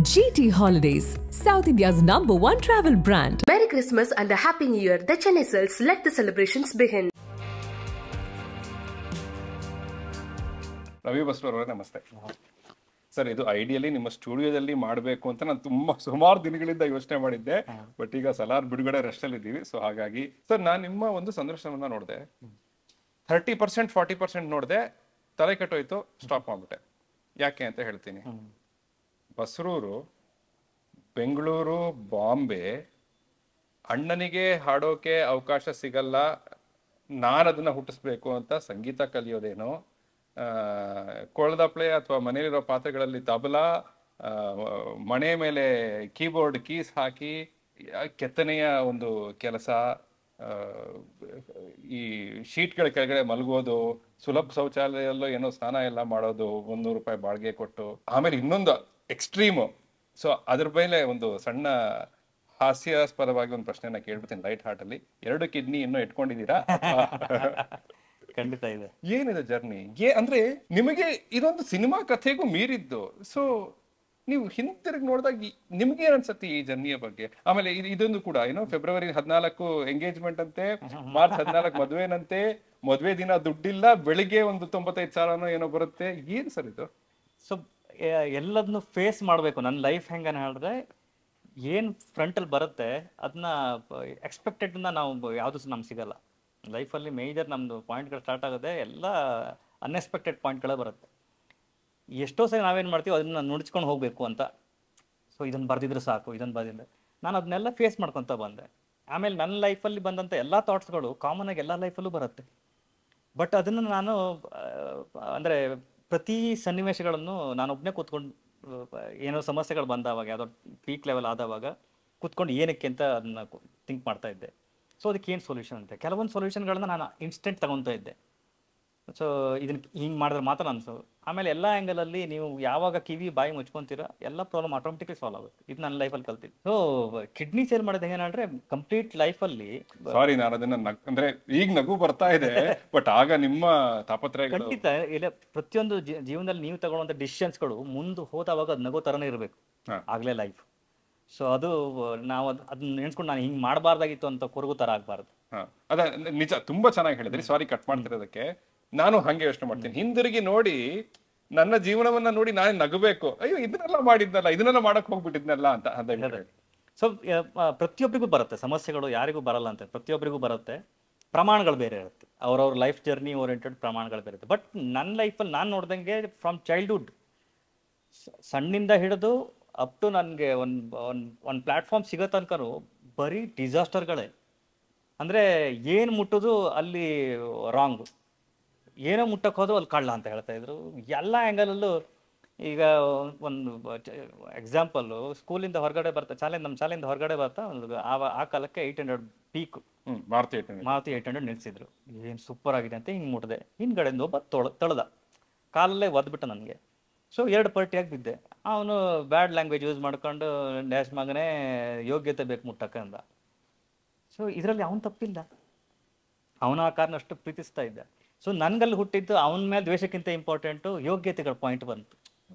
GT Holidays, South India's #1 travel brand. Merry Christmas and a Happy New Year. The Chennai Silks, let the celebrations begin. Ravi Basrur ಅವರೇ ನಮಸ್ತೆ sir. ಇದು ideally ನಿಮ್ಮ ಸ್ಟುಡಿಯೋದಲ್ಲಿ ಮಾಡಬೇಕು ಅಂತ ನಾನು ಸುಮಾರು ದಿನಗಳಿಂದ ಯೋಚನೆ ಮಾಡಿದ್ದೆ. ಬಟ್ ಈಗ ಸಲಾರ್ ಬಿಡುಗಡೆ ರೆಸ್ಟಲ್ಲಿ ಇದ್ದೀವಿ. ಸೊ ಹಾಗಾಗಿ ಸರ್ ನಾನು ನಿಮ್ಮ ಒಂದು ಸಂದರ್ಶನವನ್ನ ನೋಡಿದೆ. 30% 40% ನೋಡಿದೆ, ತಲೆ ಕೆಟ್ಟೋಯ್ತು, ಸ್ಟಾಪ್ ಮಾಡ್ಬಿಟ್ಟೆ. ಯಾಕೆ ಅಂತ ಹೇಳ್ತೀನಿ. ಬಸ್ರೂರು, ಬೆಂಗಳೂರು, ಬಾಂಬೆ, ಅಣ್ಣನಿಗೆ ಹಾಡೋಕೆ ಅವಕಾಶ ಸಿಗಲ್ಲ, ನಾನು ಅದನ್ನ ಹುಟ್ಟಿಸ್ಬೇಕು ಅಂತ ಸಂಗೀತ ಕಲಿಯೋದೇನೋ, ಕೊಳದಪ್ಲೆ ಅಥವಾ ಮನೆಯಲ್ಲಿರೋ ಪಾತ್ರೆಗಳಲ್ಲಿ ತಬಲಾ, ಮನೆ ಮೇಲೆ ಕೀಬೋರ್ಡ್ ಕೀಸ್ ಹಾಕಿ ಕೆತ್ತನೆಯ ಒಂದು ಕೆಲಸ, ಈ ಶೀಟ್ಗಳ ಕೆಳಗಡೆ ಮಲಗೋದು, ಸುಲಭ ಶೌಚಾಲಯದಲ್ಲೋ ಏನೋ ಸ್ನಾನ ಎಲ್ಲ ಮಾಡೋದು, 100 ರೂಪಾಯಿ ಬಾಡಿಗೆ ಕೊಟ್ಟು. ಆಮೇಲೆ ಇನ್ನೊಂದು ಎಕ್ಸ್ಟ್ರೀಮು. ಸೊ ಅದ್ರ ಮೇಲೆ ಒಂದು ಸಣ್ಣ ಹಾಸ್ಯಾಸ್ಪದವಾಗಿ ಒಂದು ಪ್ರಶ್ನೆನ ಕೇಳ್ಬಿಡ್ತೀನಿ ಲೈಟ್ ಹಾರ್ಟ್ ಅಲ್ಲಿ. 2 ಕಿಡ್ನಿ ಇನ್ನೂ ಇಟ್ಕೊಂಡಿದ್ದೀರಾ? ಖಂಡಿತ ಇದೆ. ಏನಿದೆ ಜರ್ನಿ? ಅಂದ್ರೆ ನಿಮಗೆ ಇದೊಂದು ಸಿನಿಮಾ ಕಥೆಗೂ ಮೀರಿದ್ದು. ಸೊ ನೀವು ಹಿಂತಿರುಗಿ ನೋಡಿದಾಗ ನಿಮ್ಗೆ ಏನ್ ಅನ್ಸತ್ತೆ ಈ ಜರ್ನಿಯ ಬಗ್ಗೆ? ಆಮೇಲೆ ಇದೊಂದು ಕೂಡ ಏನೋ ಫೆಬ್ರವರಿ 14 ಎಂಗೇಜ್ಮೆಂಟ್ ಅಂತೆ, ಮಾರ್ಚ್ 14 ಮದುವೆನಂತೆ, ಮದುವೆ ದಿನ ದುಡ್ಡಿಲ್ಲ, ಬೆಳಿಗ್ಗೆ ಒಂದು 95,000 ಏನೋ ಬರುತ್ತೆ. ಏನ್ ಸರ್ ಇದು? ಸೊ ಎಲ್ಲದನ್ನು ಫೇಸ್ ಮಾಡಬೇಕು. ನನ್ನ ಲೈಫ್ ಹೆಂಗನ ಹೇಳಿದ್ರೆ, ಏನು ಫ್ರಂಟಲ್ಲಿ ಬರುತ್ತೆ ಅದನ್ನ ಎಕ್ಸ್ಪೆಕ್ಟೆಡ್ ನಾವು ಯಾವುದು ನಮ್ಗೆ ಸಿಗಲ್ಲ ಲೈಫಲ್ಲಿ. ಮೇಜರ್ ನಮ್ಮದು ಪಾಯಿಂಟ್ಗಳು ಸ್ಟಾರ್ಟ್ ಆಗೋದೆ ಎಲ್ಲ ಅನ್ಎಕ್ಸ್ಪೆಕ್ಟೆಡ್ ಪಾಯಿಂಟ್ಗಳೇ ಬರುತ್ತೆ. ಎಷ್ಟೋ ಸರಿ ನಾವೇನು ಮಾಡ್ತೀವಿ ಅದನ್ನ ನುಡ್ಸ್ಕೊಂಡು ಹೋಗಬೇಕು ಅಂತ. ಸೊ ಇದನ್ನು ಬರೆದಿದ್ರೆ ಸಾಕು, ಇದನ್ನು ಬರೆದಿದ್ರೆ ನಾನು ಅದನ್ನೆಲ್ಲ ಫೇಸ್ ಮಾಡ್ಕೊತ ಬಂದೆ. ಆಮೇಲೆ ನನ್ನ ಲೈಫಲ್ಲಿ ಬಂದಂಥ ಎಲ್ಲ ಥಾಟ್ಸ್ಗಳು ಕಾಮನ್ ಆಗಿ ಎಲ್ಲ ಲೈಫಲ್ಲೂ ಬರುತ್ತೆ. ಬಟ್ ಅದನ್ನು ನಾನು ಅಂದರೆ ಪ್ರತಿ ಸನ್ನಿವೇಶಗಳನ್ನು ನಾನೊಬ್ಬನೇ ಕೂತ್ಕೊಂಡು, ಏನೋ ಸಮಸ್ಯೆಗಳು ಬಂದಾವಾಗ, ಯಾವುದೋ ಪೀಕ್ ಲೆವೆಲ್ ಆದವಾಗ ಕೂತ್ಕೊಂಡು ಏನಕ್ಕೆ ಅಂತ ಅದನ್ನ ಥಿಂಕ್ ಮಾಡ್ತಾ ಇದ್ದೆ. ಸೊ ಅದಕ್ಕೆ ಏನು ಸೊಲ್ಯೂಷನ್ ಅಂತೆ, ಕೆಲವೊಂದು ಸೊಲ್ಯೂಷನ್ಗಳನ್ನ ನಾನು ಇನ್ಸ್ಟೆಂಟ್ ತಗೊತಾ ಇದ್ದೆ. ಸೊ ಇದನ್ನ ಹಿಂಗೆ ಮಾಡಿದ್ರೆ ಮಾತ್ರ ಅನ್ಸೋದು. ಆಮೇಲೆ ಎಲ್ಲ ಆ್ಯಂಗಲಲ್ಲಿ ನೀವು ಯಾವಾಗ ಕಿವಿ ಬಾಯಿ ಮುಚ್ಕೊತೀರಾ ಎಲ್ಲ ಪ್ರಾಬ್ಲಮ್ ಆಟೋಮೆಟಿಕ್ಲಿ ಸಾಲ್ವ್ ಆಗುತ್ತೆ. ಇದು ನನ್ನ ಲೈಫಲ್ಲಿ ಕಲ್ತಿದ್ದು. ಸೊ ಕಿಡ್ನಿ ಸೇಲ್ ಮಾಡೋದು ಏನಂದ್ರೆ ಕಂಪ್ಲೀಟ್ ಲೈಫಲ್ಲಿ, ಸಾರಿ ನಾನು ಅದನ್ನ ಅಂದ್ರೆ ಈಗ ನಗು ಬರ್ತಾ ಇದೆ, ಬಟ್ ಆಗ ನಿಮ್ಮ ತಾಪತ್ರಯ ಖಂಡಿತ ಇಲ್ಲ. ಪ್ರತಿಯೊಂದು ಜೀವನದಲ್ಲಿ ನೀವು ತಗೊಳ್ಳುವಂಥ ಡಿಸಿಷನ್ಸ್ಗಳು ಮುಂದೆ ಹೋದವಾಗ ಅದು ನಗೋ ಥರನೇ ಇರಬೇಕು, ಆಗಲೇ ಲೈಫ್. ಸೊ ಅದು ನಾವು ಅದನ್ನ ನೆನೆಸ್ಕೊಂಡು ನಾನು ಹಿಂಗೆ ಮಾಡಬಾರ್ದಾಗಿತ್ತು ಅಂತ ಕೊರಗು ಥರ ಆಗಬಾರ್ದು. ಅದ ನಿಜ, ತುಂಬಾ ಚೆನ್ನಾಗಿ ಹೇಳಿದ್ರಿ. ಸಾರಿ ಕಟ್ ಮಾಡ್ತಿರೋದಕ್ಕೆ. ನಾನು ಹಂಗೆ ಯೋಚನೆ ಮಾಡ್ತೀನಿ, ಹಿಂದಿರುಗಿ ನೋಡಿ ನನ್ನ ಜೀವನವನ್ನ ನೋಡಿ ನಾನೇ ನಗಬೇಕು, ಅಯ್ಯೋ ಇದನ್ನೆಲ್ಲ ಮಾಡಿದ್ನಲ್ಲ, ಇದನ್ನೆಲ್ಲ ಮಾಡಕ್ ಹೋಗ್ಬಿಟ್ಟಿದ್ನಲ್ಲ ಅಂತ. ಸೊ ಪ್ರತಿಯೊಬ್ಬರಿಗೂ ಬರುತ್ತೆ ಸಮಸ್ಯೆಗಳು, ಯಾರಿಗೂ ಬರಲ್ಲ ಅಂತ. ಪ್ರತಿಯೊಬ್ಬರಿಗೂ ಬರುತ್ತೆ, ಪ್ರಮಾಣಗಳು ಬೇರೆ ಇರುತ್ತೆ. ಅವ್ರವ್ರ ಲೈಫ್ ಜರ್ನಿ ಓರಿಯೆಂಟೆಡ್ ಪ್ರಮಾಣಗಳು ಬೇರೆ ಇರುತ್ತೆ. ಬಟ್ ನನ್ನ ಲೈಫಲ್ಲಿ ನಾನು ನೋಡ್ದಂಗೆ ಫ್ರಮ್ ಚೈಲ್ಡ್ಹುಡ್ ಸಣ್ಣಿಂದ ಹಿಡಿದು ಅಪ್ ಟು ನನಗೆ ಒಂದು ಪ್ಲ್ಯಾಟ್ಫಾರ್ಮ್ ಸಿಗೋ ತನಕನೂ ಬರೀ ಡಿಸಾಸ್ಟರ್ಗಳೇ. ಅಂದರೆ ಏನು ಮುಟ್ಟೋದು ಅಲ್ಲಿ ರಾಂಗು, ಏನೋ ಮುಟ್ಟಕ್ಕೆ ಹೋದು ಅಲ್ಲಿ ಕಳ್ಳ ಅಂತ ಹೇಳ್ತಾ ಇದ್ರು ಎಲ್ಲ ಆ್ಯಂಗಲಲ್ಲೂ. ಈಗ ಒಂದು ಎಕ್ಸಾಂಪಲ್ಲು, ಸ್ಕೂಲಿಂದ ಹೊರಗಡೆ ಬರ್ತಾ ನಮ್ಮ ಶಾಲೆಯಿಂದ ಹೊರಗಡೆ ಬರ್ತಾ ಒಂದು ಆ ಕಾಲಕ್ಕೆ 800 ಪೀಕು ಮಾರುತಿ 800 ನಿಲ್ಲಿಸಿದ್ರು. ಏನು ಸೂಪರ್ ಆಗಿದೆ ಅಂತ ಹಿಂಗೆ ಮುಟ್ಟಿದೆ. ಹಿಂದ್ಗಡೆಯಿಂದ ಒಬ್ಬ ತಳ್ದ, ಕಾಲಲ್ಲೇ ಒದ್ಬಿಟ್ಟ ನನಗೆ. ಸೊ 2 ಪರ್ಟಿಯಾಗಿ ಬಿದ್ದೆ. ಅವನು ಬ್ಯಾಡ್ ಲ್ಯಾಂಗ್ವೇಜ್ ಯೂಸ್ ಮಾಡ್ಕೊಂಡು ಡ್ಯಾಶ್ ಮಗನೇ ಯೋಗ್ಯತೆ ಬೇಕು ಮುಟ್ಟಕ್ಕೆ ಅಂದ. ಸೊ ಇದರಲ್ಲಿ ಅವನು ತಪ್ಪಿಲ್ಲ, ಅವನು ಆ ಕಾರಣ ಅಷ್ಟು ಪ್ರೀತಿಸ್ತಾ ಇದ್ದ. ಸೊ ನನಗಲ್ಲಿ ಹುಟ್ಟಿದ್ದು ಅವನ ಮೇಲೆ ದ್ವೇಷಕ್ಕಿಂತ ಇಂಪಾರ್ಟೆಂಟು ಯೋಗ್ಯತೆಗಳ ಪಾಯಿಂಟ್ ಬಂತು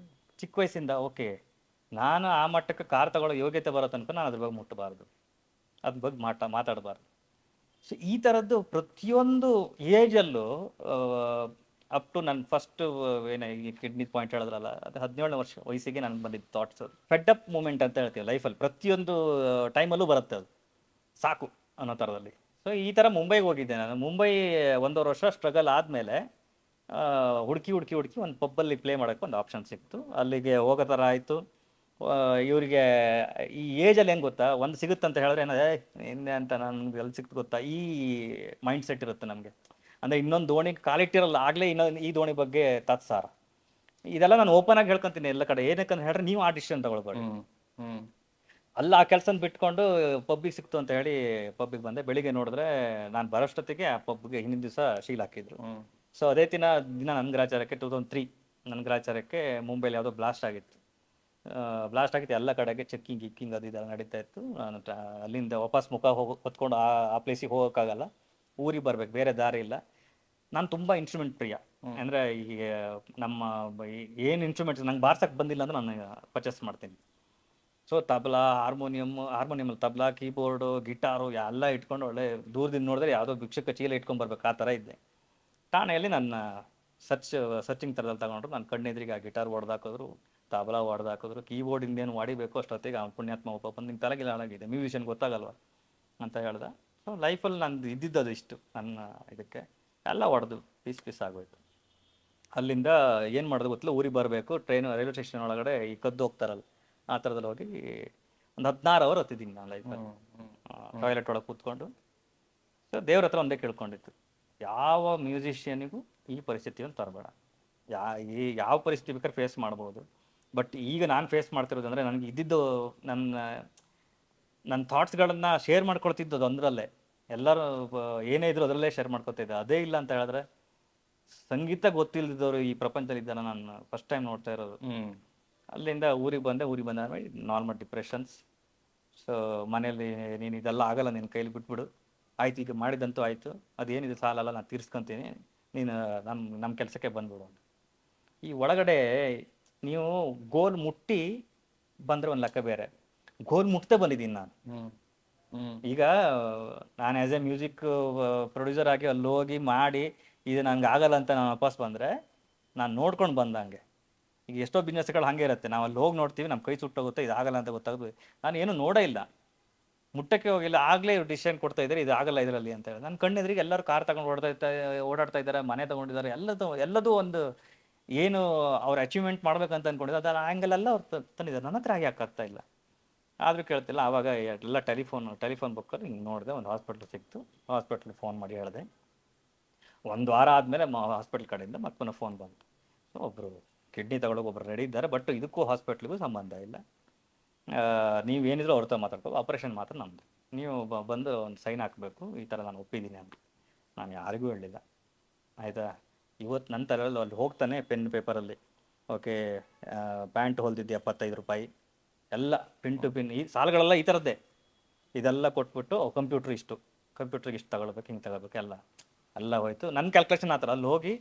ಚಿಕ್ಕ ವಯಸ್ಸಿಂದ. ಓಕೆ, ನಾನು ಆ ಮಟ್ಟಕ್ಕೆ ಕಾರ್ ತಗೊಳ್ಳೋ ಯೋಗ್ಯತೆ ಬರೋ ತನಕ ನಾನು ಅದ್ರ ಬಗ್ಗೆ ಮುಟ್ಟಬಾರ್ದು, ಅದ್ರ ಬಗ್ಗೆ ಮಾತಾಡಬಾರ್ದು. ಸೊ ಈ ಥರದ್ದು ಪ್ರತಿಯೊಂದು ಏಜಲ್ಲೂ ಅಪ್ ಟು ನನ್ನ ಫಸ್ಟ್ ಏನೇ ಈ ಕಿಡ್ನಿ ಪಾಯಿಂಟ್ ಹೇಳಿದ್ರಲ್ಲ, ಅದು 17ನೇ ವಯಸ್ಸಿಗೆ ನನಗೆ ಬಂದಿದ್ದು ಥಾಟ್ಸ್. ಅದು ಫೆಡ್ ಅಪ್ ಮೂಮೆಂಟ್ ಅಂತ ಹೇಳ್ತೀವಿ ಲೈಫಲ್ಲಿ. ಪ್ರತಿಯೊಂದು ಟೈಮಲ್ಲೂ ಬರುತ್ತೆ ಅದು, ಸಾಕು ಅನ್ನೋ ಥರದಲ್ಲಿ. ಸೊ ಈ ಥರ ಮುಂಬೈಗೆ ಹೋಗಿದ್ದೆ ನಾನು. ಮುಂಬೈ 1.5 ವರ್ಷ ಸ್ಟ್ರಗಲ್ ಆದಮೇಲೆ ಹುಡುಕಿ ಒಂದು ಪಬ್ಬಲ್ಲಿ ಪ್ಲೇ ಮಾಡೋಕ್ಕೆ ಒಂದು ಆಪ್ಷನ್ ಸಿಕ್ತು. ಅಲ್ಲಿಗೆ ಹೋಗೋ ಥರ ಆಯಿತು. ಇವರಿಗೆ ಈ ಏಜಲ್ಲಿ ಹೆಂಗೆ ಗೊತ್ತಾ, ಒಂದು ಸಿಗುತ್ತೆ ಅಂತ ಹೇಳಿದ್ರೆ ಏನಾದ್ರೆ ಇನ್ನೇ ಅಂತ ನನಗೆ ಎಲ್ಲಿ ಸಿಕ್ತು ಗೊತ್ತಾ, ಈ ಮೈಂಡ್ ಸೆಟ್ ಇರುತ್ತೆ ನಮಗೆ. ಅಂದರೆ ಇನ್ನೊಂದು ದೋಣಿ ಕಾಲಿಟ್ಟಿರಲ್ಲ ಆಗಲೇ ಈ ದೋಣಿ ಬಗ್ಗೆ ತಾತ್ಸಾರ. ಇದೆಲ್ಲ ನಾನು ಓಪನ್ ಆಗಿ ಹೇಳ್ಕೊತೀನಿ ಎಲ್ಲ ಕಡೆ. ಏನಕ್ಕಂತ ಹೇಳಿದ್ರೆ ನೀವು ಆ ಡಿಸಿಷನ್ ತಗೊಳ್ಬೇಡಿ. ಅಲ್ಲ ಆ ಕೆಲಸನ ಬಿಟ್ಕೊಂಡು ಪಬ್ಬಿಗೆ ಸಿಕ್ತು ಅಂತ ಹೇಳಿ ಪಬ್ಬಿಗೆ ಬಂದೆ. ಬೆಳಿಗ್ಗೆ ನೋಡಿದ್ರೆ ನಾನು ಬರೋಷ್ಟೊತ್ತಿಗೆ ಆ ಪಬ್ಗೆ ಹಿಂದಿನ ದಿವಸ ಶೀಲ್ ಹಾಕಿದ್ರು. ಸೊ ಅದೇ ದಿನ ನನ್ನ ಗ್ರಾಚಾರಕ್ಕೆ 2003 ನನ್ನ ಗ್ರಾಚಾರಕ್ಕೆ ಮುಂಬೈಲಿ ಯಾವುದೋ ಬ್ಲಾಸ್ಟ್ ಆಗಿತ್ತು. ಎಲ್ಲ ಕಡೆಗೆ ಚೆಕ್ಕಿಂಗ್ ಅದು ಇದೆಲ್ಲ ನಡೀತಾ ಇತ್ತು. ನಾನು ಅಲ್ಲಿಂದ ವಾಪಸ್ ಮುಖ ಹೊತ್ಕೊಂಡು ಆ ಪ್ಲೇಸಿಗೆ ಹೋಗೋಕ್ಕಾಗಲ್ಲ, ಊರಿಗೆ ಬರ್ಬೇಕು, ಬೇರೆ ದಾರಿ ಇಲ್ಲ. ನಾನು ತುಂಬ ಇನ್ಸ್ಟ್ರೂಮೆಂಟ್ ಪ್ರಿಯ. ಅಂದರೆ ಈಗ ನಮ್ಮ ಏನು ಇನ್ಸ್ಟ್ರೂಮೆಂಟ್ಸ್ ನಂಗೆ ಬಾರ್ಸಕ್ಕೆ ಬಂದಿಲ್ಲ ಅಂದ್ರೆ ನಾನು ಪರ್ಚೇಸ್ ಮಾಡ್ತೀನಿ. So tabla, harmonium tabla, keyboard, guitar ಎಲ್ಲ ಇಟ್ಕೊಂಡು ಒಳ್ಳೆ ದೂರದಿಂದ ನೋಡಿದ್ರೆ ಯಾವುದೋ ಭಿಕ್ಷಕ ಚೀಲ ಇಟ್ಕೊಂಡು ಬರ್ಬೇಕು ಆ ಥರ ಇದ್ದೆ. ಠಾಣೆಯಲ್ಲಿ ನನ್ನ ಸರ್ಚಿಂಗ್ ಥರದಲ್ಲಿ ತಗೊಂಡ್ರು. ನನ್ನ ಕಣ್ಣೆದ್ರಿಗೆ ಆ ಗಿಟಾರ್ ಹೊಡೆದಾಕಿದ್ರು, ತಬಲಾ ಹೊಡೆದಾಕಿದ್ರು, ಕೀಬೋರ್ಡ್ ಇನ್ನೇನು ಹೊಡಿಬೇಕು ಅಷ್ಟೊತ್ತಿಗೆ ಅವ್ನು ಪುಣ್ಯಾತ್ಮ ಒಬ್ಬ ಬಂದು ನಿಂಗೆ ತಲೆಗಿಲ್ಲ ಹಾಳಾಗಿದೆ, ಮ್ಯೂಸಿಷಿಯನ್ ಗೊತ್ತಾಗಲ್ವ ಅಂತ ಹೇಳ್ದೆ. ಸೊ ಲೈಫಲ್ಲಿ ನಂದು ಇದ್ದಿದ್ದದು ಇಷ್ಟು ನನ್ನ ಇದಕ್ಕೆ ಎಲ್ಲ ಹೊಡೆದು ಪೀಸ್ ಆಗೋಯ್ತು. ಅಲ್ಲಿಂದ ಏನು ಮಾಡೋದು ಗೊತ್ತಿಲ್ಲ, ಊರಿಗೆ ಬರಬೇಕು, ರೈಲ್ವೆ ಸ್ಟೇಷನ್ ಒಳಗಡೆ ಈ ಕದ್ದು ಹೋಗ್ತಾರಲ್ಲ ಆ ಥರದಲ್ಲಿ ಹೋಗಿ ಒಂದು 16 ಅವರ್ ಹತ್ತಿದ್ದೀನಿ ನಾನು ಲೈಫಲ್ಲಿ, ಟಾಯ್ಲೆಟ್ ಒಳಗೆ ಕೂತ್ಕೊಂಡು. ಸೊ ದೇವ್ರ ಹತ್ರ ಒಂದೇ ಕೇಳ್ಕೊಂಡಿತ್ತು, ಯಾವ ಮ್ಯೂಸಿಷಿಯನಿಗೂ ಈ ಪರಿಸ್ಥಿತಿಯನ್ನು ತರಬೇಡ, ಯಾವ ಪರಿಸ್ಥಿತಿ ಬೇಕಾದ್ರೆ ಫೇಸ್ ಮಾಡ್ಬೋದು. ಬಟ್ ಈಗ ನಾನು ಫೇಸ್ ಮಾಡ್ತಿರೋದು ಅಂದರೆ ನನಗೆ ಇದ್ದಿದ್ದು ನನ್ನ ಥಾಟ್ಸ್ಗಳನ್ನು ಶೇರ್ ಮಾಡ್ಕೊಳ್ತಿದ್ದು ಅದೊಂದರಲ್ಲೇ, ಎಲ್ಲರೂ ಏನೇ ಇದ್ರು ಅದರಲ್ಲೇ ಶೇರ್ ಮಾಡ್ಕೊತಿದ್ದೆ. ಅದೇ ಇಲ್ಲ ಅಂತ ಹೇಳಿದ್ರೆ ಸಂಗೀತ ಗೊತ್ತಿಲ್ಲದವರು ಈ ಪ್ರಪಂಚದಲ್ಲಿ ಇದ್ದಾರ ನಾನು ಫಸ್ಟ್ ಟೈಮ್ ನೋಡ್ತಾ ಇರೋದು. ಅಲ್ಲಿಂದ ಊರಿಗೆ ಬಂದೆ ನಾರ್ಮಲ್ ಡಿಪ್ರೆಷನ್ಸ್. ಸೊ ಮನೇಲಿ ನೀನು ಇದೆಲ್ಲ ಆಗಲ್ಲ, ನಿನ್ನ ಕೈಲಿ ಬಿಟ್ಬಿಡು, ಆಯ್ತು ಈಗ ಮಾಡಿದಂತೂ ಆಯಿತು, ಅದೇನಿದೆ ಸಾಲಲ್ಲ, ನಾನು ತೀರ್ಸ್ಕೊತೀನಿ, ನೀನು ನಮ್ಮ ಕೆಲಸಕ್ಕೆ ಬಂದ್ಬಿಡು ಅಂತ. ಈ ಒಳಗಡೆ ನೀವು ಗೋಲ್ ಮುಟ್ಟಿ ಬಂದರೆ ಒಂದು ಲೆಕ್ಕ ಬೇರೆ, ಗೋಲ್ ಮುಟ್ತೇ ಬಂದಿದ್ದೀನಿ ನಾನು. ಈಗ ನಾನು ಆ್ಯಸ್ ಎ ಮ್ಯೂಸಿಕ್ ಪ್ರೊಡ್ಯೂಸರ್ ಆಗಿ ಅಲ್ಲಿ ಹೋಗಿ ಮಾಡಿ ಇದು ನಂಗೆ ಆಗಲ್ಲ ಅಂತ ನಾನು ವಾಪಸ್ ಬಂದರೆ ನಾನು ನೋಡ್ಕೊಂಡು ಬಂದಂಗೆ. ಈಗ ಎಷ್ಟೋ ಬಿಸ್ನೆಸ್ಗಳು ಹಾಗೆ ಇರುತ್ತೆ, ನಾವು ಅಲ್ಲಿ ಹೋಗಿ ನೋಡ್ತೀವಿ, ನಮ್ಮ ಕೈ ಸುಟ್ಟೋಗುತ್ತೆ, ಇದು ಆಗಲ್ಲ ಅಂತ ಗೊತ್ತಾಗೋದು. ನಾನು ಏನೂ ನೋಡೇ ಇಲ್ಲ, ಮುಟ್ಟಕ್ಕೆ ಹೋಗಿಲ್ಲ, ಆಗಲೇ ಡಿಸಿಷನ್ ಕೊಡ್ತಾ ಇದ್ದಾರೆ ಇದು ಆಗಲ್ಲ ಇದರಲ್ಲಿ ಅಂತ ಹೇಳಿ. ನನ್ನ ಕಣ್ಣೆದ್ರಿಗೆ ಎಲ್ಲರೂ ಕಾರ್ ತಗೊಂಡು ಓಡಾಡ್ತಾ ಇದ್ದಾರೆ, ಮನೆ ತೊಗೊಂಡಿದ್ದಾರೆ, ಎಲ್ಲದೂ ಒಂದು ಏನು ಅವ್ರು ಅಚೀವ್ಮೆಂಟ್ ಮಾಡ್ಬೇಕಂತ ಅಂದ್ಕೊಂಡಿದ್ದಾರೆ ಅದರ ಆ್ಯಂಗಲ್ ಎಲ್ಲ ಅವ್ರು ತಂದಿದ್ದಾರೆ. ನನ್ನ ಹತ್ರ ಆಗ್ತಾ ಇಲ್ಲ, ಆದರೂ ಕೇಳ್ತಿಲ್ಲ. ಆವಾಗ ಎಲ್ಲ ಟೆಲಿಫೋನ್ ಬುಕ್ಕಲ್ಲಿ ಹಿಂಗೆ ನೋಡಿದೆ, ಒಂದು ಹಾಸ್ಪಿಟ್ಲ್ ಸಿಕ್ತು, ಹಾಸ್ಪಿಟ್ಲಿಗೆ ಫೋನ್ ಮಾಡಿ ಹೇಳಿದೆ. 1 ವಾರ ಆದಮೇಲೆ ಹಾಸ್ಪಿಟ್ಲ್ ಕಡೆಯಿಂದ ಮತ್ತೆ ಪುನಃ ಫೋನ್ ಬಂತು, ಒಬ್ಬರು ಕಿಡ್ನಿ ತಗೊಳ್ಳೋಕೆ ಒಬ್ಬರು ರೆಡಿ ಇದ್ದಾರೆ, ಬಟ್ ಇದಕ್ಕೂ ಹಾಸ್ಪಿಟ್ಲಿಗೂ ಸಂಬಂಧ ಇಲ್ಲ, ನೀವೇನಿದ್ರು ಅವ್ರ ಹತ್ರ ಮಾತಾಡ್ಕೋ, ಆಪ್ರೇಷನ್ ಮಾತ್ರ ನಮ್ಮದು, ನೀವು ಬಂದು ಒಂದು ಸೈನ್ ಹಾಕಬೇಕು, ಈ ಥರ ನಾನು ಒಪ್ಪಿದ್ದೀನಿ ಅಂತ. ನಾನು ಯಾರಿಗೂ ಹೇಳಲಿಲ್ಲ, ಆಯಿತಾ. ಇವತ್ತು ನನ್ನ ಥರಲ್ಲಿ ಅಲ್ಲಿ ಹೋಗ್ತಾನೆ ಪೆನ್ ಪೇಪರಲ್ಲಿ, ಓಕೆ ಪ್ಯಾಂಟ್ ಹೊಲ್ದಿದ್ದೆ 75 ರೂಪಾಯಿ, ಎಲ್ಲ ಪಿನ್ ಟು ಪಿನ್, ಈ ಸಾಲಗಳೆಲ್ಲ ಈ ಥರದ್ದೇ, ಇದೆಲ್ಲ ಕೊಟ್ಬಿಟ್ಟು ಕಂಪ್ಯೂಟ್ರಿಗೆ ಇಷ್ಟು ತಗೊಳ್ಬೇಕು, ಹಿಂಗೆ ತಗೋಬೇಕು, ಎಲ್ಲ ಹೋಯ್ತು. ನನ್ನ ಕ್ಯಾಲ್ಕುಲೇಷನ್ ಆ ಥರ. ಅಲ್ಲಿ ಹೋಗಿ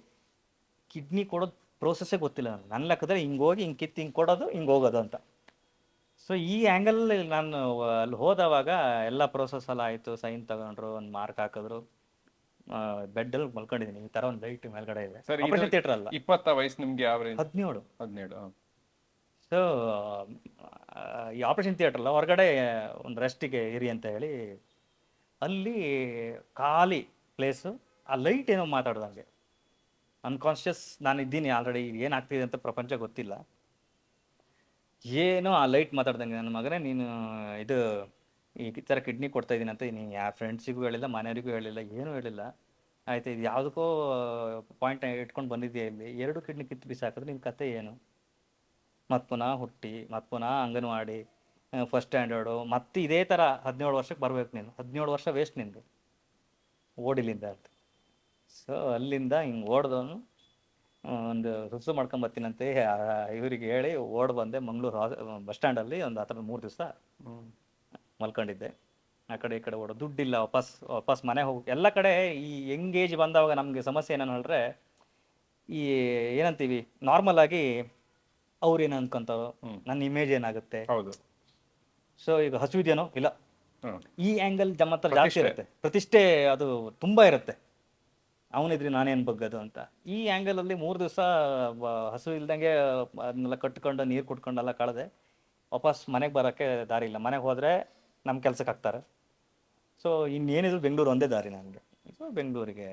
ಕಿಡ್ನಿ ಕೊಡೋದು ಪ್ರೋಸೆಸ್ಸೇ ಗೊತ್ತಿಲ್ಲ ನನ್ನ ಲೆಕ್ಕದಲ್ಲಿ, ಹಿಂಗೆ ಹೋಗಿ ಹಿಂಗೆ ಕಿತ್ತು ಹಿಂಗೆ ಕೊಡೋದು, ಹಿಂಗೆ ಹೋಗೋದು ಅಂತ. ಸೊ ಈ ಆ್ಯಂಗಲ್ ನಾನು ಅಲ್ಲಿ ಹೋದವಾಗ ಎಲ್ಲ ಪ್ರೋಸೆಸ್ ಎಲ್ಲ ಆಯಿತು, ಸೈನ್ ತಗೊಂಡ್ರು, ಒಂದು ಮಾರ್ಕ್ ಹಾಕಿದ್ರು, ಬೆಡ್ಡಲ್ಲಿ ಮಲ್ಕೊಂಡಿದ್ದೀನಿ, ಈ ಥರ ಒಂದು ಲೈಟ್ ಮೇಲ್ಗಡೆ ಇದೆ. ಆಪರೇಷನ್ ಥಿಯೇಟರ್ ಅಲ್ಲ. 20 ವಯಸ್ಸು ನಿಮಗೆ? 17. ಸೊ ಈ ಆಪರೇಷನ್ ಥಿಯೇಟರ್ ಅಲ್ಲ, ಹೊರಗಡೆ ಒಂದು ರೆಸ್ಟಿಗೆ ಇರಿ ಅಂತ ಹೇಳಿ, ಅಲ್ಲಿ ಖಾಲಿ ಪ್ಲೇಸು, ಆ ಲೈಟ್ ಏನೋ ಮಾತಾಡ್ದಂಗೆ, ಅನ್ಕಾನ್ಷಿಯಸ್ ನಾನು ಇದ್ದೀನಿ ಆಲ್ರೆಡಿ, ಏನಾಗ್ತಿದೆ ಅಂತ ಪ್ರಪಂಚ ಗೊತ್ತಿಲ್ಲ, ಏನೋ ಆ ಲೈಟ್ ಮಾತಾಡ್ದಂಗೆ, ನನ್ನ ಮಗನೇ ನೀನು ಇದು ಈ ಥರ ಕಿಡ್ನಿ ಕೊಡ್ತಾ ಇದ್ದೀನಿ ಅಂತ ನೀನು ಯಾವ ಫ್ರೆಂಡ್ಸಿಗೂ ಹೇಳಿಲ್ಲ, ಮನೆಯವರಿಗೂ ಹೇಳಿಲ್ಲ, ಏನೂ ಹೇಳಿಲ್ಲ, ಆಯಿತು. ಇದು ಯಾವುದಕ್ಕೋ ಪಾಯಿಂಟ್ ಇಟ್ಕೊಂಡು ಬಂದಿದೆಯಾ ಇಲ್ಲಿ, 2 ಕಿಡ್ನಿ ಕಿತ್ತು ಬಿಸಾಕಿದ್ರೆ ನಿನ್ನ ಕತೆ ಏನು? ಮತ್ತು ಪುನಃ ಹುಟ್ಟಿ, ಮತ್ತು ಪುನಃ ಅಂಗನವಾಡಿ, ಫಸ್ಟ್ ಸ್ಟ್ಯಾಂಡರ್ಡು, ಮತ್ತೆ ಇದೇ ಥರ 17 ವರ್ಷಕ್ಕೆ ಬರಬೇಕು ನೀನು, 17 ವರ್ಷ ವೇಸ್ಟ್ ನಿಂದು ಓಡಿಲಿಂದ ಅಂತ. ಸೊ ಅಲ್ಲಿಂದ ಹಿಂಗೆ ಓಡ್ದವನು ಒಂದು ರುಸು ಮಾಡ್ಕೊಂಬರ್ತೀನಂತೆ ಇವರಿಗೆ ಹೇಳಿ ಬಂದೆ. ಮಂಗಳೂರು ಬಸ್ ಸ್ಟ್ಯಾಂಡಲ್ಲಿ ಒಂದು ಆ ಥರ 3 ದಿವಸ ಮಲ್ಕೊಂಡಿದ್ದೆ. ಆ ಕಡೆ ಈ ಕಡೆ ದುಡ್ಡಿಲ್ಲ, ವಾಪಸ್ ಮನೆ ಹೋಗಿ. ಎಲ್ಲ ಕಡೆ ಈ ಎಂಗೇಜ್ ಬಂದವಾಗ ನಮಗೆ ಸಮಸ್ಯೆ ಏನನ್ನು ಹೇಳಿದ್ರೆ, ಈ ಏನಂತೀವಿ ನಾರ್ಮಲ್ ಆಗಿ ಅವ್ರು ಏನು ಅನ್ಕೊಂತಾರೋ, ನನ್ನ ಇಮೇಜ್ ಏನಾಗುತ್ತೆ. ಸೊ ಈಗ ಹಸುವಿದೇನೋ ಇಲ್ಲ, ಈ ಆ್ಯಂಗಲ್ ನಮ್ಮ ಹತ್ರ ಜಾಸ್ತಿ ಇರುತ್ತೆ, ಪ್ರತಿಷ್ಠೆ ಅದು ತುಂಬ ಇರುತ್ತೆ, ಅವನಿದ್ರಿ ನಾನೇನು ಬಗ್ಗದು ಅಂತ. ಈ ಆ್ಯಂಗಲಲ್ಲಿ 3 ದಿವಸ ಹಸು ಇಲ್ದಂಗೆ ಅದನ್ನೆಲ್ಲ ಕಟ್ಕೊಂಡು ನೀರು ಕುಟ್ಕೊಂಡೆಲ್ಲ ಕಳೆದೆ. ವಾಪಸ್ ಮನೆಗೆ ಬರೋಕ್ಕೆ ದಾರಿ ಇಲ್ಲ, ಮನೆಗೆ ಹೋದರೆ ನಮ್ಮ ಕೆಲ್ಸಕ್ಕೆ ಹಾಕ್ತಾರೆ. ಸೊ ಇನ್ನೇನಿದ್ರು ಬೆಂಗಳೂರು ಒಂದೇ ದಾರಿ ನನಗೆ. ಸೊ ಬೆಂಗಳೂರಿಗೆ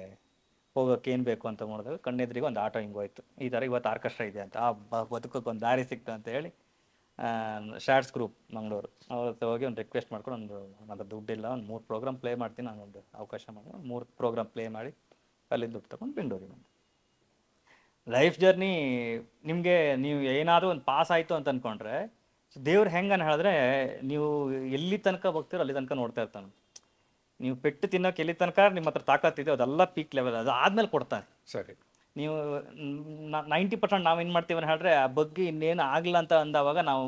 ಹೋಗೋಕೆ ಏನು ಬೇಕು ಅಂತ ನೋಡಿದಾಗ ಕಣ್ಣೆದ್ರಿಗೆ ಒಂದು ಆಟೋ ಹಿಂಗೆ ಹೋಯ್ತು, ಈ ಥರ ಇವತ್ತು ಆರ್ಕೆಸ್ಟ್ರಾ ಇದೆ ಅಂತ, ಆ ಬದುಕೋಕೆ ಒಂದು ದಾರಿ ಸಿಕ್ತು ಅಂತ ಹೇಳಿ ಶಾರ್ಟ್ಸ್ ಗ್ರೂಪ್ ಮಂಗಳೂರು ಅವ್ರ ಹತ್ರ ಹೋಗಿ ಒಂದು ರಿಕ್ವೆಸ್ಟ್ ಮಾಡ್ಕೊಂಡು, ನನ್ನ ದುಡ್ಡಿಲ್ಲ, ಒಂದು 3 ಪ್ರೋಗ್ರಾಮ್ ಪ್ಲೇ ಮಾಡ್ತೀನಿ, ನಾನು ಒಂದು ಅವಕಾಶ ಮಾಡಿ 3 ಪ್ರೋಗ್ರಾಮ್ ಪ್ಲೇ ಮಾಡಿ ಅಲ್ಲಿ ದುಡ್ಡು ತಗೊಂಡು ಬೆಂಗಳೂರಿಗೆ ಬಂದು. ಲೈಫ್ ಜರ್ನಿ ನಿಮಗೆ ನೀವು ಏನಾದರೂ ಒಂದು ಪಾಸ್ ಆಯಿತು ಅಂತ ಅಂದ್ಕೊಂಡ್ರೆ, ದೇವ್ರು ಹೆಂಗನ್ನು ಹೇಳಿದ್ರೆ, ನೀವು ಎಲ್ಲಿ ತನಕ ಹೋಗ್ತೀರೋ ಅಲ್ಲಿ ತನಕ ನೋಡ್ತಾ ಇರ್ತಾನೆ. ನೀವು ಪೆಟ್ಟು ತಿನ್ನೋಕೆ ಎಲ್ಲಿ ತನಕ ನಿಮ್ಮ ಹತ್ರ ತಾಕತ್ತಿದೆ ಅದೆಲ್ಲ ಪೀಕ್ ಲೆವೆಲ್, ಅದು ಆದಮೇಲೆ ಕೊಡ್ತಾನೆ. ಸರಿ, ನೀವು 90% ನಾವು ಏನು ಮಾಡ್ತೀವಿ ಅಂತ ಹೇಳಿದ್ರೆ, ಆ ಬಗ್ಗೆ ಇನ್ನೇನು ಆಗಲ್ಲ ಅಂತ ಅಂದವಾಗ ನಾವು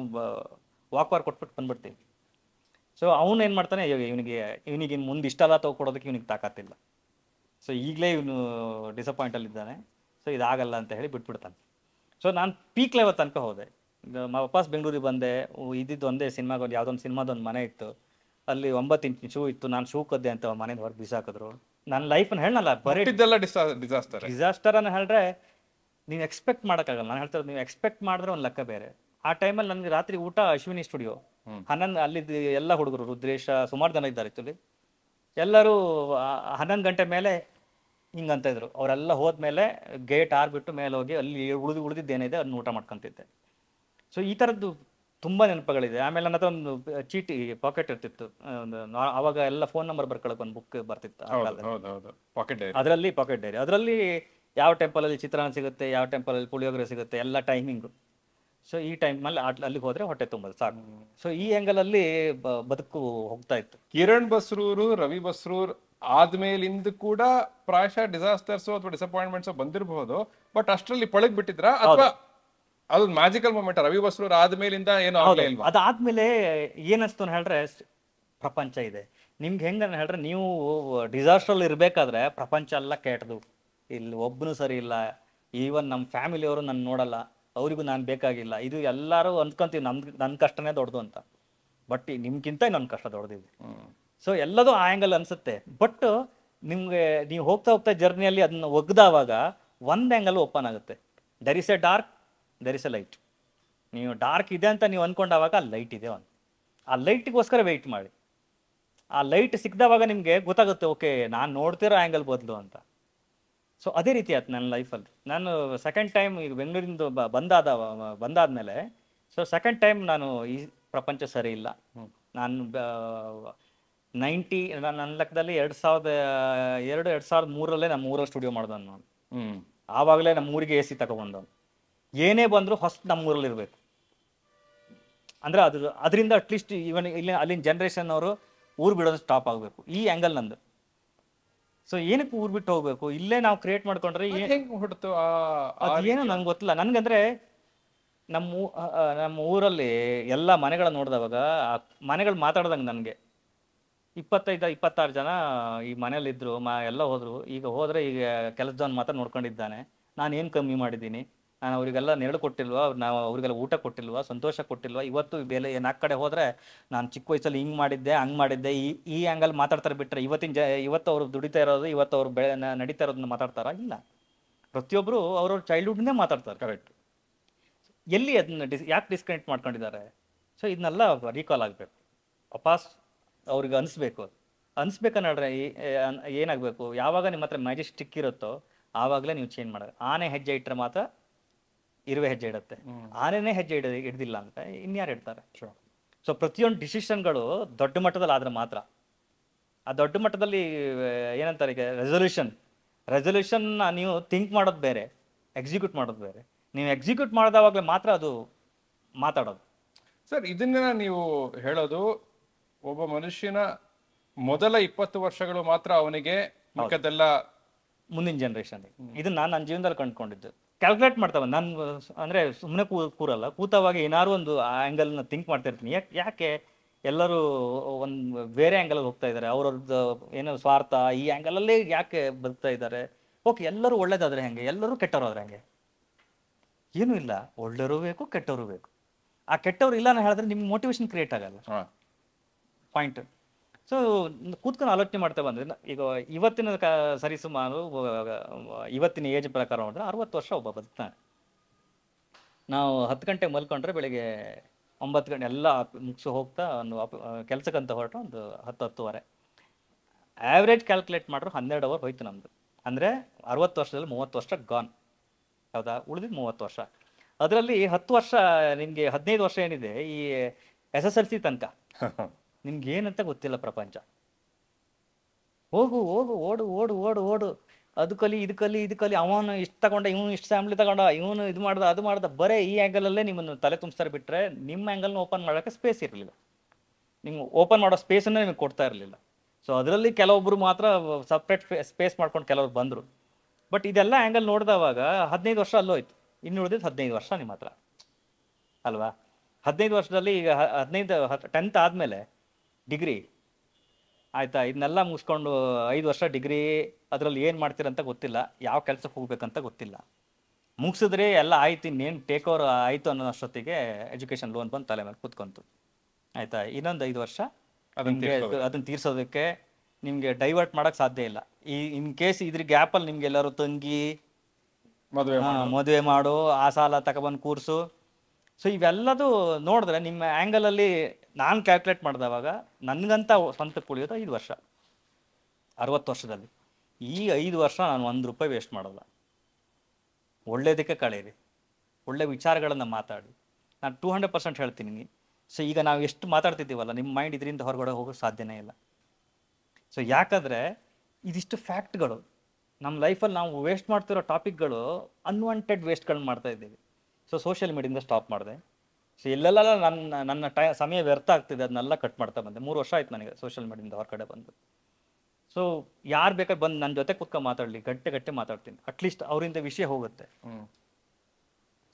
ವಾಕ್ವಾರ್ ಕೊಟ್ಬಿಟ್ಟು ಬಂದ್ಬಿಡ್ತೀವಿ. ಸೊ ಅವನು ಏನು ಮಾಡ್ತಾನೆ, ಇವನಿಗೆ ಇನ್ನು ಮುಂದೆ ಇಷ್ಟೆಲ್ಲ ತೊಗೊಡೋದಕ್ಕೆ ಇವನಿಗೆ ತಾಕತ್ತಿಲ್ಲ, ಸೊ ಈಗಲೇ ಇವನು ಡಿಸಪಾಯಿಂಟಲ್ಲಿದ್ದಾನೆ, ಸೊ ಇದಾಗಲ್ಲ ಅಂತ ಹೇಳಿ ಬಿಟ್ಬಿಡ್ತಾನೆ. ಸೊ ನಾನು ಪೀಕ್ ಲೆವೆಲ್ ತನಕ ಹೋದೆ. ವಾಪಸ್ ಬೆಂಗಳೂರಿಗೆ ಬಂದೆ. ಇದ್ದಿದ್ದು ಒಂದೇ ಸಿನಿಮಾಗೆ ಯಾವುದೊಂದು ಸಿನಿಮಾದೊಂದು ಮನೆ ಇತ್ತು, ಅಲ್ಲಿ 9 ಇಂಚ್ ಶೂ ಇತ್ತು. ನಾನು ಶೂ ಕದ್ದೆ ಅಂತ ಮನೇಲಿ ಹೊರಗೆ ಬಿಸಾಕಿದ್ರು. ನನ್ನ ಲೈಫನ್ನು ಹೇಳಲ್ಲ, ಬರೀ ಡಿಸಾಸ್ಟರ್. ಡಿಸಾಸ್ಟರ್ ಅನ್ನ ಹೇಳಿದ್ರೆ ನೀವು ಎಕ್ಸ್ಪೆಕ್ಟ್ ಮಾಡೋಕ್ಕಾಗಲ್ಲ. ನಾನು ಹೇಳ್ತಾ ನೀವು ಎಕ್ಸ್ಪೆಕ್ಟ್ ಮಾಡಿದ್ರೆ ಒಂದು ಲೆಕ್ಕ ಬೇರೆ. ಆ ಟೈಮಲ್ಲಿ ನನಗೆ ರಾತ್ರಿ ಊಟ ಅಶ್ವಿನಿ ಸ್ಟುಡಿಯೋ 11 ಅಲ್ಲಿದ್ದು ಎಲ್ಲ ಹುಡುಗರು ರುದ್ರೇಶ ಸುಮಾರು ಜನ ಇದ್ದಾರೆ ಇಲ್ಲಿ, ಎಲ್ಲರೂ 11 ಗಂಟೆ ಮೇಲೆ ಹಿಂಗಂತ ಇದ್ರು. ಅವರೆಲ್ಲ ಹೋದ್ಮೇಲೆ ಗೇಟ್ ಆರ್ಬಿಟ್ಟು ಮೇಲೆ ಹೋಗಿ ಅಲ್ಲಿ ಉಳಿದಿದ್ದೇನಿದೆ ಅದನ್ನ ಊಟ ಮಾಡ್ಕೊಂತಿದ್ದೆ. ಸೊ ಈ ಥರದ್ದು ತುಂಬ ನೆನಪುಗಳಿದೆ. ಆಮೇಲೆ ನನ್ನ ಹತ್ರ ಒಂದು ಚೀಟಿ ಪಾಕೆಟ್ ಇರ್ತಿತ್ತು, ಅವಾಗ ಎಲ್ಲ ಫೋನ್ ನಂಬರ್ ಬರ್ಕೊಳಕ್ಕೆ ಒಂದು ಬುಕ್ ಬರ್ತಿತ್ತು ಅದರಲ್ಲಿ, ಪಾಕೆಟ್ ಡೈರಿ. ಅದರಲ್ಲಿ ಯಾವ ಟೆಂಪಲಲ್ಲಿ ಚಿತ್ರಾನ್ನ ಸಿಗುತ್ತೆ, ಯಾವ ಟೆಂಪಲಲ್ಲಿ ಪುಳಿಯೋಗರೆ ಸಿಗುತ್ತೆ, ಎಲ್ಲ ಟೈಮಿಂಗು. ಸೊ ಈ ಟೈಮಲ್ಲಿ ಅಲ್ಲಿಗೆ ಹೋದ್ರೆ ಹೊಟ್ಟೆ ತುಂಬದು ಸಾಕು. ಸೊ ಈ ಆ್ಯಂಗಲಲ್ಲಿ ಬದುಕು ಹೋಗ್ತಾ ಇತ್ತು. ಕಿರಣ್ ಬಸ್ರೂರು, ರವಿ ಬಸ್ರೂರ್ ಆದ್ಮೇಲಿಂದ ಕೂಡ ಪ್ರಾಯಶಃ ಡಿಸಾಸ್ಟರ್ಸ್ ಅಥವಾ ಡಿಸಪಾಯಿಂಟ್ಮೆಂಟ್ಸ್ ಬಂದಿರಬಹುದು, ಬಟ್ ಅಷ್ಟರಲ್ಲಿ ಪಳಗ್ ಬಿಟ್ಟಿದ್ರ ಅಥವಾ ಅದೊಂದು ಮ್ಯಾಜಿಕಲ್ ಮೂಮೆಂಟ್? ರವಿ ಬಸ್ರೂರ್ ಆದ್ಮೇಲಿಂದ ಏನು ಆಗಲೇ ಇಲ್ವಾ? ಅದಾದ್ಮೇಲೆ ಏನಿಸ್ತು ಅಂತ ಹೇಳಿದ್ರೆ ಪ್ರಪಂಚ ಇದೆ ನಿಮ್ಗೆ. ಹೆಂಗ ಹೇಳಿದ್ರೆ ನೀವು ಡಿಸಾಸ್ಟರ್ ಇರ್ಬೇಕಾದ್ರೆ ಪ್ರಪಂಚ ಎಲ್ಲ ಕೆಟ್ಟದು, ಇಲ್ಲಿ ಒಬ್ಬನು ಸರಿ ಇಲ್ಲ, ಈವನ್ ನಮ್ಮ ಫ್ಯಾಮಿಲಿಯವರು ನನ್ನ ನೋಡಲ್ಲ, ಅವರಿಗೂ ನಾನು ಬೇಕಾಗಿಲ್ಲ, ಇದು ಎಲ್ಲರೂ ಅಂದ್ಕೊಂತೀವಿ ನನ್ನ ಕಷ್ಟನೇ ದೊಡ್ಡದು ಅಂತ. ಬಟ್ ನಿಮ್ಗಿಂತ ಇನ್ನೊಂದು ಕಷ್ಟ ದೊಡ್ಡದಿದೆ. ಸೊ ಎಲ್ಲದೂ ಆ ಆ್ಯಂಗಲ್ ಅನ್ಸುತ್ತೆ. ಬಟ್ ನಿಮ್ಗೆ ನೀವು ಹೋಗ್ತಾ ಹೋಗ್ತಾ ಜರ್ನಿಯಲ್ಲಿ ಅದನ್ನ ಒಗ್ದಾವಾಗ ಒಂದು ಆ್ಯಂಗಲ್ ಓಪನ್ ಆಗುತ್ತೆ. There is A dark, there is A light. ನೀವು ಡಾರ್ಕ್ ಇದೆ ಅಂತ ನೀವು ಅಂದ್ಕೊಂಡಾಗ ಆ ಲೈಟ್ ಇದೆ. ಆ ಲೈಟಿಗೋಸ್ಕರ ವೆಯ್ಟ್ ಮಾಡಿ. ಆ ಲೈಟ್ ಸಿಕ್ಕಿದವಾಗ ನಿಮಗೆ ಗೊತ್ತಾಗುತ್ತೆ, ಓಕೆ ನಾನು ನೋಡ್ತಿರೋ ಆ್ಯಂಗಲ್ ಬದಲು ಅಂತ. ಸೊ ಅದೇ ರೀತಿ ಆಯ್ತು ನನ್ನ ಲೈಫಲ್ಲಿ. ನಾನು ಸೆಕೆಂಡ್ ಟೈಮ್ ಈಗ ಬೆಂಗಳೂರಿಂದ ಬಂದಾದ್ಮೇಲೆ ಸೊ ಸೆಕೆಂಡ್ ಟೈಮ್ ನಾನು ಈ ಪ್ರಪಂಚ ಸರಿ ಇಲ್ಲ. ನಾನು ನನ್ನ ಲೆಕ್ಕದಲ್ಲಿ 2003 ನಮ್ಮ ಊರಲ್ಲಿ ಸ್ಟುಡಿಯೋ ಮಾಡ್ದವನು ನಾನು. ಆವಾಗಲೇ ನಮ್ಮ ಊರಿಗೆ AC ತಗೊಬಂದವನು. ಏನೇ ಬಂದರೂ ಫಸ್ಟ್ ನಮ್ಮ ಊರಲ್ಲಿ ಇರಬೇಕು ಅಂದರೆ ಅದರಿಂದ ಅಟ್ಲೀಸ್ಟ್ ಇವನ್ ಇಲ್ಲಿ ಅಲ್ಲಿನ ಜನ್ರೇಷನ್ ಅವರು ಊರು ಬಿಡೋದು ಸ್ಟಾಪ್ ಆಗಬೇಕು. ಈ ಆ್ಯಂಗಲ್ ನಂದು. ಸೊ ಏನಕ್ಕೆ ಊರು ಬಿಟ್ಟು ಹೋಗ್ಬೇಕು, ಇಲ್ಲೇ ನಾವು ಕ್ರಿಯೇಟ್ ಮಾಡ್ಕೊಂಡ್ರೆ ಅದೇನೋ ನಂಗೆ ಗೊತ್ತಿಲ್ಲ. ನನ್ಗಂದ್ರೆ ನಮ್ಮ ಊರಲ್ಲಿ ಎಲ್ಲ ಮನೆಗಳ ನೋಡಿದವಾಗ ಆ ಮನೆಗಳು ಮಾತಾಡ್ದಂಗೆ ನನಗೆ 25-26 ಜನ ಈ ಮನೇಲಿದ್ರು, ಎಲ್ಲ ಹೋದ್ರು. ಈಗ ಹೋದ್ರೆ ಈಗ ಕೆಲಸದವನ್ ಮಾತ್ರ ನೋಡ್ಕೊಂಡಿದ್ದಾನೆ. ನಾನು ಏನು ಕಮ್ಮಿ ಮಾಡಿದ್ದೀನಿ, ನಾನು ಅವರಿಗೆಲ್ಲ ನೆರಳು ಕೊಟ್ಟಿಲ್ವಾ, ನಾವು ಅವರಿಗೆಲ್ಲ ಊಟ ಕೊಟ್ಟಿಲ್ವಾ, ಸಂತೋಷ ಕೊಟ್ಟಿಲ್ವಾ? ಇವತ್ತು ಬೇಲೆ 4 ಕಡೆ ಹೋದರೆ ನಾನು ಚಿಕ್ಕ ವಯಸ್ಸಲ್ಲಿ ಹಿಂಗೆ ಮಾಡಿದ್ದೆ, ಹಂಗೆ ಮಾಡಿದ್ದೆ, ಈ ಆ್ಯಂಗಲ್ ಮಾತಾಡ್ತಾರೆ. ಬಿಟ್ಟರೆ ಇವತ್ತು ಅವರು ದುಡಿತಾ ಇರೋದು, ಇವತ್ತು ಅವರು ನಡೀತಾ ಇರೋದನ್ನ ಮಾತಾಡ್ತಾರಾ? ಇಲ್ಲ. ಪ್ರತಿಯೊಬ್ಬರು ಅವ್ರವ್ರ ಚೈಲ್ಡ್ಹುಡ್ನೇ ಮಾತಾಡ್ತಾರೆ. ಕರೆಕ್ಟ್. ಎಲ್ಲಿ ಅದನ್ನ ಯಾಕೆ ಡಿಸ್ಕನೆಕ್ಟ್ ಮಾಡ್ಕೊಂಡಿದ್ದಾರೆ? ಸೊ ಇದನ್ನೆಲ್ಲ ರೀಕಾಲ್ ಆಗಬೇಕು, ವಾಪಸ್ ಅವ್ರಿಗೆ ಅನಿಸ್ಬೇಕನ್ನೋಡ್ರೆ ಏನಾಗಬೇಕು, ಯಾವಾಗ ನಿಮ್ಮ ಹತ್ರ ಮ್ಯಾಜಿಸ್ಟಿಕ್ ಇರುತ್ತೋ ಆವಾಗಲೇ ನೀವು ಚೇಂಜ್ ಮಾಡೋದು. ಆನೆ ಹೆಜ್ಜೆ ಇಟ್ಟರೆ ಮಾತ್ರ ಇರುವೆ ಹೆಜ್ಜೆ ಇಡುತ್ತೆ. ಆನೆನೇ ಹೆಜ್ಜೆ ಹಿಡ್ದಿಲ್ಲ ಅಂತ ಇನ್ಯಾರು ಇಡ್ತಾರೆ? ಸೊ ಪ್ರತಿಯೊಂದು ಡಿಸಿಷನ್ಗಳು ದೊಡ್ಡ ಮಟ್ಟದಲ್ಲಿ ಆದ್ರೆ ಮಾತ್ರ. ಆ ದೊಡ್ಡ ಮಟ್ಟದಲ್ಲಿ ಏನಂತಾರೆ ಈಗ ರೆಸೊಲ್ಯೂಷನ್ ನೀವು ಥಿಂಕ್ ಮಾಡೋದು ಬೇರೆ, ಎಕ್ಸಿಕ್ಯೂಟ್ ಮಾಡೋದು ಬೇರೆ. ನೀವು ಎಕ್ಸಿಕ್ಯೂಟ್ ಮಾಡಿದವಾಗಲೇ ಮಾತ್ರ ಅದು ಮಾತಾಡೋದು. ಸರ್, ಇದನ್ನ ನೀವು ಹೇಳೋದು ಒಬ್ಬ ಮನುಷ್ಯನ ಮೊದಲ 20 ವರ್ಷಗಳು ಮಾತ್ರ ಅವನಿಗೆ ಮಿಕ್ಕದೆಲ್ಲ ಮುಂದಿನ ಜನರೇಷನ್. ಇದನ್ನ ನಾನು ನನ್ನ ಜೀವನದಲ್ಲಿ ಕಂಡುಕೊಂಡಿದ್ದು. ಕ್ಯಾಲ್ಕುಲೇಟ್ ಮಾಡ್ತಾವ ನಾನು, ಅಂದರೆ ಸುಮ್ಮನೆ ಕೂರಲ್ಲ, ಕೂತವಾಗ ಏನಾದ್ರು ಒಂದು ಆ್ಯಂಗಲ್ನ ಥಿಂಕ್ ಮಾಡ್ತಿರ್ತೀನಿ. ಯಾಕೆ ಎಲ್ಲರೂ ಒಂದು ಬೇರೆ ಆ್ಯಂಗಲಲ್ಲಿ ಹೋಗ್ತಾ ಇದ್ದಾರೆ, ಅವ್ರವ್ರದ್ದು ಏನೋ ಸ್ವಾರ್ಥ ಈ ಆ್ಯಂಗಲಲ್ಲೇ ಯಾಕೆ ಬದುಕ್ತಾ ಇದ್ದಾರೆ? ಓಕೆ, ಎಲ್ಲರೂ ಒಳ್ಳೇದಾದ್ರೆ ಹೆಂಗೆ, ಎಲ್ಲರೂ ಕೆಟ್ಟವರು ಆದ್ರೆ ಹೆಂಗೆ? ಏನೂ ಇಲ್ಲ, ಒಳ್ಳೆಯವರು ಬೇಕು, ಕೆಟ್ಟವರು ಬೇಕು. ಆ ಕೆಟ್ಟವ್ರು ಇಲ್ಲ ಅಂತ ಹೇಳಿದ್ರೆ ನಿಮ್ಗೆ ಮೋಟಿವೇಶನ್ ಕ್ರಿಯೇಟ್ ಆಗಲ್ಲ. ಪಾಯಿಂಟ್. ಸೊ ಕೂತ್ಕೊಂಡು ಆಲೋಚನೆ ಮಾಡ್ತಾ ಬಂದರೆ ಈಗ ಇವತ್ತಿನ ಸರಿಸುಮಾರು ಇವತ್ತಿನ ಏಜ್ ಪ್ರಕಾರ ನೋಡಿದ್ರೆ 60 ವರ್ಷ ಒಬ್ಬ ಬದುಕ್ತಾನೆ. ನಾವು 10 ಗಂಟೆ ಮಲ್ಕೊಂಡ್ರೆ ಬೆಳಿಗ್ಗೆ 9 ಗಂಟೆ ಎಲ್ಲ ಮುಗಿಸಿ ಹೋಗ್ತಾ ಒಂದು ಕೆಲಸಕ್ಕಂತ ಹೊರಟು ಒಂದು 10-10:30. ಆ್ಯಾವ್ರೇಜ್ ಕ್ಯಾಲ್ಕುಲೇಟ್ ಮಾಡ್ರೆ 12 ಅವರ್ ಹೋಯ್ತು ನಮ್ಮದು. ಅಂದರೆ 60 ವರ್ಷದಲ್ಲಿ 30 ವರ್ಷ ಗಾನ್. ಹೌದಾ? ಉಳಿದಿದ್ದು 30 ವರ್ಷ. ಅದರಲ್ಲಿ 10 ವರ್ಷ ನಿಮಗೆ 15 ವರ್ಷ ಏನಿದೆ ಈ SSLC ತನಕ ನಿಮ್ಗೆ ಏನಂತ ಗೊತ್ತಿಲ್ಲ ಪ್ರಪಂಚ. ಹೋಗು ಓಡು ಓಡು ಓಡು ಓಡು, ಅದು ಕಲಿ ಇದು ಕಲಿ, ಅವನು ಇಷ್ಟು ತಗೊಂಡ, ಇವನು ಇಷ್ಟು ಫ್ಯಾಮಿಲಿ ತಗೊಂಡ, ಇವನು ಇದು ಮಾಡ್ದ ಅದು ಮಾಡ್ದ, ಬರೇ ಈ ಆ್ಯಂಗಲಲ್ಲೇ ನಿಮ್ಮನ್ನು ತಲೆ ತುಂಬಿಸ್ತಾರೆ. ಬಿಟ್ಟರೆ ನಿಮ್ಮ ಆ್ಯಂಗಲ್ನ ಓಪನ್ ಮಾಡೋಕ್ಕೆ ಸ್ಪೇಸ್ ಇರಲಿಲ್ಲ. ನಿಮ್ಗೆ ಓಪನ್ ಮಾಡೋ ಸ್ಪೇಸನ್ನೇ ನಿಮಗೆ ಕೊಡ್ತಾ ಇರಲಿಲ್ಲ. ಸೊ ಅದರಲ್ಲಿ ಕೆಲವೊಬ್ಬರು ಮಾತ್ರ ಸಪ್ರೇಟ್ ಸ್ಪೇಸ್ ಮಾಡ್ಕೊಂಡು ಕೆಲವ್ರು ಬಂದರು. ಬಟ್ ಇದೆಲ್ಲ ಆ್ಯಂಗಲ್ ನೋಡಿದವಾಗ 15 ವರ್ಷ ಅಲ್ಲೋಯ್ತು. ಇನ್ನು ಉಳಿದಿದ್ದು 15 ವರ್ಷ ನಿಮ್ಮ ಹತ್ರ ಅಲ್ವಾ? 15 ವರ್ಷದಲ್ಲಿ ಈಗ 10th ಆದಮೇಲೆ ಡಿಗ್ರಿ ಆಯಿತಾ, ಇದನ್ನೆಲ್ಲ ಮುಗಿಸ್ಕೊಂಡು 5 ವರ್ಷ ಡಿಗ್ರಿ, ಅದರಲ್ಲಿ ಏನು ಮಾಡ್ತೀರಂತ ಗೊತ್ತಿಲ್ಲ, ಯಾವ ಕೆಲಸಕ್ಕೆ ಹೋಗ್ಬೇಕಂತ ಗೊತ್ತಿಲ್ಲ. ಮುಗಿಸಿದ್ರೆ ಎಲ್ಲ ಆಯ್ತು, ಇನ್ನೇನು ಟೇಕ್ ಓವರ್ ಆಯಿತು ಅನ್ನೋ ಅಷ್ಟೊತ್ತಿಗೆ ಎಜುಕೇಷನ್ ಲೋನ್ ಬಂದು ತಲೆ ಮೇಲೆ ಕೂತ್ಕೊಂತು. ಆಯಿತಾ, ಇನ್ನೊಂದು 5 ವರ್ಷ ನಿಮಗೆ ಅದನ್ನು ತೀರ್ಸೋದಕ್ಕೆ ನಿಮಗೆ ಡೈವರ್ಟ್ ಮಾಡೋಕ್ಕೆ ಸಾಧ್ಯ ಇಲ್ಲ. ಇನ್ ಕೇಸ್ ಇದ್ರ ಗ್ಯಾಪಲ್ಲಿ ನಿಮ್ಗೆ ಎಲ್ಲರೂ ತಂಗಿ ಮದುವೆ ಮಾಡು, ಆ ಸಾಲ ತಗೊಬಂದು ಕೂರಿಸು. ಸೊ ಇವೆಲ್ಲದು ನೋಡಿದ್ರೆ ನಿಮ್ಮ ಆ್ಯಂಗಲಲ್ಲಿ ನಾನು ಕ್ಯಾಲ್ಕುಲೇಟ್ ಮಾಡಿದವಾಗ ನನಗಂತ ಸ್ವಂತಕ್ಕೆ ಉಳಿಯೋದು 5 ವರ್ಷ. 60 ವರ್ಷದಲ್ಲಿ ಈ 5 ವರ್ಷ ನಾನು 1 ರೂಪಾಯಿ ವೇಸ್ಟ್ ಮಾಡೋಲ್ಲ. ಒಳ್ಳೇದಕ್ಕೆ ಕಳೀರಿ, ಒಳ್ಳೆ ವಿಚಾರಗಳನ್ನು ಮಾತಾಡಿ. ನಾನು 200% ಹೇಳ್ತೀನಿ. ಸೊ ಈಗ ನಾವು ಎಷ್ಟು ಮಾತಾಡ್ತಿದ್ದೀವಲ್ಲ, ನಿಮ್ಮ ಮೈಂಡ್ ಇದರಿಂದ ಹೊರಗಡೆ ಹೋಗೋಕ್ಕೆ ಸಾಧ್ಯನೇ ಇಲ್ಲ. ಸೊ ಯಾಕಂದರೆ ಇದಿಷ್ಟು ಫ್ಯಾಕ್ಟ್ಗಳು ನಮ್ಮ ಲೈಫಲ್ಲಿ ನಾವು ವೇಸ್ಟ್ ಮಾಡ್ತಿರೋ ಟಾಪಿಕ್ಗಳು ಅನ್ವಾಂಟೆಡ್ ವೇಸ್ಟ್ಗಳನ್ನ ಮಾಡ್ತಾ ಇದ್ದೀವಿ. ಸೊ ಸೋಷಿಯಲ್ ಮೀಡಿಯಿಂದ ಸ್ಟಾಪ್ ಮಾಡಿದೆ. ಸೊ ಎಲ್ಲೆಲ್ಲ ನನ್ನ ಸಮಯ ವ್ಯರ್ಥ ಆಗ್ತಿದೆ ಅದನ್ನೆಲ್ಲ ಕಟ್ ಮಾಡ್ತಾ ಬಂದೆ. 3 ವರ್ಷ ಆಯ್ತು ನನಗೆ ಸೋಷಿಯಲ್ ಮೀಡಿಯಿಂದ ಹೊರಗಡೆ ಬಂದು. ಸೊ ಯಾರು ಬೇಕಾದ್ರೆ ಬಂದು ನನ್ನ ಜೊತೆ ಕೂತ್ಕೊಂಡು ಮಾತಾಡಲಿ, ಗಟ್ಟೆ ಮಾತಾಡ್ತೀನಿ, ಅಟ್ಲೀಸ್ಟ್ ಅವರಿಂದ ವಿಷಯ ಹೋಗುತ್ತೆ.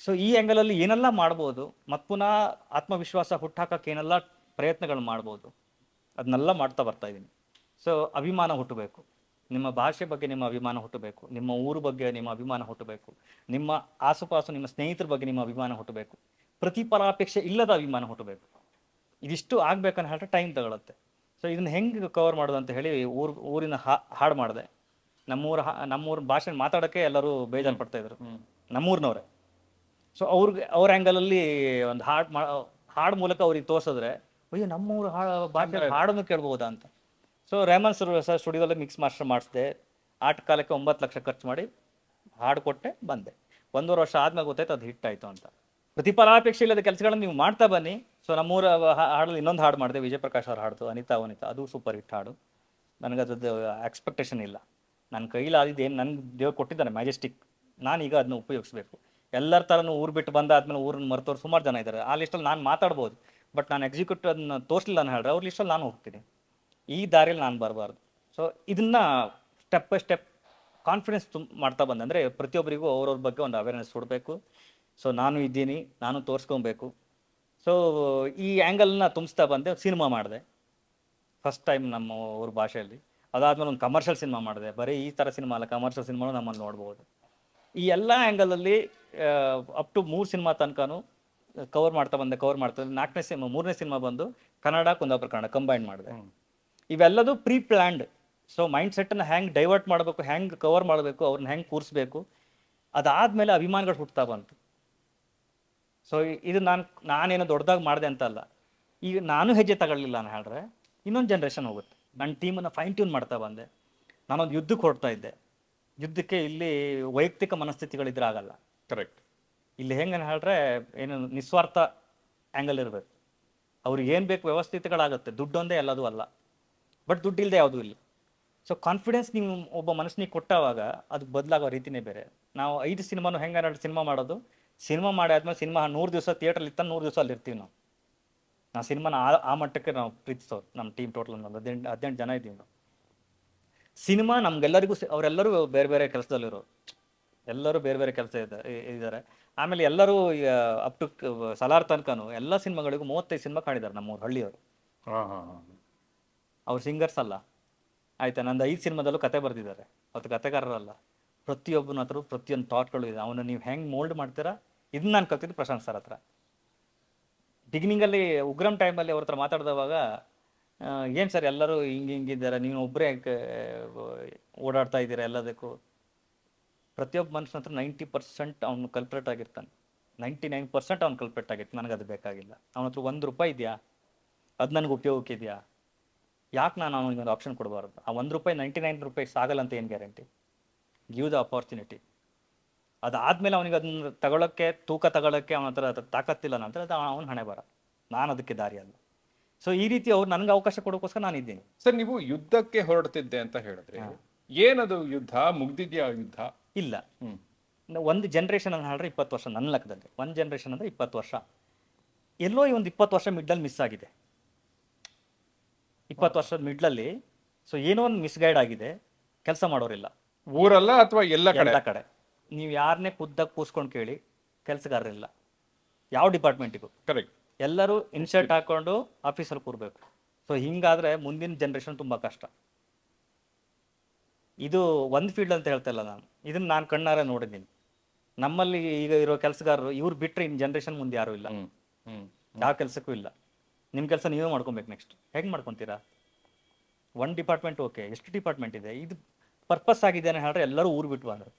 ಸೊ ಈ ಆ್ಯಂಗಲಲ್ಲಿ ಏನೆಲ್ಲ ಮಾಡ್ಬೋದು, ಮತ್ತು ಪುನಃ ಆತ್ಮವಿಶ್ವಾಸ ಹುಟ್ಟಾಕಕ್ಕೆ ಏನೆಲ್ಲ ಪ್ರಯತ್ನಗಳು ಮಾಡ್ಬೋದು, ಅದನ್ನೆಲ್ಲ ಮಾಡ್ತಾ ಬರ್ತಾ ಇದ್ದೀನಿ. ಸೊ ಅಭಿಮಾನ ಹುಟ್ಟಬೇಕು, ನಿಮ್ಮ ಭಾಷೆ ಬಗ್ಗೆ ನಿಮ್ಮ ಅಭಿಮಾನ ಹುಟ್ಟಬೇಕು, ನಿಮ್ಮ ಊರು ಬಗ್ಗೆ ನಿಮ್ಮ ಅಭಿಮಾನ ಹುಟ್ಟಬೇಕು, ನಿಮ್ಮ ಆಸುಪಾಸು ನಿಮ್ಮ ಸ್ನೇಹಿತರ ಬಗ್ಗೆ ನಿಮ್ಮ ಅಭಿಮಾನ ಹುಟ್ಟಬೇಕು, ಪ್ರತಿಫಲಾಪೇಕ್ಷೆ ಇಲ್ಲದ ಅಭಿಮಾನ ಹುಟ್ಟಬೇಕು. ಇದಿಷ್ಟು ಆಗ್ಬೇಕಂತ ಹೇಳಿದ್ರೆ ಟೈಮ್ ತಗೊಳುತ್ತೆ. ಸೊ ಇದನ್ನು ಹೆಂಗೆ ಕವರ್ ಮಾಡೋದು ಅಂತ ಹೇಳಿ ಊರಿನ ಹಾಡು ಮಾಡಿದೆ. ನಮ್ಮೂರ ಭಾಷೆ ಮಾತಾಡೋಕ್ಕೆ ಎಲ್ಲರೂ ಬೇಜಾರು ಪಡ್ತಾಯಿದ್ರು, ನಮ್ಮೂರಿನವ್ರೆ. ಸೊ ಅವ್ರ ಆ್ಯಂಗಲಲ್ಲಿ ಒಂದು ಹಾಡು ಮೂಲಕ ಅವ್ರಿಗೆ ತೋರಿಸಿದ್ರೆ, ಅಯ್ಯೋ ನಮ್ಮೂರು ಭಾಷೆ ಹಾಡನ್ನು ಕೇಳ್ಬೋದಾ ಅಂತ. ಸೊ ರೆಹಮಾನ್ ಸರ್ ಸ್ಟುಡಿಯೋದಲ್ಲಿ ಮಿಕ್ಸ್ ಮಾಸ್ಟರ್ ಮಾಡಿಸಿದೆ. ಆಟ ಕಾಲಕ್ಕೆ 9 ಲಕ್ಷ ಖರ್ಚು ಮಾಡಿ ಹಾಡು ಕೊಟ್ಟೆ, ಬಂದೆ. 1.5 ವರ್ಷ ಆದ್ಮೇಲೆ ಗೊತ್ತಾಯ್ತು ಅದು ಹಿಟ್ ಆಯಿತು ಅಂತ. ಪ್ರತಿಫಲಾಪೇಕ್ಷೆ ಇಲ್ಲದ ಕೆಲಸಗಳನ್ನು ನೀವು ಮಾಡ್ತಾ ಬನ್ನಿ. ಸೊ ನಮ್ಮೂರ ಹಾಡಲ್ಲಿ ಇನ್ನೊಂದು ಹಾಡು ಮಾಡಿದೆ, ವಿಜಯ್ ಪ್ರಕಾಶ್ ಅವ್ರ ಹಾಡ್ತು, ಅನಿತಾ, ಅದು ಸೂಪರ್ ಹಿಟ್ ಹಾಡು. ನನಗೆ ಅದ್ರದ್ದು ಎಕ್ಸ್ಪೆಕ್ಟೇಷನ್ ಇಲ್ಲ. ನನ್ನ ಕೈಲಾದಿದ್ದೇನು ನನಗೆ ದೇವ್ರು ಕೊಟ್ಟಿದ್ದಾನೆ ಮ್ಯಾಜೆಸ್ಟಿಕ್, ನಾನೀಗ ಅದನ್ನ ಉಪಯೋಗಿಸ್ಬೇಕು. ಎಲ್ಲರ ಥರನೂ ಊರು ಬಿಟ್ಟು ಬಂದಾದ್ಮೇಲೆ ಊರನ್ನ ಮರೆತವ್ರು ಸುಮಾರು ಜನ ಇದ್ದಾರೆ. ಆ ಲಿಸ್ಟಲ್ಲಿ ನಾನು ಮಾತಾಡ್ಬೋದು, ಬಟ್ ನಾನು ಎಕ್ಸಿಕ್ಯೂಟಿವ್ ಅದನ್ನ ತೋರಿಸಲಿಲ್ಲ ಅಂತ ಹೇಳಿದ್ರೆ ಅವ್ರ ಲಿಸ್ಟಲ್ಲಿ ನಾನು ಹೋಗ್ತೀನಿ. ಈ ದಾರಿಯಲ್ಲಿ ನಾನು ಬರಬಾರ್ದು. ಸೊ ಇದನ್ನು ಸ್ಟೆಪ್ ಬೈ ಸ್ಟೆಪ್ ಕಾನ್ಫಿಡೆನ್ಸ್ ಮಾಡ್ತಾ ಬಂದೆ. ಅಂದರೆ ಪ್ರತಿಯೊಬ್ಬರಿಗೂ ಅವ್ರವ್ರ ಬಗ್ಗೆ ಒಂದು ಅವೇರ್ನೆಸ್ ಕೊಡಬೇಕು. ಸೊ ನಾನು ಇದ್ದೀನಿ, ನಾನು ತೋರಿಸ್ಕೊಬೇಕು. ಸೊ ಈ ಆ್ಯಂಗಲ್ನ ತುಂಬಿಸ್ತಾ ಬಂದೆ. ಸಿನಿಮಾ ಮಾಡಿದೆ ಫಸ್ಟ್ ಟೈಮ್ ನಮ್ಮ ಊರ ಭಾಷೆಯಲ್ಲಿ. ಅದಾದಮೇಲೆ ಒಂದು ಕಮರ್ಷಿಯಲ್ ಸಿನಿಮಾ ಮಾಡಿದೆ. ಬರೀ ಈ ಥರ ಸಿನಿಮಾ ಅಲ್ಲ, ಕಮರ್ಷಿಯಲ್ ಸಿನಿಮಾನು ನಮ್ಮನ್ನು ನೋಡ್ಬೋದು. ಈ ಎಲ್ಲ ಆ್ಯಂಗಲಲ್ಲಿ ಅಪ್ ಟು 3 ಸಿನಿಮಾ ತನಕನೂ ಕವರ್ ಮಾಡ್ತಾ ಬಂದೆ. 3ನೇ ಸಿನಿಮಾ ಬಂದು ಕನ್ನಡ, ಕುಂದಾಪುರ ಕನ್ನಡ ಕಂಬೈನ್ ಮಾಡಿದೆ. ಇವೆಲ್ಲದು ಪ್ರೀ ಪ್ಲ್ಯಾಂಡ್. ಸೊ ಮೈಂಡ್ ಸೆಟ್ಟನ್ನು ಹೆಂಗೆ ಡೈವರ್ಟ್ ಮಾಡಬೇಕು, ಹೆಂಗೆ ಕವರ್ ಮಾಡಬೇಕು, ಅವ್ರನ್ನ ಹೆಂಗೆ ಕೂರಿಸ್ಬೇಕು, ಅದಾದಮೇಲೆ ಅಭಿಮಾನಿಗಳು ಹುಟ್ತಾ ಬಂತು. ಸೊ ಇದು ನಾನೇನೋ ದೊಡ್ಡದಾಗಿ ಮಾಡಿದೆ ಅಂತಲ್ಲ. ಈಗ ನಾನು ಹೆಜ್ಜೆ ತಗೊಳ್ಳಿಲ್ಲ ಅಂತ ಹೇಳಿದ್ರೆ ಇನ್ನೊಂದು ಜನ್ರೇಷನ್ ಹೋಗುತ್ತೆ. ನನ್ನ ಟೀಮನ್ನು ಫೈನ್ ಟ್ಯೂನ್ ಮಾಡ್ತಾ ಬಂದೆ. ನಾನೊಂದು ಯುದ್ಧಕ್ಕೆ ಹೊರಡ್ತಾ ಇದ್ದೆ. ಯುದ್ಧಕ್ಕೆ ಇಲ್ಲಿ ವೈಯಕ್ತಿಕ ಮನಸ್ಥಿತಿಗಳಿದ್ರೆ ಆಗಲ್ಲ. ಕರೆಕ್ಟ್. ಇಲ್ಲಿ ಹೆಂಗೆ ಹೇಳಿದ್ರೆ ಏನು ನಿಸ್ವಾರ್ಥ ಆ್ಯಂಗಲ್ ಇರಬೇಕು. ಅವ್ರಿಗೆ ಏನು ಬೇಕು ವ್ಯವಸ್ಥಿತಗಳಾಗುತ್ತೆ. ದುಡ್ಡೊಂದೇ ಎಲ್ಲದೂ ಅಲ್ಲ, ಬಟ್ ದುಡ್ಡು ಇಲ್ಲದೆ ಯಾವುದೂ ಇಲ್ಲ. ಸೊ ಕಾನ್ಫಿಡೆನ್ಸ್ ನೀವು ಒಬ್ಬ ಮನುಷ್ಯನಿಗೆ ಕೊಟ್ಟಾಗ ಅದು ಬದಲಾಗೋ ರೀತಿಯೇ ಬೇರೆ. ನಾವು 5 ಸಿನಿಮಾನು ಹೆಂಗೆ ಸಿನಿಮಾ ಮಾಡೋದು, ಸಿನಿಮಾ ಮಾಡಿ ಆದ್ಮೇಲೆ ಸಿನಿಮಾ 100 ದಿವಸ ಥಿಯೇಟ್ರಲ್ಲಿ ಇತ್ತ 100 ದಿವಸ ಅಲ್ಲಿರ್ತೀವಿ ನಾವು ಸಿನಿಮಾನ ಆ ಮಟ್ಟಕ್ಕೆ ನಾವು ಪ್ರೀತಿಸೋರು. ನಮ್ಮ ಟೀಮ್ ಟೋಟಲ್ 18 ಜನ ಇದ್ದೀವಿ ನಾವು. ಸಿನಿಮಾ ನಮ್ಗೆಲ್ಲರಿಗೂ ಅವರೆಲ್ಲರೂ ಬೇರೆ ಬೇರೆ ಕೆಲಸದಲ್ಲಿರೋರು, ಎಲ್ಲರೂ ಬೇರೆ ಬೇರೆ ಕೆಲಸ ಇದ್ದಾರೆ. ಆಮೇಲೆ ಎಲ್ಲರೂ ಅಪ್ ಟು ಸಲಾರ್ ತನಕನೂ ಎಲ್ಲ ಸಿನಿಮಾಗಳಿಗೂ 35 ಸಿನಿಮಾ ಕಾಣಿದ್ದಾರೆ ನಮ್ಮೂರು ಹಳ್ಳಿಯವರು. ಅವ್ರು ಸಿಂಗರ್ಸ್ ಅಲ್ಲ, ಆಯ್ತಾ. ನಂದು 5 ಸಿನಿಮಾದಲ್ಲೂ ಕತೆ ಬರೆದಿದ್ದಾರೆ, ಅವತ್ತು ಕತೆಗಾರರಲ್ಲ. ಪ್ರತಿಯೊಬ್ಬನ ಹತ್ರ ಪ್ರತಿಯೊಂದು ಥಾಟ್ಗಳು ಇದೆ. ಅವನ್ನ ನೀವು ಹೆಂಗೆ ಮೋಲ್ಡ್ ಮಾಡ್ತೀರಾ, ಇದನ್ನ ನಾನು ಕಲ್ತಿದ್ದು ಪ್ರಶಾಂತ್ ಸರ್ ಹತ್ರ. ಬಿಗಿನಿಂಗಲ್ಲಿ ಉಗ್ರಂ ಟೈಮಲ್ಲಿ ಅವ್ರ ಹತ್ರ ಮಾತಾಡಿದವಾಗ, ಏನು ಸರ್ ಎಲ್ಲರೂ ಹಿಂಗಿದ್ದಾರೆ, ನೀವು ಒಬ್ಬರೇ ಓಡಾಡ್ತಾ ಇದ್ದೀರಾ ಎಲ್ಲದಕ್ಕೂ. ಪ್ರತಿಯೊಬ್ಬ ಮನುಷ್ಯನ ಹತ್ರ 90% ಅವ್ನು ಕಲ್ಪ್ರೇಟ್ ಆಗಿರ್ತಾನೆ, 99% ಅವ್ನು ಕಲ್ಪ್ರೇಟ್ ಆಗಿರ್ತಾನೆ. ನನಗೆ ಅದು ಬೇಕಾಗಿಲ್ಲ. ಅವನ ಹತ್ರ 1 ರೂಪಾಯಿ ಇದೆಯಾ, ಅದು ನನಗೆ ಉಪಯೋಗಕ್ಕಿದೆಯಾ, ಯಾಕೆ ನಾನು ಅವನಿಗೆ ಒಂದು ಆಪ್ಷನ್ ಕೊಡಬಾರ್ದು? ಆ 1 ರೂಪಾಯಿ 99 ರೂಪಾಯಿ ಸಾಗಲ್ಲ ಅಂತ ಏನು ಗ್ಯಾರಂಟಿ? Give the opportunity. ಅದಾದಮೇಲೆ ಅವನಿಗೆ ಅದನ್ನ ತಗೊಳ್ಳೋಕ್ಕೆ, ತೂಕ ತಗೊಳ್ಳೋಕ್ಕೆ ಅವನ ಹತ್ರ ತಾಕತ್ತಿಲ್ಲ ನಂತರ ಅದು ಅವನ ಹಣೆ ಬರ. ನಾನು ಅದಕ್ಕೆ ದಾರಿ ಅಲ್ಲ. ಸೊ ಈ ರೀತಿ ಅವ್ರು ನನಗೆ ಅವಕಾಶ ಕೊಡೋಕ್ಕೋಸ್ಕರ ನಾನು ಇದ್ದೀನಿ. ಸರ್, ನೀವು ಯುದ್ಧಕ್ಕೆ ಹೊರಡ್ತಿದ್ದೆ ಅಂತ ಹೇಳಿದ್ರೆ, ಏನದು ಯುದ್ಧ? ಮುಗ್ದಿದ್ಯಾ ಯುದ್ಧ? ಇಲ್ಲ. ಒಂದು ಜನ್ರೇಷನ್ ಅಂತ ಹೇಳಿದ್ರೆ 20 ವರ್ಷ ನನ್ನ ಲೆಕ್ಕದಲ್ಲಿ. ಒಂದು ಜನ್ರೇಷನ್ ಅಂದರೆ 20 ವರ್ಷ. ಎಲ್ಲೋ ಈ ಒಂದು 20 ವರ್ಷ ಮಿಡ್ಲಲ್ಲಿ ಮಿಸ್ ಆಗಿದೆ. 20 ವರ್ಷದ ಮಿಡ್ಲಲ್ಲಿ ಸೊ ಏನೋ ಒಂದು ಮಿಸ್ಗೈಡ್ ಆಗಿದೆ. ಕೆಲಸ ಮಾಡೋರಿಲ್ಲ ಊರಲ್ಲ ಅಥವಾ ಎಲ್ಲ ಕಡೆ. ನೀವು ಯಾರನ್ನೇ ಖುದ್ದಾಗಿ ಕೂಸ್ಕೊಂಡು ಕೇಳಿ, ಕೆಲಸಗಾರರಿಲ್ಲ ಯಾವ ಡಿಪಾರ್ಟ್ಮೆಂಟಿಗೂ. ಕರೆಕ್ಟ್. ಎಲ್ಲರೂ ಇನ್ಶರ್ಟ್ ಹಾಕೊಂಡು ಆಫೀಸಲ್ಲಿ ಕೂರಬೇಕು. ಸೊ ಹಿಂಗಾದ್ರೆ ಮುಂದಿನ ಜನ್ರೇಷನ್ ತುಂಬ ಕಷ್ಟ. ಇದು ಒಂದು ಫೀಲ್ಡ್ ಅಂತ ಹೇಳ್ತಾ ಇಲ್ಲ ನಾನು, ಇದನ್ನು ನಾನು ಕಣ್ಣಾರೆ ನೋಡಿದ್ದೀನಿ. ನಮ್ಮಲ್ಲಿ ಈಗ ಇರೋ ಕೆಲಸಗಾರರು ಇವ್ರು ಬಿಟ್ಟರೆ ಇನ್ನು ಜನ್ರೇಷನ್ ಮುಂದೆ ಯಾರೂ ಇಲ್ಲ, ಹ್ಮ್ ಹ್ಮ್ ಯಾವ ಕೆಲಸಕ್ಕೂ ಇಲ್ಲ. ನಿಮ್ಮ ಕೆಲಸ ನೀವೇ ಮಾಡ್ಕೊಬೇಕು. ನೆಕ್ಸ್ಟ್ ಹೆಂಗೆ ಮಾಡ್ಕೊತೀರಾ? ಒನ್ ಡಿಪಾರ್ಟ್ಮೆಂಟ್ ಓಕೆ, ಎಷ್ಟು ಡಿಪಾರ್ಟ್ಮೆಂಟ್ ಇದೆ? ಇದು ಪರ್ಪಸ್ ಆಗಿದೆ ಅಂತ ಹೇಳಿದ್ರೆ ಎಲ್ಲರೂ ಊರು ಬಿಟ್ಟು ಬಂದರು.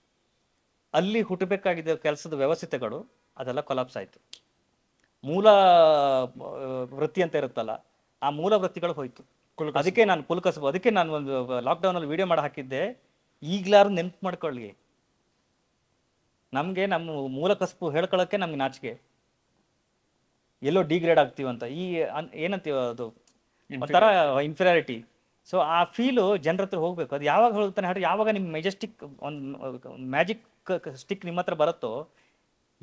ಅಲ್ಲಿ ಹುಟ್ಟಬೇಕಾಗಿದ್ದ ಕೆಲಸದ ವ್ಯವಸ್ಥೆಗಳು ಅದೆಲ್ಲ ಕೊಲಾಪ್ಸ್ ಆಯಿತು. ಮೂಲ ವೃತ್ತಿ ಅಂತ ಇರುತ್ತಲ್ಲ, ಆ ಮೂಲ ವೃತ್ತಿಗಳು ಹೋಯ್ತು. ಅದಕ್ಕೆ ನಾನು ಕುಲಕಸಬು, ಅದಕ್ಕೆ ನಾನು ಒಂದು ಲಾಕ್ಡೌನಲ್ಲಿ ವಿಡಿಯೋ ಮಾಡಿ ಹಾಕಿದ್ದೆ. ಈಗಲಾರು ನೆನ್ಪು ಮಾಡ್ಕೊಳ್ಳಿ, ನಮಗೆ ನಮ್ಮ ಮೂಲ ಕಸಬು ಹೇಳ್ಕೊಳ್ಳೋಕ್ಕೆ ನಮ್ಗೆ ನಾಚಿಕೆ, ಎಲ್ಲೋ ಡಿಗ್ರೇಡ್ ಆಗ್ತೀವಂತ. ಈ ಏನಂತೀವ ಅದು ಒಂಥರ ಇನ್ಫೀರಿಯಾರಿಟಿ. ಸೊ ಆ ಫೀಲು ಜನರ ಹತ್ರ ಹೋಗ್ಬೇಕು. ಅದು ಯಾವಾಗ ಹೋಗ್ತಾನೆ ಹೇಳ್ರಿ, ಯಾವಾಗ ನಿಮ್ಮ ಮೆಜೆಸ್ಟಿಕ್ ಒಂದು ಮ್ಯಾಜಿಕ್ ಸ್ಟಿಕ್ ನಿಮ್ಮ ಹತ್ರ ಬರುತ್ತೋ,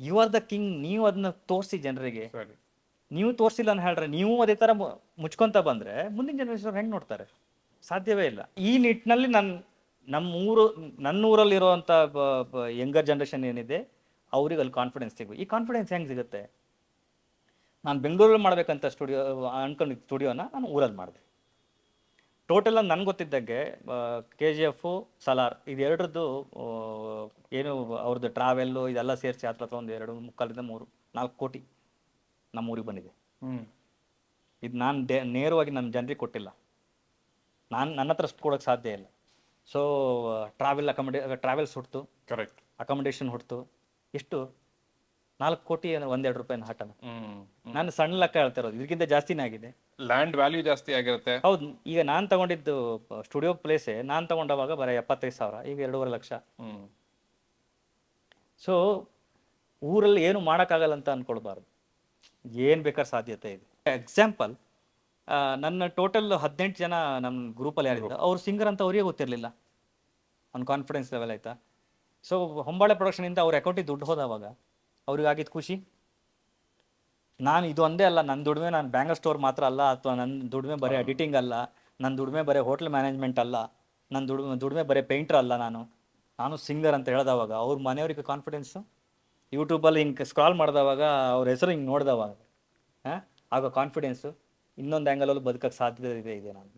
ಯು ಆರ್ ದ ಕಿಂಗ್. ನೀವು ಅದನ್ನ ತೋರಿಸಿ ಜನರಿಗೆ. ನೀವು ತೋರಿಸಿಲ್ಲ ಅಂತ ಹೇಳ್ರೆ, ನೀವು ಅದೇ ಥರ ಮುಚ್ಕೊಂತ ಬಂದರೆ ಮುಂದಿನ ಜನರೇಷನ್ ಹೆಂಗೆ ನೋಡ್ತಾರೆ? ಸಾಧ್ಯವೇ ಇಲ್ಲ. ಈ ನಿಟ್ಟಿನಲ್ಲಿ ನನ್ನೂರಲ್ಲಿರುವಂಥ ಯಂಗರ್ ಜನ್ರೇಷನ್ ಏನಿದೆ ಅವ್ರಿಗೆ ಅಲ್ಲಿ ಕಾನ್ಫಿಡೆನ್ಸ್ ಸಿಗಬೇಕು. ಈ ಕಾನ್ಫಿಡೆನ್ಸ್ ಹೆಂಗೆ ಸಿಗುತ್ತೆ? ನಾನು ಬೆಂಗಳೂರಲ್ಲಿ ಮಾಡಬೇಕಂತ ಅನ್ಕೊಂಡಿದ್ದ ಸ್ಟುಡಿಯೋನ ನಾನು ಊರಲ್ಲಿ ಮಾಡಿದೆ. ಟೋಟಲ್ ನನಗೆ ಗೊತ್ತಿದ್ದಂಗೆ KGF, ಸಲಾರ್ ಇದೆರಡರದ್ದು ಏನು ಅವ್ರದ್ದು ಟ್ರಾವೆಲ್ಲು ಇದೆಲ್ಲ ಸೇರಿಸಿ ಹತ್ರ ಒಂದು 2.25-4 ಕೋಟಿ ನಮ್ಮ ಊರಿಗೆ ಬಂದಿದೆ. ಇದು ನಾನು ನೇರವಾಗಿ ನನ್ನ ಜನರಿಗೆ ಕೊಟ್ಟಿಲ್ಲ, ನನ್ನ ಹತ್ರ ಅಷ್ಟು ಕೊಡೋಕ್ಕೆ ಸಾಧ್ಯ ಇಲ್ಲ. ಸೊ ಟ್ರಾವೆಲ್ಸ್ ಹುಡ್ತು, ಕರೆಕ್ಟ್, ಅಕಾಮಿಡೇಷನ್ ಹುಡ್ತು. ಎಷ್ಟು? 4 ಕೋಟಿ 1-2 ರೂಪಾಯಿನ ಹಠನ. ನಾನು ಸಣ್ಣ ಲೆಕ್ಕ ಹೇಳ್ತಾ ಇರೋದು, ಇದಕ್ಕಿಂತ ಜಾಸ್ತಿನೇ ಆಗಿದೆ. ಲ್ಯಾಂಡ್ ವ್ಯಾಲ್ಯೂ ಜಾಸ್ತಿ ಆಗಿರುತ್ತೆ. ಹೌದು. ಈಗ ನಾನು ತಗೊಂಡಿದ್ದು ಸ್ಟುಡಿಯೋ ಪ್ಲೇಸೇ ನಾನು ತಗೊಂಡವಾಗ ಬರೀ 75,000, ಈಗ 2.5 ಲಕ್ಷ. ಸೊ ಊರಲ್ಲಿ ಏನು ಮಾಡೋಕ್ಕಾಗಲ್ಲ ಅಂತ ಅಂದ್ಕೊಳ್ಬಾರ್ದು, ಏನು ಬೇಕಾದ್ರೆ ಸಾಧ್ಯತೆ ಇದೆ. ಎಕ್ಸಾಂಪಲ್, ನನ್ನ ಟೋಟಲ್ 18 ಜನ ನಮ್ಮ ಗ್ರೂಪಲ್ಲಿ ಯಾರಿದ್ರು ಅವ್ರು ಸಿಂಗರ್ ಅಂತ ಅವರಿಗೆ ಗೊತ್ತಿರಲಿಲ್ಲ. ಒಂದು ಕಾನ್ಫಿಡೆನ್ಸ್ ಲೆವೆಲ್ ಆಯಿತಾ. ಸೊ ಹೊಂಬಾಳೆ ಪ್ರೊಡಕ್ಷನಿಂದ ಅವ್ರ ಅಕೌಂಟಿಗೆ ದುಡ್ಡು ಹೋದವಾಗ ಅವ್ರಿಗಾಗಿದ್ದು ಖುಷಿ. ನಾನು ಇದು ಒಂದೇ ಅಲ್ಲ, ನನ್ನ ದುಡಿಮೆ ನಾನು ಬ್ಯಾಂಗಲ್ ಸ್ಟೋರ್ ಮಾತ್ರ ಅಲ್ಲ, ಅಥವಾ ನನ್ನ ದುಡಿಮೆ ಬರೀ ಎಡಿಟಿಂಗ್ ಅಲ್ಲ, ನನ್ನ ದುಡಿಮೆ ಬರೀ ಹೋಟ್ಲ್ ಮ್ಯಾನೇಜ್ಮೆಂಟ್ ಅಲ್ಲ, ನನ್ನ ದುಡಿಮೆ ಬರೀ ಪೇಂಟ್ರ್ ಅಲ್ಲ, ನಾನು ಸಿಂಗರ್ ಅಂತ ಹೇಳಿದವಾಗ ಅವ್ರ ಮನೆಯವ್ರಿಗೆ ಕಾನ್ಫಿಡೆನ್ಸು. ಯೂಟ್ಯೂಬಲ್ಲಿ ಹಿಂಗೆ ಸ್ಕ್ರಾಲ್ ಮಾಡಿದವಾಗ ಅವ್ರ ಹೆಸರು ಹಿಂಗೆ ನೋಡಿದವಾಗ ಆಗ ಕಾನ್ಫಿಡೆನ್ಸು ಇನ್ನೊಂದು ಆ್ಯಂಗಲಲ್ಲಿ ಬದುಕೋಕ್ಕೆ ಸಾಧ್ಯತೆ ಇದೆ ನಾನು.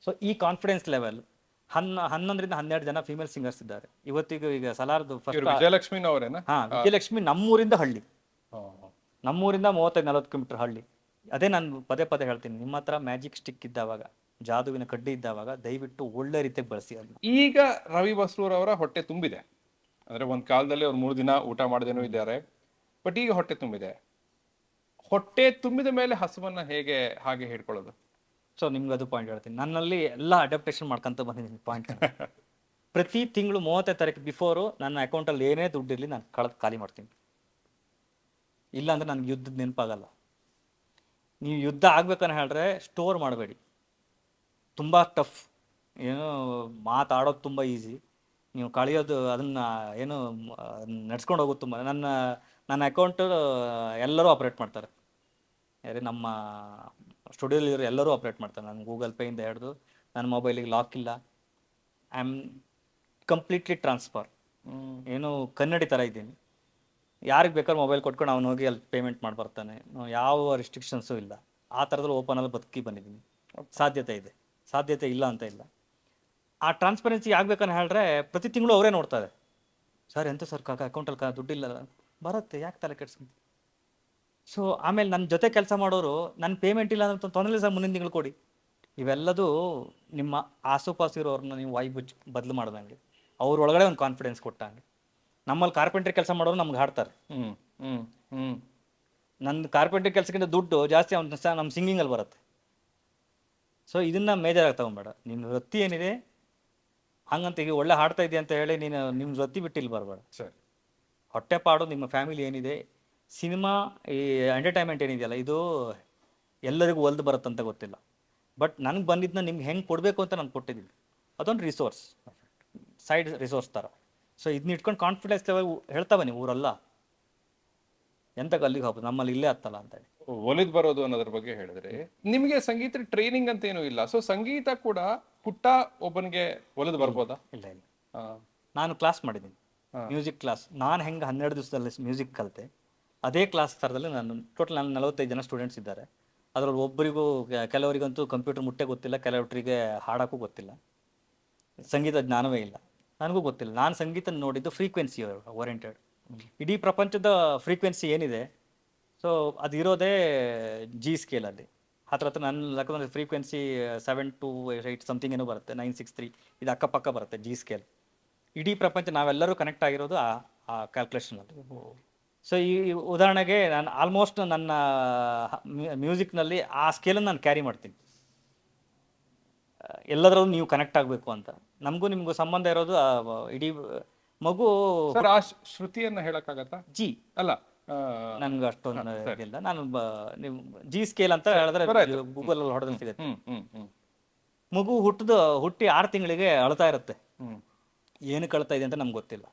ಸೊ ಈ ಕಾನ್ಫಿಡೆನ್ಸ್ ಲೆವೆಲ್ 11-12 ಜನ ಫೀಮೇಲ್ ಸಿಂಗರ್ಸ್ ಇದ್ದಾರೆ ಇವತ್ತಿಗೂ. ಈಗ ಸಲಾರ್ದು ಫಸ್ಟ್ ವಿಜಯಲಕ್ಷ್ಮಿನವರೇನಾ? ವಿಜಯಲಕ್ಷ್ಮಿ ನಮ್ಮೂರಿಂದ ಹಳ್ಳಿ, ನಮ್ಮೂರಿಂದ 35-40 ಕಿಲೋಮೀಟರ್ ಹಳ್ಳಿ. ಅದೇ ನಾನು ಪದೇ ಹೇಳ್ತೀನಿ, ನಿಮ್ಮ ಹತ್ರ ಮ್ಯಾಜಿಕ್ ಸ್ಟಿಕ್ ಇದ್ದಾವಾಗ, ಜಾದುವಿನ ಕಡ್ಡಿ ಇದ್ದಾವಾಗ ದಯವಿಟ್ಟು ಒಳ್ಳೆ ರೀತಿಯಾಗಿ ಬಳಸಿ ಅದನ್ನ. ಈಗ ರವಿ ಬಸ್ರೂರ್ ಅವರ ಹೊಟ್ಟೆ ತುಂಬಿದೆ ಅಂದ್ರೆ, ಒಂದ್ ಕಾಲದಲ್ಲಿ ಅವ್ರು 3 ದಿನ ಊಟ ಮಾಡದೇನೂ ಇದ್ದಾರೆ, ಬಟ್ ಈಗ ಹೊಟ್ಟೆ ತುಂಬಿದೆ. ಹೊಟ್ಟೆ ತುಂಬಿದ ಮೇಲೆ ಹಸುವನ್ನ ಹಾಗೆ ಹಿಡ್ಕೊಳ್ಳೋದು? ಸೊ ನಿಮ್ಗೆ ಅದು ಪಾಯಿಂಟ್ ಹೇಳ್ತೀನಿ. ನನ್ನಲ್ಲಿ ಎಲ್ಲ ಅಡಾಪ್ಟೇಷನ್ ಮಾಡ್ಕೊಂತ ಬಂದಿದ್ದೀನಿ ಪಾಯಿಂಟ್. ಪ್ರತಿ ತಿಂಗಳು 30ನೇ ತಾರೀಕು ಬಿಫೋರು ನನ್ನ ಅಕೌಂಟಲ್ಲಿ ಏನೇ ದುಡ್ಡಿರಲಿ ನಾನು ಖಾಲಿ ಮಾಡ್ತೀನಿ. ಇಲ್ಲ ಅಂದರೆ ನನಗೆ ಯುದ್ಧದ ನೆನಪಾಗಲ್ಲ. ನೀವು ಯುದ್ಧ ಆಗ್ಬೇಕಂತ ಹೇಳಿದ್ರೆ ಸ್ಟೋರ್ ಮಾಡಬೇಡಿ, ತುಂಬ ಟಫ್. ಏನು ಮಾತಾಡೋದು ತುಂಬ ಈಸಿ, ನೀವು ಕಳೆಯೋದು ಅದನ್ನು ಏನು ನಡ್ಸ್ಕೊಂಡು ಹೋಗೋದು ತುಂಬ. ನನ್ನ ಅಕೌಂಟು ಎಲ್ಲರೂ ಆಪ್ರೇಟ್ ಮಾಡ್ತಾರೆ, ಯಾರೇ ನಮ್ಮ ಸ್ಟುಡಿಯೋಲಿರೋ ಎಲ್ಲರೂ ಆಪ್ರೇಟ್ ಮಾಡ್ತಾರೆ. ನಾನು ಗೂಗಲ್ ಪೇಯಿಂದ ಹಿಡಿದು ನನ್ನ ಮೊಬೈಲಿಗೆ ಲಾಕ್ ಇಲ್ಲ. ಐ ಆಮ್ ಕಂಪ್ಲೀಟ್ಲಿ ಟ್ರಾನ್ಸ್ಫರ್, ಏನು ಕನ್ನಡಿ ಥರ ಇದ್ದೀನಿ. ಯಾರಿಗೆ ಬೇಕಾದ್ರೂ ಮೊಬೈಲ್ ಕೊಟ್ಕೊಂಡು ಅವ್ನು ಹೋಗಿ ಅಲ್ಲಿ ಪೇಮೆಂಟ್ ಮಾಡಿ ಬರ್ತಾನೆ. ಯಾವ ರಿಸ್ಟ್ರಿಕ್ಷನ್ಸು ಇಲ್ಲ. ಆ ಥರದಲ್ಲಿ ಓಪನಲ್ಲಿ ಬದುಕಿ ಬಂದಿದ್ದೀನಿ. ಸಾಧ್ಯತೆ ಇದೆ, ಸಾಧ್ಯತೆ ಇಲ್ಲ ಅಂತ ಇಲ್ಲ. ಆ ಟ್ರಾನ್ಸ್ಪರೆನ್ಸಿ ಆಗ್ಬೇಕಂತ ಹೇಳಿದ್ರೆ ಪ್ರತಿ ತಿಂಗಳು ಅವರೇ ನೋಡ್ತಾರೆ. ಸರ್ ಎಂತ ಸರ್ ಅಕೌಂಟಲ್ಲಿ ದುಡ್ಡಿಲ್ಲ, ಬರುತ್ತೆ, ಯಾಕೆ ತಲೆ ಕೆಡ್ಸ್ಕೊಂಡು. ಸೊ ಆಮೇಲೆ ನನ್ನ ಜೊತೆ ಕೆಲಸ ಮಾಡೋರು ನನ್ನ ಪೇಮೆಂಟ್ ಇಲ್ಲ ಅಂತ ತೊಂದರೆ ಸರ್ ಮುಂದಿನ ತಿಂಗಳು ಕೊಡಿ. ಇವೆಲ್ಲದು ನಿಮ್ಮ ಆಸುಪಾಸು ಇರೋರನ್ನ ನೀವು ಬದಲು ಮಾಡ್ದಂಗೆ, ಅವ್ರ ಒಳಗಡೆ ಒಂದು ಕಾನ್ಫಿಡೆನ್ಸ್ ಕೊಟ್ಟಂಗೆ. ನಮ್ಮಲ್ಲಿ ಕಾರ್ಪೆಂಟ್ರಿ ಕೆಲಸ ಮಾಡೋರು ನಮ್ಗೆ ಹಾಡ್ತಾರೆ. ನನ್ನ ಕಾರ್ಪೆಂಟ್ರಿ ಕೆಲಸಕ್ಕಿಂತ ದುಡ್ಡು ಜಾಸ್ತಿ ನಮ್ಮ ಸಿಂಗಿಂಗಲ್ಲಿ ಬರುತ್ತೆ. ಸೊ ಇದನ್ನು ಮೇಜರಾಗಿ ತಗೊಂಬೇಡ. ನಿನ್ನ ವೃತ್ತಿ ಏನಿದೆ ಹಂಗಂತ ಈಗ ಒಳ್ಳೆ ಹಾಡ್ತಾ ಇದೆಯಾ ಅಂತ ಹೇಳಿ ನೀನು ನಿಮ್ಮ ವೃತ್ತಿ ಬಿಟ್ಟು ಇಲ್ಲಿ ಬರಬೇಡ. ಸರಿ, ಹೊಟ್ಟೆಪಾಡು ನಿಮ್ಮ ಫ್ಯಾಮಿಲಿ ಏನಿದೆ, ಸಿನಿಮಾ ಈ ಎಂಟರ್ಟೈನ್ಮೆಂಟ್ ಏನಿದೆಯಲ್ಲ ಇದು ಎಲ್ಲರಿಗೂ ಒಲ್ದು ಬರುತ್ತಂತ ಗೊತ್ತಿಲ್ಲ. ಬಟ್ ನನಗೆ ಬಂದಿದ್ದನ್ನ ನಿಮ್ಗೆ ಹೆಂಗೆ ಕೊಡಬೇಕು ಅಂತ ನಾನು ಕೊಟ್ಟಿದ್ದೀನಿ. ಅದೊಂದು ರಿಸೋರ್ಸ್, ಸೈಡ್ ರಿಸೋರ್ಸ್ ಥರ. ಸೊ ಇದನ್ನ ಇಟ್ಕೊಂಡು ಕಾನ್ಫಿಡೆನ್ಸ್ ಲೆವೆಲ್ ಹೇಳ್ತಾ ಬನ್ನಿ. ಊರಲ್ಲ ಎಂತ ಅಲ್ಲಿಗೆ ಹೋಗ್ಬೋದು, ನಮ್ಮಲ್ಲಿ ಇಲ್ಲೇ ಹತ್ತಲ್ಲ ಅಂತೇಳಿ ಒಲಿದ್ ಬರೋದು ಅನ್ನೋದ್ರ ಬಗ್ಗೆ ಹೇಳಿದ್ರೆ, ನಿಮಗೆ ಸಂಗೀತ ಟ್ರೈನಿಂಗ್ ಅಂತ ಏನೂ ಇಲ್ಲ. ಸೊ ಸಂಗೀತ ಕೂಡ ಪುಟ್ಟ ಒಬ್ಬನಿಗೆ ಒಲಿದು ಬರ್ಬೋದಾ? ಇಲ್ಲ. ನಾನು ಕ್ಲಾಸ್ ಮಾಡಿದ್ದೀನಿ, ಮ್ಯೂಸಿಕ್ ಕ್ಲಾಸ್. ನಾನು ಹೆಂಗೆ 12 ದಿವಸದಲ್ಲಿ ಮ್ಯೂಸಿಕ್ ಕಲಿತೆ, ಅದೇ ಕ್ಲಾಸ್ ಥರದಲ್ಲಿ ನಾನು ಟೋಟಲ್ 45 ಜನ ಸ್ಟೂಡೆಂಟ್ಸ್ ಇದ್ದಾರೆ. ಅದರಲ್ಲಿ ಒಬ್ಬರಿಗೂ, ಕೆಲವರಿಗಂತೂ ಕಂಪ್ಯೂಟರ್ ಮುಟ್ಟೆ ಗೊತ್ತಿಲ್ಲ, ಕೆಲವರಿಗೆ ಹಾಡೋಕ್ಕೂ ಗೊತ್ತಿಲ್ಲ, ಸಂಗೀತ ಜ್ಞಾನವೇ ಇಲ್ಲ. ನನಗೂ ಗೊತ್ತಿಲ್ಲ. ನಾನು ಸಂಗೀತ ನೋಡಿದ್ದು ಫ್ರೀಕ್ವೆನ್ಸಿ ಓರಿಯೆಂಟೆಡ್, ಇಡೀ ಪ್ರಪಂಚದ ಫ್ರೀಕ್ವೆನ್ಸಿ ಏನಿದೆ ಸೊ ಅದು ಇರೋದೇ ಜಿ ಸ್ಕೇಲಲ್ಲಿ. ಹತ್ರ ನನ್ನ ಲೆಕ್ಕದಲ್ಲಿ ಫ್ರೀಕ್ವೆನ್ಸಿ 7 to 8 ಸಮಥಿಂಗ್ ಏನೋ ಬರುತ್ತೆ, 963 ಇದು ಅಕ್ಕಪಕ್ಕ ಬರುತ್ತೆ ಜಿ ಸ್ಕೇಲ್. ಇಡೀ ಪ್ರಪಂಚ ನಾವೆಲ್ಲರೂ ಕನೆಕ್ಟ್ ಆಗಿರೋದು ಆ ಕ್ಯಾಲ್ಕುಲೇಷನಲ್ಲಿ. ಸೊ ಈ ಉದಾಹರಣೆಗೆ ನಾನು ಆಲ್ಮೋಸ್ಟ್ ನನ್ನ ಮ್ಯೂಸಿಕ್ನಲ್ಲಿ ಆ ಸ್ಕೇಲನ್ನು ನಾನು ಕ್ಯಾರಿ ಮಾಡ್ತೀನಿ. ಎಲ್ಲದರಲ್ಲೂ ನೀವು ಕನೆಕ್ಟ್ ಆಗಬೇಕು ಅಂತ. ನಮಗೂ ನಿಮಗೂ ಸಂಬಂಧ ಇರೋದು ಇಡೀ ಮಗು. ಸರ್ ಆ ಶ್ರುತಿಯನ್ನ ಹೇಳಕ್ಕಾಗತ್ತಾ? ಜಿ ಅಲ್ಲ, ನನ್ಗೆ ಅಷ್ಟೊಂದು ಇದಿಲ್ಲ. ನಾನು ನೀವು ಜಿ ಸ್ಕೇಲ್ ಅಂತ ಹೇಳಿದ್ರೆ ಗೂಗಲ್ ಅಲ್ಲಿ ಹೊಡೆದ್ರೆ ಸಿಗುತ್ತೆ. ಮಗು ಹುಟ್ಟಿ 6 ತಿಂಗಳಿಗೆ ಅಳ್ತಾ ಇರುತ್ತೆ. ಏನಕ್ಕೆ ಅಳ್ತಾ ಇದೆ ಅಂತ ನಮ್ಗೆ ಗೊತ್ತಿಲ್ಲ.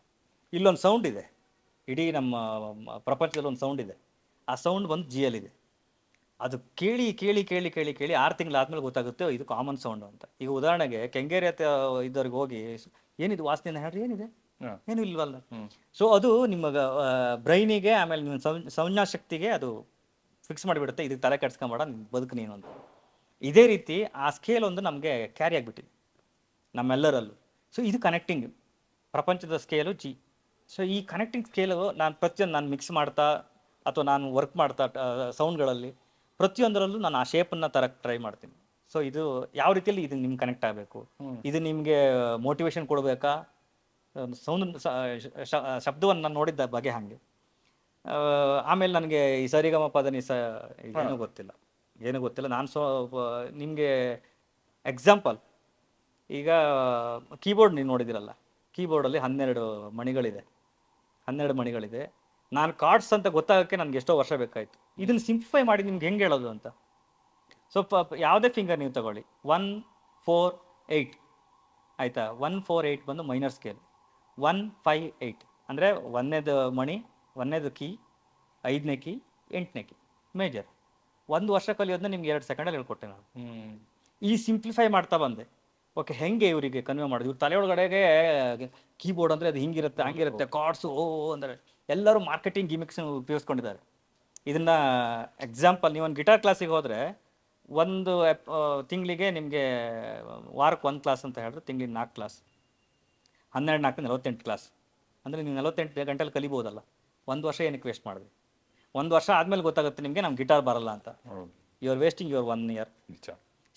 ಇಲ್ಲೊಂದು ಸೌಂಡ್ ಇದೆ, ಇಡೀ ನಮ್ಮ ಪ್ರಪಂಚದಲ್ಲಿ ಒಂದು ಸೌಂಡ್ ಇದೆ. ಆ ಸೌಂಡ್ ಬಂದು ಜಿಯಲ್ಲಿದೆ. ಅದು ಕೇಳಿ ಕೇಳಿ ಕೇಳಿ ಕೇಳಿ ಕೇಳಿ 6 ತಿಂಗಳಾದ್ಮೇಲೆ ಗೊತ್ತಾಗುತ್ತೆ ಇದು ಕಾಮನ್ ಸೌಂಡ್ ಅಂತ. ಈಗ ಉದಾಹರಣೆಗೆ ಕೆಂಗೇರಿ ಇದ್ದವ್ರಿಗೆ ಹೋಗಿ ಏನಿದು ವಾಸನೆ ಹೇಳ್ರಿ, ಏನಿದೆ, ಏನು ಇಲ್ವಲ್ಲ. ಸೊ ಅದು ನಿಮ್ಮ ಬ್ರೈನಿಗೆ ಆಮೇಲೆ ನಿಮ್ಮ ಸಂಜ್ಞಾ ಶಕ್ತಿಗೆ ಅದು ಫಿಕ್ಸ್ ಮಾಡಿಬಿಡುತ್ತೆ, ಇದಕ್ಕೆ ತಲೆ ಕೆಡ್ಸ್ಕೊಂಬೇಡ, ಬದುಕು ನೀನು ಅಂತ. ಇದೇ ರೀತಿ ಆ ಸ್ಕೇಲ್ ಒಂದು ನಮಗೆ ಕ್ಯಾರಿ ಆಗಿಬಿಟ್ಟಿದೆ ನಮ್ಮೆಲ್ಲರಲ್ಲೂ. ಸೊ ಇದು ಕನೆಕ್ಟಿಂಗ್ ಪ್ರಪಂಚದ ಸ್ಕೇಲು ಜಿ. ಸೊ ಈ ಕನೆಕ್ಟಿಂಗ್ ಸ್ಕೇಲು ನಾನು ಮಿಕ್ಸ್ ಮಾಡ್ತಾ ಅಥವಾ ನಾನು ವರ್ಕ್ ಮಾಡ್ತಾ ಸೌಂಡ್ಗಳಲ್ಲಿ ಪ್ರತಿಯೊಂದರಲ್ಲೂ ನಾನು ಆ ಶೇಪನ್ನು ತರಕ್ಕೆ ಟ್ರೈ ಮಾಡ್ತೀನಿ. ಸೊ ಇದು ಯಾವ ರೀತಿಯಲ್ಲಿ ಇದು ನಿಮ್ಗೆ ಕನೆಕ್ಟ್ ಆಗಬೇಕು, ಇದು ನಿಮಗೆ ಮೋಟಿವೇಶನ್ ಕೊಡಬೇಕಾ, ಸೌಂಡ್ ಶಬ್ದವನ್ನು ನಾನು ನೋಡಿದ್ದ ಬಗೆ ಹಾಗೆ. ಆಮೇಲೆ ನನಗೆ ಈ ಸರಿಗಮ ಪದನಿ ಏನೂ ಗೊತ್ತಿಲ್ಲ. ನಾನು ನಿಮಗೆ ಎಕ್ಸಾಂಪಲ್, ಈಗ ಕೀಬೋರ್ಡ್ ನೀವು ನೋಡಿದಿರಲ್ಲ, ಕೀಬೋರ್ಡಲ್ಲಿ 12 ಮಣಿಗಳಿದೆ. ನಾನು ಕಾರ್ಡ್ಸ್ ಅಂತ ಗೊತ್ತಾಗೋಕ್ಕೆ ನನಗೆ ಎಷ್ಟೋ ವರ್ಷ ಬೇಕಾಯಿತು. ಇದನ್ನು ಸಿಂಪ್ಲಿಫೈ ಮಾಡಿ ನಿಮ್ಗೆ ಹೆಂಗೆ ಹೇಳೋದು ಅಂತ. ಸೊ ಯಾವುದೇ ಫಿಂಗರ್ ನೀವು ತಗೊಳ್ಳಿ, 1 4 8 ಆಯಿತಾ. 1 4 8 ಬಂದು ಮೈನರ್ ಸ್ಕೇಲ್. 1 5 8 ಅಂದರೆ 1ನೇದು ಮಣಿ, 1ನೇದು ಕೀ, 5ನೇ ಕೀ, 8ನೇ ಕೀ ಮೇಜರ್. 1 ವರ್ಷ ಕಲಿಯೋದನ್ನ ನಿಮ್ಗೆ 2 ಸೆಕೆಂಡಲ್ಲಿ ಹೇಳ್ಕೊಟ್ಟೆ ನಾನು. ಈ ಸಿಂಪ್ಲಿಫೈ ಮಾಡ್ತಾ ಬಂದೆ. ಓಕೆ, ಹೆಂಗೆ ಇವರಿಗೆ ಕನ್ವೆ ಮಾಡೋದು, ಇವ್ರ ತಲೆಯೊಳಗಡೆಗೆ ಕೀಬೋರ್ಡ್ ಅಂದರೆ ಅದು ಹಿಂಗಿರುತ್ತೆ ಹಂಗಿರುತ್ತೆ, ಕಾರ್ಡ್ಸು ಅಂದರೆ ಎಲ್ಲರೂ ಮಾರ್ಕೆಟಿಂಗ್ ಗಿಮಿಕ್ಸ್ ಉಪಯೋಗಿಸ್ಕೊಂಡಿದ್ದಾರೆ. ಇದನ್ನು ಎಕ್ಸಾಂಪಲ್, ನೀವೊಂದು ಗಿಟಾರ್ ಕ್ಲಾಸಿಗೆ ಹೋದರೆ ಒಂದು ತಿಂಗಳಿಗೆ ನಿಮಗೆ ವಾರಕ್ಕೆ 1 ಕ್ಲಾಸ್ ಅಂತ ಹೇಳಿದ್ರೆ ತಿಂಗಳಿಗೆ 4 ಕ್ಲಾಸ್, 12 4 48 ಕ್ಲಾಸ್. ಅಂದರೆ ನೀವು 48 ಗಂಟೆಲಿ ಕಲಿಬೋದಲ್ಲ. 1 ವರ್ಷ ಏನಕ್ಕೆ ವೇಸ್ಟ್ ಮಾಡಿದ್ವಿ? 1 ವರ್ಷ ಆದಮೇಲೆ ಗೊತ್ತಾಗುತ್ತೆ ನಿಮಗೆ ನಮ್ಗೆ ಗಿಟಾರ್ ಬರಲ್ಲ ಅಂತ. You are wasting your 1 year.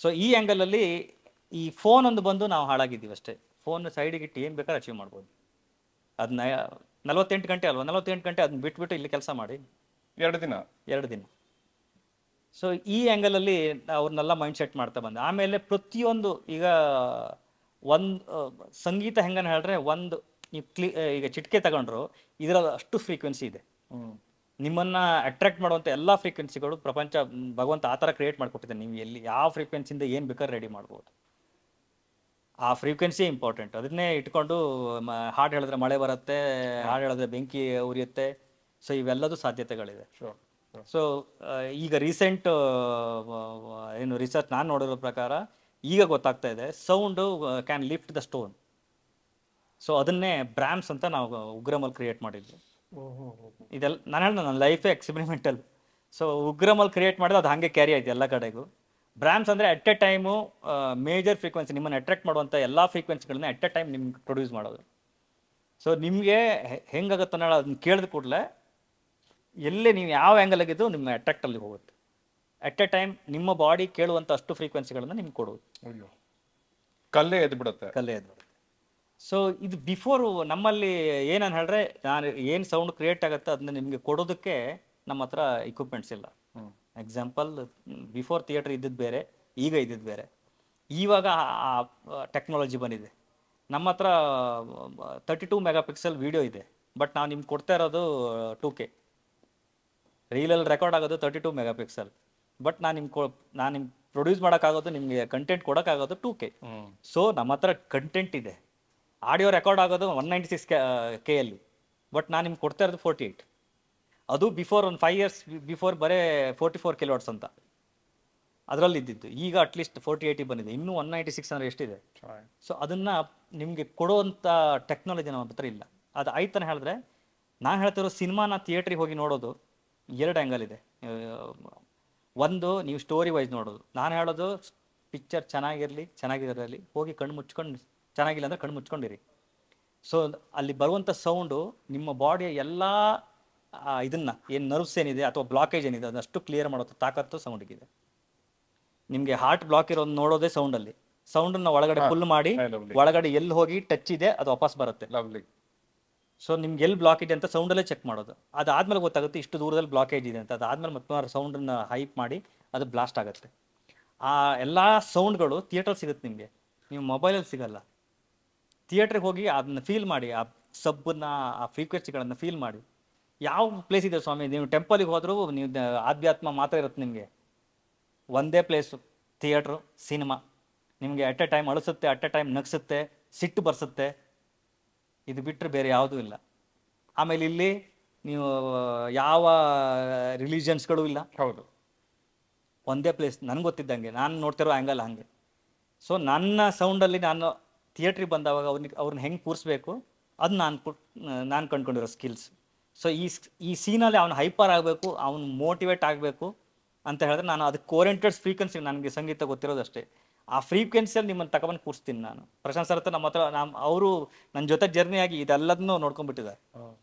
So ಈ ಆ್ಯಂಗಲಲ್ಲಿ ಈ ಫೋನ್ ಒಂದು ಬಂದು ನಾವು ಹಾಳಾಗಿದ್ದೀವಿ ಅಷ್ಟೇ. ಫೋನ್ ಸೈಡಿಗೆ ಇಟ್ಟು ಏನು ಬೇಕಾದ್ರೆ ಅಚೀವ್ ಮಾಡ್ಬೋದು. ಅದನ್ನ 48 ಗಂಟೆ ಅಲ್ವಾ, 48 ಗಂಟೆ ಅದನ್ನ ಬಿಟ್ಬಿಟ್ಟು ಇಲ್ಲಿ ಕೆಲಸ ಮಾಡಿ 2 ದಿನ. ಸೊ ಈ ಆ್ಯಂಗಲಲ್ಲಿ ಅವ್ರನ್ನೆಲ್ಲ ಮೈಂಡ್ ಸೆಟ್ ಮಾಡ್ತಾ ಬಂದೆ. ಆಮೇಲೆ ಪ್ರತಿಯೊಂದು ಈಗ ಸಂಗೀತ ಹೆಂಗನ ಹೇಳಿದ್ರೆ, ನೀವು ಈಗ ಚಿಟಿಕೆ ತಗೊಂಡ್ರು ಇದರಲ್ಲಿ ಅಷ್ಟು ಫ್ರೀಕ್ವೆನ್ಸಿ ಇದೆ. ನಿಮ್ಮನ್ನ ಅಟ್ರಾಕ್ಟ್ ಮಾಡುವಂಥ ಎಲ್ಲ ಫ್ರೀಕ್ವೆನ್ಸಿಗಳು ಪ್ರಪಂಚ ಭಗವಂತ ಆ ಥರ ಕ್ರಿಯೇಟ್ ಮಾಡಿಕೊಟ್ಟಿದ್ದಾನೆ. ನೀವು ಎಲ್ಲಿ ಯಾವ ಫ್ರೀಕ್ವೆನ್ಸಿಯಿಂದ ಏನು ಬೇಕಾದ್ರೆ ರೆಡಿ ಮಾಡ್ಬೋದು. ಆ ಫ್ರೀಕ್ವೆನ್ಸಿ ಇಂಪಾರ್ಟೆಂಟ್. ಅದನ್ನೇ ಇಟ್ಕೊಂಡು ಹಾಡು ಹೇಳಿದ್ರೆ ಮಳೆ ಬರುತ್ತೆ, ಹಾಡು ಹೇಳಿದ್ರೆ ಬೆಂಕಿ ಉರಿಯುತ್ತೆ. ಸೊ ಇವೆಲ್ಲದೂ ಸಾಧ್ಯತೆಗಳಿದೆ. ಸೊ ಈಗ ರೀಸೆಂಟ್ ಏನು ರಿಸರ್ಚ್ ನಾನು ನೋಡಿರೋ ಪ್ರಕಾರ ಈಗ ಗೊತ್ತಾಗ್ತಾ ಇದೆ, sound can lift the stone. So ಅದನ್ನೇ ಬ್ರಾಮ್ಸ್ ಅಂತ ನಾವು ಉಗ್ರಮಲ್ಲಿ ಕ್ರಿಯೇಟ್ ಮಾಡಿದ್ವಿ. ಇದೆಲ್ಲ ನಾನು ಹೇಳಿದೆ, ನನ್ನ ಲೈಫೇ ಎಕ್ಸ್ಪೆರಿಮೆಂಟಲ್. ಸೊ ಉಗ್ರಮಲ್ಲಿ ಕ್ರಿಯೇಟ್ ಮಾಡಿದ್ರೆ ಅದು ಹಾಗೆ ಕ್ಯಾರಿ ಆಯ್ತು ಎಲ್ಲ ಕಡೆಗೂ. ಬ್ರಾಮ್ಸ್ ಅಂದರೆ at A time major frequency, ನಿಮ್ಮನ್ನು ಅಟ್ರಾಕ್ಟ್ ಮಾಡುವಂಥ ಎಲ್ಲ ಫ್ರೀಕ್ವೆನ್ಸಿಗಳನ್ನ ಅಟ್ ಎ ಟೈಮ್ ನಿಮ್ಗೆ ಪ್ರೊಡ್ಯೂಸ್ ಮಾಡೋದು. ಸೊ ನಿಮಗೆ ಹೆಂಗಾಗುತ್ತೆ ಅನ್ನೋ ಅದನ್ನ ಕೇಳಿದ ಕೂಡಲೇ ಎಲ್ಲೇ ನೀವು ಯಾವ ಆ್ಯಂಗಲಾಗಿದ್ದು ನಿಮ್ಮ ಅಟ್ರಾಕ್ಟಲ್ಲಿ ಹೋಗುತ್ತೆ. ಅಟ್ ಎ ಟೈಮ್ ನಿಮ್ಮ ಬಾಡಿ ಕೇಳುವಂಥ ಅಷ್ಟು ಫ್ರೀಕ್ವೆನ್ಸಿಗಳನ್ನು ನಿಮ್ಗೆ ಕೊಡೋದು. ಕಲ್ಲೇ ಎದ್ದು ಬಿಡುತ್ತೆ. ಸೊ ಇದು ಬಿಫೋರ್ ನಮ್ಮಲ್ಲಿ ಏನಂತ ಹೇಳಿದ್ರೆ, ನಾನು ಏನು ಸೌಂಡ್ ಕ್ರಿಯೇಟ್ ಆಗುತ್ತೆ ಅದನ್ನ ನಿಮಗೆ ಕೊಡೋದಕ್ಕೆ ನಮ್ಮ ಹತ್ರ ಇಕ್ವಿಪ್ಮೆಂಟ್ಸ್ ಇಲ್ಲ. ಎಕ್ಸಾಂಪಲ್, ಬಿಫೋರ್ ಥಿಯೇಟರ್ ಇದ್ದಿದ್ದು ಬೇರೆ, ಈಗ ಇದ್ದಿದ್ದು ಬೇರೆ. ಇವಾಗ ಆ ಟೆಕ್ನಾಲಜಿ ಬಂದಿದೆ. ನಮ್ಮ ಹತ್ರ 32 ಮೆಗಾಪಿಕ್ಸೆಲ್ ವಿಡಿಯೋ ಇದೆ, ಬಟ್ ನಾವು ನಿಮ್ಗೆ ಕೊಡ್ತಾ ಇರೋದು 2K. ರೀಲಲ್ಲಿ ರೆಕಾರ್ಡ್ ಆಗೋದು 32 ಮೆಗಾಪಿಕ್ಸೆಲ್, ಬಟ್ ನಾನು ನಿಮ್ಗೆ ಪ್ರೊಡ್ಯೂಸ್ ಮಾಡೋಕ್ಕಾಗೋದು, ನಿಮಗೆ ಕಂಟೆಂಟ್ ಕೊಡೋಕ್ಕಾಗೋದು 2K. ಸೊ ನಮ್ಮ ಹತ್ರ ಕಂಟೆಂಟ್ ಇದೆ. ಆಡಿಯೋ ರೆಕಾರ್ಡ್ ಆಗೋದು 196K ಅಲ್ಲಿ, ಬಟ್ ನಾನು ನಿಮ್ಗೆ ಕೊಡ್ತಾ ಇರೋದು 48. ಅದು ಬಿಫೋರ್ ಒಂದು 5 years ಬಿಫೋರ್ ಬರೇ 44 kW ಅಂತ ಅದರಲ್ಲಿ ಇದ್ದಿದ್ದು. ಈಗ ಅಟ್ಲೀಸ್ಟ್ 4080 ಬಂದಿದೆ, ಇನ್ನೂ 196 ಅಂದರೆ ಎಷ್ಟಿದೆ. ಸೊ ಅದನ್ನು ನಿಮಗೆ ಕೊಡುವಂಥ ಟೆಕ್ನಾಲಜಿ ನಮ್ಮ ಹತ್ರ ಇಲ್ಲ. ಅದು ಆಯ್ತಾನೆ ಹೇಳಿದ್ರೆ, ನಾನು ಹೇಳ್ತಿರೋ ಸಿನಿಮಾನ ಥಿಯೇಟ್ರಿಗೆ ಹೋಗಿ ನೋಡೋದು 2 ಆ್ಯಂಗಲ್ ಇದೆ. ಒಂದು, ನೀವು ಸ್ಟೋರಿ ವೈಸ್ ನೋಡೋದು. ನಾನು ಹೇಳೋದು, ಪಿಕ್ಚರ್ ಚೆನ್ನಾಗಿರಲಿ ಚೆನ್ನಾಗಿರಲಿ ಹೋಗಿ ಕಣ್ಣು ಮುಚ್ಕೊಂಡು, ಚೆನ್ನಾಗಿಲ್ಲ ಅಂದರೆ ಕಣ್ಣು ಮುಚ್ಕೊಂಡಿರಿ. ಸೊ ಅಲ್ಲಿ ಬರುವಂಥ ಸೌಂಡು ನಿಮ್ಮ ಬಾಡಿಯ ಎಲ್ಲ ಇದನ್ನು ಏನು ನರ್ವ್ಸ್ ಏನಿದೆ ಅಥವಾ ಬ್ಲಾಕೇಜ್ ಏನಿದೆ ಅದಷ್ಟು ಕ್ಲಿಯರ್ ಮಾಡೋ ತಾಕತ್ತು ಸೌಂಡಿಗಿದೆ. ನಿಮಗೆ ಹಾರ್ಟ್ ಬ್ಲಾಕ್ ಇರೋದು ನೋಡೋದೇ ಸೌಂಡಲ್ಲಿ. ಸೌಂಡನ್ನು ಒಳಗಡೆ ಫುಲ್ ಮಾಡಿ ಒಳಗಡೆ ಎಲ್ಲಿ ಹೋಗಿ ಟಚ್ ಇದೆ ಅದು ವಾಪಸ್ ಬರುತ್ತೆ. ಲವ್ಲಿ. ಸೊ ನಿಮ್ಗೆ ಎಲ್ಲಿ ಬ್ಲಾಕ್ ಇದೆ ಅಂತ ಸೌಂಡಲ್ಲೇ ಚೆಕ್ ಮಾಡೋದು. ಅದಾದ್ಮೇಲೆ ಗೊತ್ತಾಗುತ್ತೆ ಇಷ್ಟು ದೂರದಲ್ಲಿ ಬ್ಲಾಕೇಜ್ ಇದೆ ಅಂತ. ಅದಾದ್ಮೇಲೆ ಮತ್ತೆ ಸೌಂಡನ್ನು ಹೈಪ್ ಮಾಡಿ ಅದು ಬ್ಲಾಸ್ಟ್ ಆಗುತ್ತೆ. ಆ ಎಲ್ಲ ಸೌಂಡ್ಗಳು ಥಿಯೇಟರ್ ಸಿಗುತ್ತೆ ನಿಮಗೆ, ನೀವು ಮೊಬೈಲಲ್ಲಿ ಸಿಗಲ್ಲ. ಥಿಯೇಟ್ರಿಗೆ ಹೋಗಿ ಅದನ್ನ ಫೀಲ್ ಮಾಡಿ, ಆ ಸಬ್ಬನ್ನ, ಆ ಫ್ರೀಕ್ವೆನ್ಸಿಗಳನ್ನು ಫೀಲ್ ಮಾಡಿ. ಯಾವ ಪ್ಲೇಸ್ ಇದೆ ಸ್ವಾಮಿ, ನೀವು ಟೆಂಪಲಿಗೆ ಹೋದರೂ ನೀವು ಆಧ್ಯಾತ್ಮ ಮಾತ್ರ ಇರುತ್ತೆ ನಿಮಗೆ. ಒಂದೇ ಪ್ಲೇಸು ಥಿಯೇಟ್ರು, ಸಿನಿಮಾ. ನಿಮಗೆ ಅಟ್ ಎ ಟೈಮ್ ಅಳಿಸುತ್ತೆ, ಅಟ್ ಎ ಟೈಮ್ ನಗಿಸುತ್ತೆ, ಸಿಟ್ಟು ಬರ್ಸುತ್ತೆ. ಇದು ಬಿಟ್ಟರೆ ಬೇರೆ ಯಾವುದೂ ಇಲ್ಲ. ಆಮೇಲೆ ಇಲ್ಲಿ ನೀವು ಯಾವ ರಿಲಿಜನ್ಸ್ಗಳು ಇಲ್ಲ. ಹೌದು, ಒಂದೇ ಪ್ಲೇಸ್. ನನಗೆ ಗೊತ್ತಿದ್ದಂಗೆ ನಾನು ನೋಡ್ತಿರೋ ಆ್ಯಂಗಲ್ ಹಾಗೆ. ಸೊ ನನ್ನ ಸೌಂಡಲ್ಲಿ ನಾನು ಥಿಯೇಟ್ರಿಗೆ ಬಂದವಾಗ ಅವ್ರನ್ನ ಹೆಂಗೆ ಕೂರಿಸ್ಬೇಕು ಅದು ನಾನು ಕಂಡ್ಕೊಂಡಿರೋ ಸ್ಕಿಲ್ಸ್. ಸೊ ಈ ಸೀನಲ್ಲಿ ಅವ್ನು ಹೈಪರ್ ಆಗಬೇಕು, ಅವ್ನು ಮೋಟಿವೇಟ್ ಆಗಬೇಕು ಅಂತ ಹೇಳಿದ್ರೆ ನಾನು ಅದಕ್ಕೆ ಓರಿಯೆಂಟೆಡ್ ಫ್ರೀಕ್ವೆನ್ಸಿ, ನನಗೆ ಸಂಗೀತ ಗೊತ್ತಿರೋದಷ್ಟೇ. ಆ ಫ್ರೀಕ್ವೆನ್ಸಿಯಲ್ಲಿ ನಿಮ್ಮನ್ನು ತಗೊಂಡು ಕೂರಿಸ್ತೀನಿ ನಾನು. ಪ್ರಶಾಂತ್ ಸರ್ ಹತ್ರ ನಮ್ಮ ಹತ್ರ ಅವರು ನನ್ನ ಜೊತೆ ಜರ್ನಿ ಆಗಿ ಇದೆಲ್ಲದನ್ನೂ ನೋಡ್ಕೊಂಡ್ಬಿಟ್ಟಿದ್ದಾರೆ.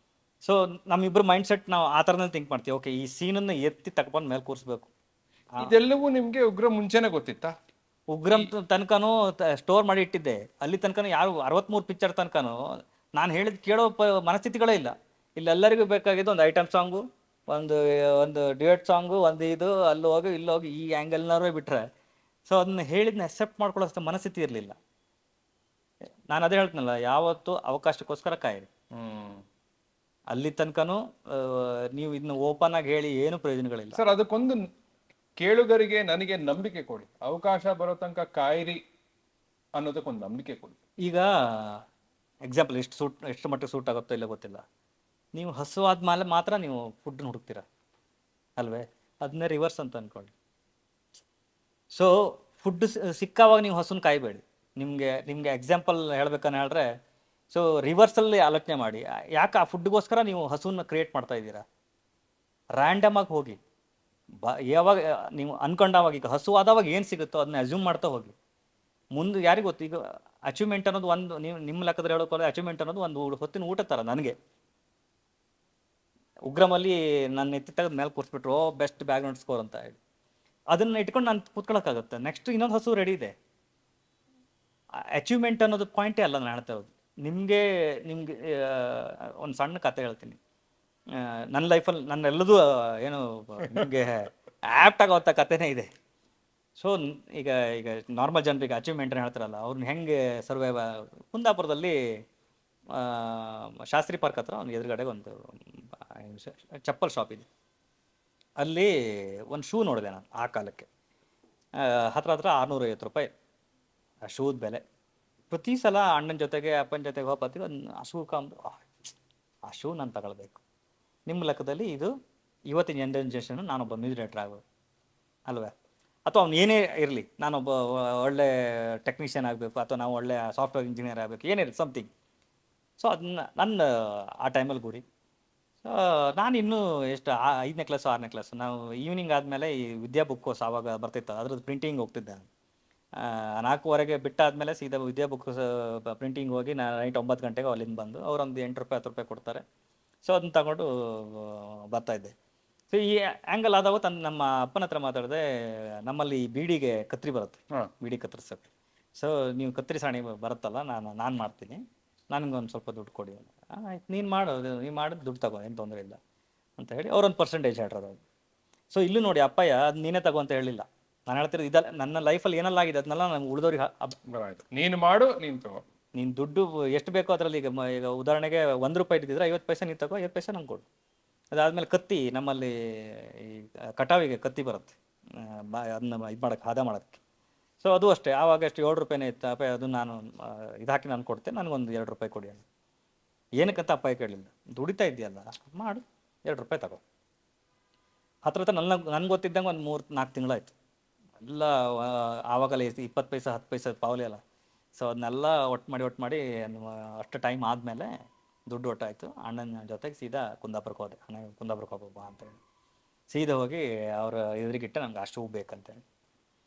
ಸೊ ನಮ್ಮಿಬ್ಬರು ಮೈಂಡ್ ಸೆಟ್ ನಾವು ಆ ಥರದಲ್ಲಿ ಥಿಂಕ್ ಮಾಡ್ತೀವಿ. ಓಕೆ, ಈ ಸೀನನ್ನು ಎತ್ತಿ ತಗೊಂಡು ಮೇಲೆ ಕೂರಿಸ್ಬೇಕು. ಇದೆಲ್ಲವೂ ನಿಮ್ಗೆ ಉಗ್ರ ಮುಂಚೆನೆ ಗೊತ್ತಿತ್ತಾ? ಉಗ್ರಂ ತನಕನೂ ಸ್ಟೋರ್ ಮಾಡಿ ಇಟ್ಟಿದ್ದೆ. ಅಲ್ಲಿ ತನಕನೂ ಯಾರು 63 ಪಿಕ್ಚರ್ ತನಕನೂ ನಾನು ಹೇಳಿದ್ ಕೇಳೋ ಮನಸ್ಥಿತಿಗಳೇ ಇಲ್ಲ. ಇಲ್ಲೆಲ್ಲರಿಗೂ ಬೇಕಾಗಿದ್ದು ಒಂದು ಐಟಮ್ ಸಾಂಗು, ಒಂದು ಡ್ಯೂಯೆಟ್ ಸಾಂಗು, ಇದು ಅಲ್ಲಿ ಹೋಗಿ ಇಲ್ಲಿ ಹೋಗಿ ಈ ಆ್ಯಂಗಲ್ನವರೇ ಬಿಟ್ರೆ. ಸೊ ಅದನ್ನ ಹೇಳಿದ್ನ ಅಕ್ಸೆಪ್ಟ್ ಮಾಡ್ಕೊಳ್ಳೋಷ್ಟು ಮನಸ್ಥಿತಿ ಇರಲಿಲ್ಲ. ನಾನು ಅದೇ ಹೇಳ್ತೀನಲ್ಲ, ಯಾವತ್ತು ಅವಕಾಶಕ್ಕೋಸ್ಕರ ಕಾಯಿರಿ. ಅಲ್ಲಿ ತನಕನೂ ನೀವು ಇದನ್ನ ಓಪನ್ ಆಗಿ ಹೇಳಿ ಏನು ಪ್ರಯೋಜನಗಳಿಲ್ಲ ಸರ್. ಅದಕ್ಕೊಂದು ಕೇಳುಗರಿಗೆ ನನಗೆ ನಂಬಿಕೆ ಕೊಡಿ, ಅವಕಾಶ ಬರೋ ತನಕ ಕಾಯಿರಿ ಅನ್ನೋದಕ್ಕೊಂದು ನಂಬಿಕೆ ಕೊಡಿ. ಈಗ ಎಕ್ಸಾಂಪಲ್ ಎಷ್ಟು ಮಟ್ಟಿಗೆ ಸೂಟ್ ಆಗುತ್ತೋ ಇಲ್ಲ ಗೊತ್ತಿಲ್ಲ. ನೀವು ಹಸು ಆದ್ಮೇಲೆ ಮಾತ್ರ ನೀವು ಫುಡ್ನ ಹುಡುಕ್ತೀರ ಅಲ್ವೇ? ಅದನ್ನೇ ರಿವರ್ಸ್ ಅಂತ ಅಂದ್ಕೊಳ್ಳಿ. ಸೊ ಫುಡ್ ಸಿಕ್ಕಾವಾಗ ನೀವು ಹಸುನ ಕಾಯಬೇಡಿ. ನಿಮಗೆ ಎಕ್ಸಾಂಪಲ್ ಹೇಳ್ಬೇಕನ್ನ ಹೇಳಿದ್ರೆ, ಸೊ ರಿವರ್ಸಲ್ಲಿ ಆಲೋಚನೆ ಮಾಡಿ. ಯಾಕೆ ಆ ಫುಡ್ಗೋಸ್ಕರ ನೀವು ಹಸುನ ಕ್ರಿಯೇಟ್ ಮಾಡ್ತಾ ಇದ್ದೀರಾ? ರ್ಯಾಂಡಮ್ ಆಗಿ ಹೋಗಿ ಯಾವಾಗ ನೀವು ಅನ್ಕೊಂಡಾವಾಗ, ಈಗ ಹಸು ಆದವಾಗ ಏನು ಸಿಗುತ್ತೋ ಅದನ್ನ ಅಸ್ಯೂಮ್ ಮಾಡ್ತಾ ಹೋಗಿ. ಮುಂದೆ ಯಾರಿಗೂ ಗೊತ್ತು. ಈಗ ಅಚೀವ್ಮೆಂಟ್ ಅನ್ನೋದು ಒಂದು, ನೀವು ನಿಮ್ಮ ಲೆಕ್ಕದಲ್ಲಿ ಹೇಳೋಕೆ ಅಚೀವ್ಮೆಂಟ್ ಅನ್ನೋದು ಒಂದು ಹೊತ್ತಿನ ಊಟ ಥರ. ನನಗೆ ಉಗ್ರಮಲ್ಲಿ ನನ್ನ ಎತ್ತಿ ತೆಗೆದು ಮೇಲೆ ಕೂರಿಸ್ಬಿಟ್ರು, ಬೆಸ್ಟ್ ಬ್ಯಾಕ್ಗ್ರೌಂಡ್ ಸ್ಕೋರ್ ಅಂತ ಹೇಳಿ ಅದನ್ನು ಇಟ್ಕೊಂಡು ನಾನು ಕೂತ್ಕೊಳ್ಳೋಕ್ಕಾಗುತ್ತೆ. ನೆಕ್ಸ್ಟ್ ಇನ್ನೊಂದು ಹಸು ರೆಡಿ ಇದೆ. ಅಚೀವ್ಮೆಂಟ್ ಅನ್ನೋದು ಪಾಯಿಂಟೇ ಅಲ್ಲ ನಾನು ಹೇಳ್ತಾ ಇರೋದು. ನಿಮಗೆ ಒಂದು ಸಣ್ಣ ಕತೆ ಹೇಳ್ತೀನಿ. ನನ್ನ ಲೈಫಲ್ಲಿ ನನ್ನೆಲ್ಲದೂ ಏನು ನಿಮಗೆ ಆ್ಯಪ್ಟ್ ಆಗೋವಂಥ ಕಥೆನೇ ಇದೆ. ಸೊ ಈಗ ನಾರ್ಮಲ್ ಜನರಿಗೆ ಅಚೀವ್ಮೆಂಟ್ನ ಹೇಳ್ತಾರಲ್ಲ, ಅವ್ರನ್ನ ಹೆಂಗೆ ಸರ್ವೈವ್. ಕುಂದಾಪುರದಲ್ಲಿ ಶಾಸ್ತ್ರಿ ಪಾರ್ಕ್ ಹತ್ರ ಒಂದು ಎದುರುಗಡೆಗೆ ಒಂದು ಚಪ್ಪಲ್ ಶಾಪ್ ಇದೆ. ಅಲ್ಲಿ ಒಂದು ಶೂ ನೋಡಿದೆ ನಾನು ಆ ಕಾಲಕ್ಕೆ. ಹತ್ರ 650 ರೂಪಾಯಿ ಆ ಶೂದ ಬೆಲೆ. ಪ್ರತಿ ಸಲ ಅಣ್ಣನ ಜೊತೆಗೆ ಅಪ್ಪನ ಜೊತೆಗೆ ಹೋಗ್ಬತ್ತೀವಿ, ಒಂದು ಆ ಶೂ ಆ ಶೂ ನಾನು ತಗೊಳ್ಬೇಕು. ನಿಮ್ಮ ಲೆಕ್ಕದಲ್ಲಿ ಇದು ಇವತ್ತಿನ ಜನರೇಷನ್ ನಾನೊಬ್ಬ ಮ್ಯೂಸಿಕ್ ಡೈರೆಕ್ಟರ್ ಆಗಬೇಕು ಅಲ್ವೇ? ಅಥವಾ ಅವ್ನು ಏನೇ ಇರಲಿ, ನಾನೊಬ್ಬ ಒಳ್ಳೆ ಟೆಕ್ನಿಷಿಯನ್ ಆಗಬೇಕು, ಅಥವಾ ನಾವು ಒಳ್ಳೆ ಸಾಫ್ಟ್ವೇರ್ ಇಂಜಿನಿಯರ್ ಆಗಬೇಕು, ಏನಿರಲಿ ಸಮಥಿಂಗ್. ಸೊ ಅದನ್ನ ನನ್ನ ಆ ಟೈಮಲ್ಲಿ ಗುರಿ. ಸೊ ನಾನು ಇನ್ನೂ ಎಷ್ಟು 5ನೇ ಕ್ಲಾಸು 6ನೇ ಕ್ಲಾಸು. ನಾವು ಈವ್ನಿಂಗ್ ಆದಮೇಲೆ ಈ ವಿದ್ಯಾ ಬುಕ್ಕೋಸ್ ಆವಾಗ ಬರ್ತಿತ್ತು, ಅದ್ರದ್ದು ಪ್ರಿಂಟಿಂಗ್ ಹೋಗ್ತಿದ್ದೆ. 4:15 ಬಿಟ್ಟಾದಮೇಲೆ ಸೀದಾ ವಿದ್ಯಾ ಬುಕ್ ಪ್ರಿಂಟಿಂಗ್ ಹೋಗಿ ನಾನು ನೈಟ್ 9 ಗಂಟೆಗೆ ಅಲ್ಲಿಂದ ಬಂದು ಅವರೊಂದು 8 ರೂಪಾಯಿ 10 ರೂಪಾಯಿ ಕೊಡ್ತಾರೆ. ಸೊ ಅದನ್ನ ತಗೊಂಡು ಬರ್ತಾಯಿದ್ದೆ. ಸೊ ಈ ಆ್ಯಂಗಲ್ ಆದಾಗ ನಮ್ಮ ಅಪ್ಪನ ಹತ್ರ ಮಾತಾಡಿದೆ, ನಮ್ಮಲ್ಲಿ ಬೀಡಿಗೆ ಕತ್ರಿ ಬರುತ್ತೆ, ಬೀಡಿ ಕತ್ತರಿಸೋಕ್ಕೆ. ಸೊ ನೀವು ಕತ್ರಿ ಸಾಣಿ ಬರುತ್ತಲ್ಲ, ನಾನು ಮಾಡ್ತೀನಿ, ನನಗೊಂದು ಸ್ವಲ್ಪ ದುಡ್ಡು ಕೊಡಿ. ಆಯ್ತು, ನೀನು ಮಾಡಿದ್ರೆ ದುಡ್ಡು ತಗೋ, ಏನು ತೊಂದರೆ ಇಲ್ಲ ಅಂತ ಹೇಳಿ ಅವರೊಂದು ಪರ್ಸೆಂಟೇಜ್ ಹೇಳ್ತಾರೆ. ಸೊ ಇಲ್ಲೂ ನೋಡಿ, ಅಪ್ಪಯ್ಯ ಅದು ನೀನೇ ತಗೋ ಅಂತ ಹೇಳಿಲ್ಲ. ನಾನು ಹೇಳ್ತಿರೋದು ಇದಲ್ಲ, ನನ್ನ ಲೈಫಲ್ಲಿ ಏನೆಲ್ಲ ಆಗಿದೆ ಅದನ್ನೆಲ್ಲ ನಾನು ಉಳಿದವ್ರಿಗೆ ನೀನು ಮಾಡು, ನೀನು ತಗೋ, ನೀನು ದುಡ್ಡು ಎಷ್ಟು ಬೇಕೋ ಅದರಲ್ಲಿ. ಈಗ ಉದಾಹರಣೆಗೆ 1 ರೂಪಾಯಿ ಇದ್ದಿದ್ರೆ 50 ಪೈಸೆ ನೀನು ತಗೋ, 50 ಪೈಸೆ ನಂಗೆ ಕೊಡು. ಅದಾದಮೇಲೆ ಕತ್ತಿ, ನಮ್ಮಲ್ಲಿ ಈ ಕಟಾವಿಗೆ ಕತ್ತಿ ಬರುತ್ತೆ, ಅದನ್ನ ಇದು ಮಾಡೋಕ್ಕೆ, ಹದ ಮಾಡೋಕ್ಕೆ. ಸೊ ಅದು ಅಷ್ಟೇ, ಆವಾಗ ಎಷ್ಟು 7 ರೂಪಾಯಿನೇ ಇತ್ತು. ಅಪ್ಪ ಅದು ನಾನು ಇದು ಹಾಕಿ ನಾನು ಕೊಡ್ತೆ, ನನಗೊಂದು 2 ರೂಪಾಯಿ ಕೊಡಿ ಅಂತ. ಏನಕ್ಕಂತ ಅಪ್ಪ ಕೇಳಿಲ್ಲ, ದುಡಿತಾ ಇದೆಯಲ್ಲ ಮಾಡು, 2 ರೂಪಾಯಿ ತಗೋ. ಹತ್ರ ನನ್ಗೆ ಗೊತ್ತಿದ್ದಂಗೆ ಒಂದು 3-4 ತಿಂಗಳಾಯ್ತು. ಎಲ್ಲ ಆವಾಗಲೇ 20 ಪೈಸೆ 10 ಪೈಸೆ ಪಾವಲಿ ಅಲ್ಲ. ಸೊ ಅದನ್ನೆಲ್ಲ ಒಟ್ಟು ಮಾಡಿ ಅಷ್ಟು ಟೈಮ್ ಆದಮೇಲೆ ದುಡ್ಡು ಒಟ್ಟಾಯಿತು. ಅಣ್ಣನ ಜೊತೆಗೆ ಸೀದಾ ಕುಂದಾಪುರಕ್ಕೆ ಹೋದೆ. ಅಣ್ಣ ಕುಂದಾಪುರಕ್ಕೆ ಹೋಗೋಬ್ಬ ಅಂತೇಳಿ ಸೀದಾ ಹೋಗಿ ಅವ್ರ ಎದುರಿಗಿಟ್ಟೆ, ನನಗೆ ಆ ಶೂ ಬೇಕಂತೇಳಿ.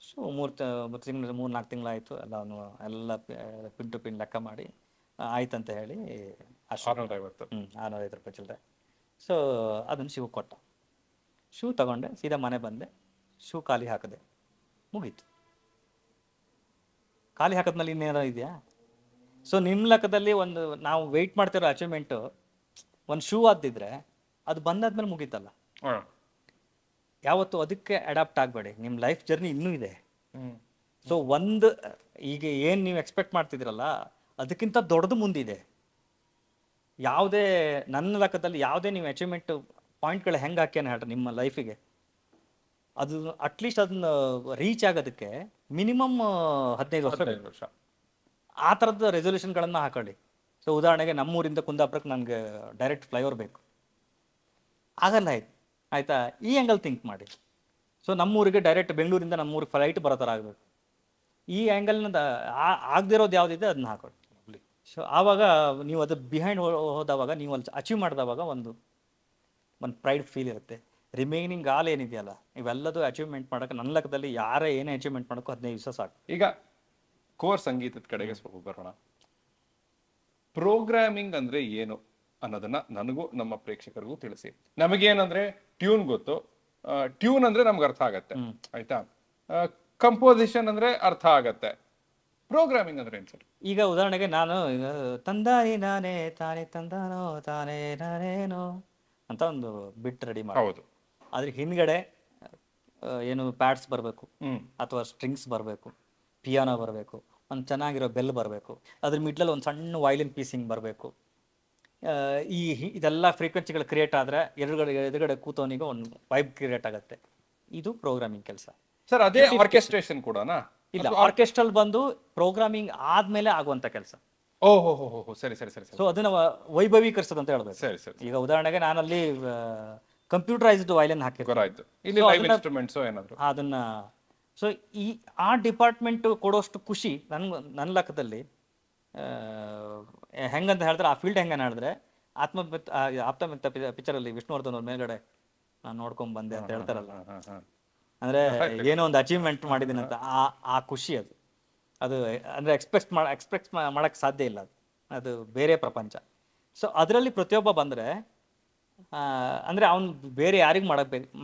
ಸೊ 3-4 ತಿಂಗಳಾಯಿತು. ಎಲ್ಲ ಪಿನ್ ಟು ಪಿನ್ ಲೆಕ್ಕ ಮಾಡಿ ಆಯ್ತಂತ ಹೇಳಿ ಅಷ್ಟು 650. 650 ರೂಪಾಯಿ ಚಿಲ್ಲರೆ. ಸೊ ಅದನ್ನು ಶೂ ಕೊಟ್ಟ. ಶೂ ತಗೊಂಡೆ, ಸೀದಾ ಮನೆ ಬಂದೆ, ಶೂ ಖಾಲಿ ಹಾಕಿದೆ, ಮುಗೀತು. ಖಾಲಿ ಹಾಕಿದ್ಮೇಲೆ ಇನ್ನೇನೋ ಇದೆಯಾ? ಸೊ ನಿಮ್ಮ ಲೆಕ್ಕದಲ್ಲಿ ಒಂದು ನಾವು ವೆಯ್ಟ್ ಮಾಡ್ತಿರೋ ಅಚೀವ್ಮೆಂಟು ಒಂದು ಶೂ ಆದಿದ್ರೆ ಅದು ಬಂದಾದ್ಮೇಲೆ ಮುಗೀತಲ್ಲ. ಯಾವತ್ತು ಅದಕ್ಕೆ ಅಡಾಪ್ಟ್ ಆಗಬೇಡಿ, ನಿಮ್ಮ ಲೈಫ್ ಜರ್ನಿ ಇನ್ನೂ ಇದೆ. ಸೊ ಒಂದು ಈಗ ಏನು ನೀವು ಎಕ್ಸ್ಪೆಕ್ಟ್ ಮಾಡ್ತಿದ್ದೀರಲ್ಲ ಅದಕ್ಕಿಂತ ದೊಡ್ಡದು ಮುಂದಿದೆ. ಯಾವುದೇ ನನ್ನ ಲೆಕ್ಕದಲ್ಲಿ ಯಾವುದೇ ನೀವು ಅಚೀವ್ಮೆಂಟ್ ಪಾಯಿಂಟ್ಗಳು ಹೆಂಗೆ ಹಾಕ್ಯಾನ ಹೇಳ್ರಿ ನಿಮ್ಮ ಲೈಫಿಗೆ, ಅದು ಅಟ್ಲೀಸ್ಟ್ ಅದನ್ನ ರೀಚ್ ಆಗೋದಕ್ಕೆ ಮಿನಿಮಮ್ 15 ವರ್ಷ ಆ ಥರದ ರೆಸೊಲ್ಯೂಷನ್ಗಳನ್ನು ಹಾಕೊಳ್ಳಿ. ಸೊ ಉದಾಹರಣೆಗೆ ನಮ್ಮೂರಿಂದ ಕುಂದಾಪುರಕ್ಕೆ ನನಗೆ ಡೈರೆಕ್ಟ್ ಫ್ಲೈಓವರ್ ಬೇಕು, ಆಗಲ್ಲ ಆಯ್ತಾ? ಈ ಆ್ಯಂಗಲ್ ಥಿಂಕ್ ಮಾಡಿ. ಸೊ ನಮ್ಮೂರಿಗೆ ಡೈರೆಕ್ಟ್ ಬೆಂಗಳೂರಿಂದ ನಮ್ಮೂರಿಗೆ ಫ್ಲೈಟ್ ಬರೋ ಥರ ಆಗಬೇಕು. ಈ ಆ್ಯಂಗಲ್ನ ಆಗದಿರೋದು ಯಾವುದಿದೆ ಅದನ್ನ ಹಾಕೊಳ್ಳಿ. ಸೊ ಆವಾಗ ನೀವು ಅದು ಬಿಹೈಂಡ್ ಹೋದವಾಗ, ನೀವು ಅಲ್ಲಿ ಅಚೀವ್ ಮಾಡಿದವಾಗ ಒಂದು ಪ್ರೈಡ್ ಫೀಲ್ ಇರುತ್ತೆ. ರಿಮೈನಿಂಗ್ ಆಲ್ ಏನಿದೆಯಲ್ಲ ಇವೆಲ್ಲದೂ ಅಚೀವ್ಮೆಂಟ್ ಮಾಡೋಕೆ ನನ್ನ ಲೆಕ್ಕದಲ್ಲಿ ಯಾರೇ ಏನೇ ಅಚೀವ್ಮೆಂಟ್ ಮಾಡೋಕ್ಕೂ 15 ದಿವಸ ಸಾಕು. ಈಗ ಕೋರ್ ಸಂಗೀತದ ಕಡೆಗೆ ಸ್ವಲ್ಪ ಬರೋಣ. ಪ್ರೋಗ್ರಾಮಿಂಗ್ ಅಂದ್ರೆ ಏನು ಅನ್ನೋದನ್ನ ನನಗೂ ನಮ್ಮ ಪ್ರೇಕ್ಷಕರಿಗೂ ತಿಳಿಸಿ. ನಮಗೇನಂದ್ರೆ ಟ್ಯೂನ್ ಗೊತ್ತು, ಟ್ಯೂನ್ ಅಂದ್ರೆ ನಮ್ಗೆ ಅರ್ಥ ಆಗತ್ತೆ, ಆಯ್ತಾ? ಕಂಪೋಸಿಷನ್ ಅಂದ್ರೆ ಅರ್ಥ ಆಗತ್ತೆ. ಪ್ರೋಗ್ರಾಮಿಂಗ್ ಅಂದ್ರೆ ಏನ್ ಸರ್? ಈಗ ಉದಾಹರಣೆಗೆ ನಾನು ತಂದಾನಿ ನಾನೇ ತಾನೇ ತಂದಾನೋ ತಾನೇ ನಾನೇನೋ ಅಂತ ಒಂದು ಬಿಟ್ ರೆಡಿ ಮಾಡಿ, ಹೌದು, ಅದ್ರ ಹಿಂದ್ಗಡೆ ಏನು ಪ್ಯಾಡ್ಸ್ ಬರಬೇಕು, ಅಥವಾ ಸ್ಟ್ರಿಂಗ್ಸ್ ಬರಬೇಕು, ಪಿಯಾನೋ ಬರಬೇಕು, ಒಂದು ಚೆನ್ನಾಗಿರೋ ಬೆಲ್ ಬರಬೇಕು, ಅದ್ರ ಮಿಡ್ಲಲ್ಲಿ ಒಂದು ಸಣ್ಣ ವೈಲಿನ್ ಪೀಸಿಂಗ್ ಬರಬೇಕು. ಇದೆಲ್ಲ ಫ್ರೀಕ್ವೆನ್ಸಿಗಳು ಕ್ರಿಯೇಟ್ ಆದರೆ ಎದುರುಗಡೆ ಕೂತವನಿಗೆ ಒಂದು ವೈಬ್ ಕ್ರಿಯೇಟ್ ಆಗುತ್ತೆ. ಇದು ಪ್ರೋಗ್ರಾಮಿಂಗ್ ಕೆಲಸ ಸರ್. ಅದೇ ಆರ್ಕೆಸ್ಟ್ರೇಷನ್ ಕೂಡನಾ? ಇಲ್ಲ, ಆರ್ಕೆಸ್ಟ್ರಲ್ ಬಂದು ಪ್ರೋಗ್ರಾಮಿಂಗ್ ಆದ್ಮೇಲೆ ಆಗುವಂತ ಕೆಲಸ. ಓಹೋ, ಸರಿ ಸರಿ ಸರಿ. ಸೊ ಅದನ್ನ ವೈಭವೀಕರಿಸೋದು ಅಂತ ಹೇಳ್ಬೇಕು. ಸರಿ ಸರಿ. ಈಗ ಉದಾಹರಣೆಗೆ ನಾನಲ್ಲಿ ಕಂಪ್ಯೂಟರೈಸ್ಡ್ ವೈಲಿನ್ ಹಾಕಿರ್ತೀನಿ, ಇಲ್ಲಿ ಲೈವ್ ಇನ್ಸ್ಟ್ರುಮೆಂಟ್ಸ್ ಏನಾದ್ರು ಅದನ್ನ. ಸೊ ಆ ಡಿಪಾರ್ಟ್ಮೆಂಟ್ ಕೊಡೋಷ್ಟು ಖುಷಿ ನನ್ನ ಲೆಕ್ಕದಲ್ಲಿ ಹೆಂಗಂತ ಹೇಳಿದ್ರೆ, ಆ ಫೀಲ್ಡ್ ಹೆಂಗಂತ ಹೇಳಿದ್ರೆ, ಆಪ್ತಮಿತ್ತ ಪಿಕ್ಚರಲ್ಲಿ ವಿಷ್ಣುವರ್ಧನ್ ಅವ್ರ ಮೇಲ್ಗಡೆ ನಾನು ನೋಡ್ಕೊಂಡ್ ಬಂದೆ ಅಂತ ಹೇಳ್ತಾರಲ್ಲ, ಅಂದ್ರೆ ಏನೋ ಒಂದು ಅಚೀವ್ಮೆಂಟ್ ಮಾಡಿದ್ದೀನಿ ಅಂತ ಆ ಖುಷಿ ಅದು ಅಂದ್ರೆ ಎಕ್ಸ್ಪೆಕ್ಟ್ ಮಾಡಕ್ ಸಾಧ್ಯ ಇಲ್ಲ. ಅದು ಬೇರೆ ಪ್ರಪಂಚ. ಸೊ ಅದರಲ್ಲಿ ಪ್ರತಿಯೊಬ್ಬ ಬಂದ್ರೆ ಅಂದ್ರೆ ಅವ್ನು ಬೇರೆ ಯಾರಿಗೂ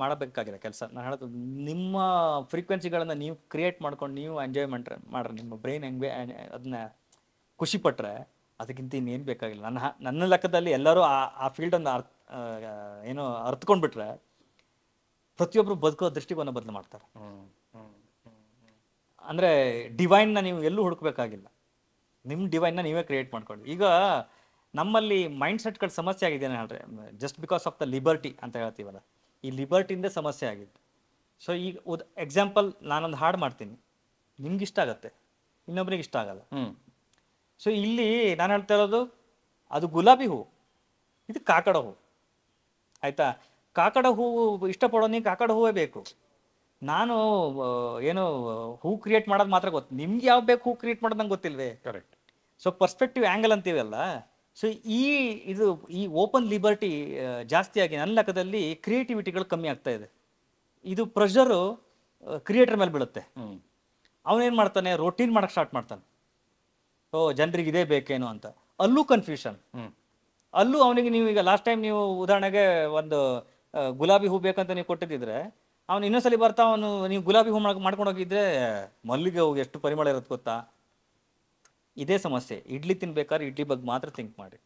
ಮಾಡಬೇಕಾಗಿರೋ ಕೆಲಸ. ನಾನು ಹೇಳೋದು, ನಿಮ್ಮ ಫ್ರೀಕ್ವೆನ್ಸಿಗಳನ್ನ ನೀವು ಕ್ರಿಯೇಟ್ ಮಾಡ್ಕೊಂಡು ನೀವು ಎಂಜಾಯ್ಮೆಂಟ್ ಮಾಡ್ರಿ. ನಿಮ್ಮ ಬ್ರೈನ್ ಹೆಂಗೆ ಅದನ್ನ ಖುಷಿ ಪಟ್ರೆ ಅದಕ್ಕಿಂತ ಇನ್ನೇನು ಬೇಕಾಗಿಲ್ಲ. ನನ್ನ ಲೆಕ್ಕದಲ್ಲಿ ಎಲ್ಲರೂ ಆ ಫೀಲ್ಡನ್ನು ಏನೋ ಅರ್ಥಕೊಂಡ್ಬಿಟ್ರೆ ಪ್ರತಿಯೊಬ್ಬರು ಬದುಕೋ ದೃಷ್ಟಿಕೋನ ಬದಲು ಮಾಡ್ತಾರೆ. ಅಂದರೆ ಡಿವೈನ್ನ ನೀವು ಎಲ್ಲೂ ಹುಡುಕ್ಬೇಕಾಗಿಲ್ಲ, ನಿಮ್ಮ ಡಿವೈನ್ನ ನೀವೇ ಕ್ರಿಯೇಟ್ ಮಾಡ್ಕೊಳ್ಳಿ. ಈಗ ನಮ್ಮಲ್ಲಿ ಮೈಂಡ್ ಸೆಟ್ಗಳ ಸಮಸ್ಯೆ ಆಗಿದೆ ಹೇಳ್ರೆ, just because of the liberty ಅಂತ ಹೇಳ್ತೀವಲ್ಲ, ಈ ಲಿಬರ್ಟಿಯಿಂದ ಸಮಸ್ಯೆ ಆಗಿದ್ದು. ಸೊ ಈಗ ಎಕ್ಸಾಂಪಲ್, ನಾನೊಂದು ಹಾಡು ಮಾಡ್ತೀನಿ, ನಿಮ್ಗೆ ಇಷ್ಟ ಆಗತ್ತೆ, ಇನ್ನೊಬ್ರಿಗೆ ಇಷ್ಟ ಆಗಲ್ಲ. ಸೊ ಇಲ್ಲಿ ನಾನು ಹೇಳ್ತಾ ಇರೋದು, ಅದು ಗುಲಾಬಿ ಹೂವು, ಇದು ಕಾಕಡ ಹೂವು, ಆಯ್ತಾ? ಕಾಕಡ ಹೂವು ಇಷ್ಟಪಡೋನಿಗೆ ಕಾಕಡ ಹೂವೇ ಬೇಕು. ನಾನು ಏನು ಹೂ ಕ್ರಿಯೇಟ್ ಮಾಡೋದು ಮಾತ್ರ ಗೊತ್ತು, ನಿಮ್ಗೆ ಯಾವ ಬೇಕು ಹೂ ಕ್ರಿಯೇಟ್ ಮಾಡೋದು ನಂಗೆ ಗೊತ್ತಿಲ್ವೇ? ಕರೆಕ್ಟ್. ಸೊ ಪರ್ಸ್ಪೆಕ್ಟಿವ್ ಆ್ಯಂಗಲ್ ಅಂತೀವಲ್ಲ, ಸೊ ಈ ಓಪನ್ ಲಿಬರ್ಟಿ ಜಾಸ್ತಿಯಾಗಿ ನನ್ನ ಲೆಕ್ಕದಲ್ಲಿ ಕ್ರಿಯೇಟಿವಿಟಿಗಳು ಕಮ್ಮಿ ಆಗ್ತಾ ಇದೆ. ಇದು ಪ್ರೆಷರು ಕ್ರಿಯೇಟರ್ ಮೇಲೆ ಬೀಳುತ್ತೆ. ಅವನೇನು ಮಾಡ್ತಾನೆ, ರೊಟೀನ್ ಮಾಡಕ್ಕೆ ಸ್ಟಾರ್ಟ್ ಮಾಡ್ತಾನೆ. ಓ ಜನರಿಗೆ ಇದೇ ಬೇಕೇನೋ ಅಂತ. ಅಲ್ಲೂ ಕನ್ಫ್ಯೂಷನ್. ಅಲ್ಲೂ ಅವನಿಗೆ, ನೀವು ಈಗ ಲಾಸ್ಟ್ ಟೈಮ್ ನೀವು ಉದಾಹರಣೆಗೆ ಒಂದು ಗುಲಾಬಿ ಹೂ ಬೇಕಂತ ನೀವು ಕೊಟ್ಟಿದ್ದಿದ್ರೆ, ಅವ್ನು ಇನ್ನೊಂದ್ಸಲಿ ಬರ್ತಾ ಅವನು ನೀವು ಗುಲಾಬಿ ಹೂ ಮಾಡ್ಕೊಂಡು ಹೋಗಿದ್ರೆ ಮಲ್ಲಿಗೆ ಹೂ ಎಷ್ಟು ಪರಿಮಳ ಇರುತ್ತೆ ಗೊತ್ತಾ? ಇದೇ ಸಮಸ್ಯೆ. ಇಡ್ಲಿ ತಿನ್ಬೇಕಾದ್ರೆ ಇಡ್ಲಿ ಬಗ್ಗೆ ಮಾತ್ರ ಥಿಂಕ್ ಮಾಡಿ,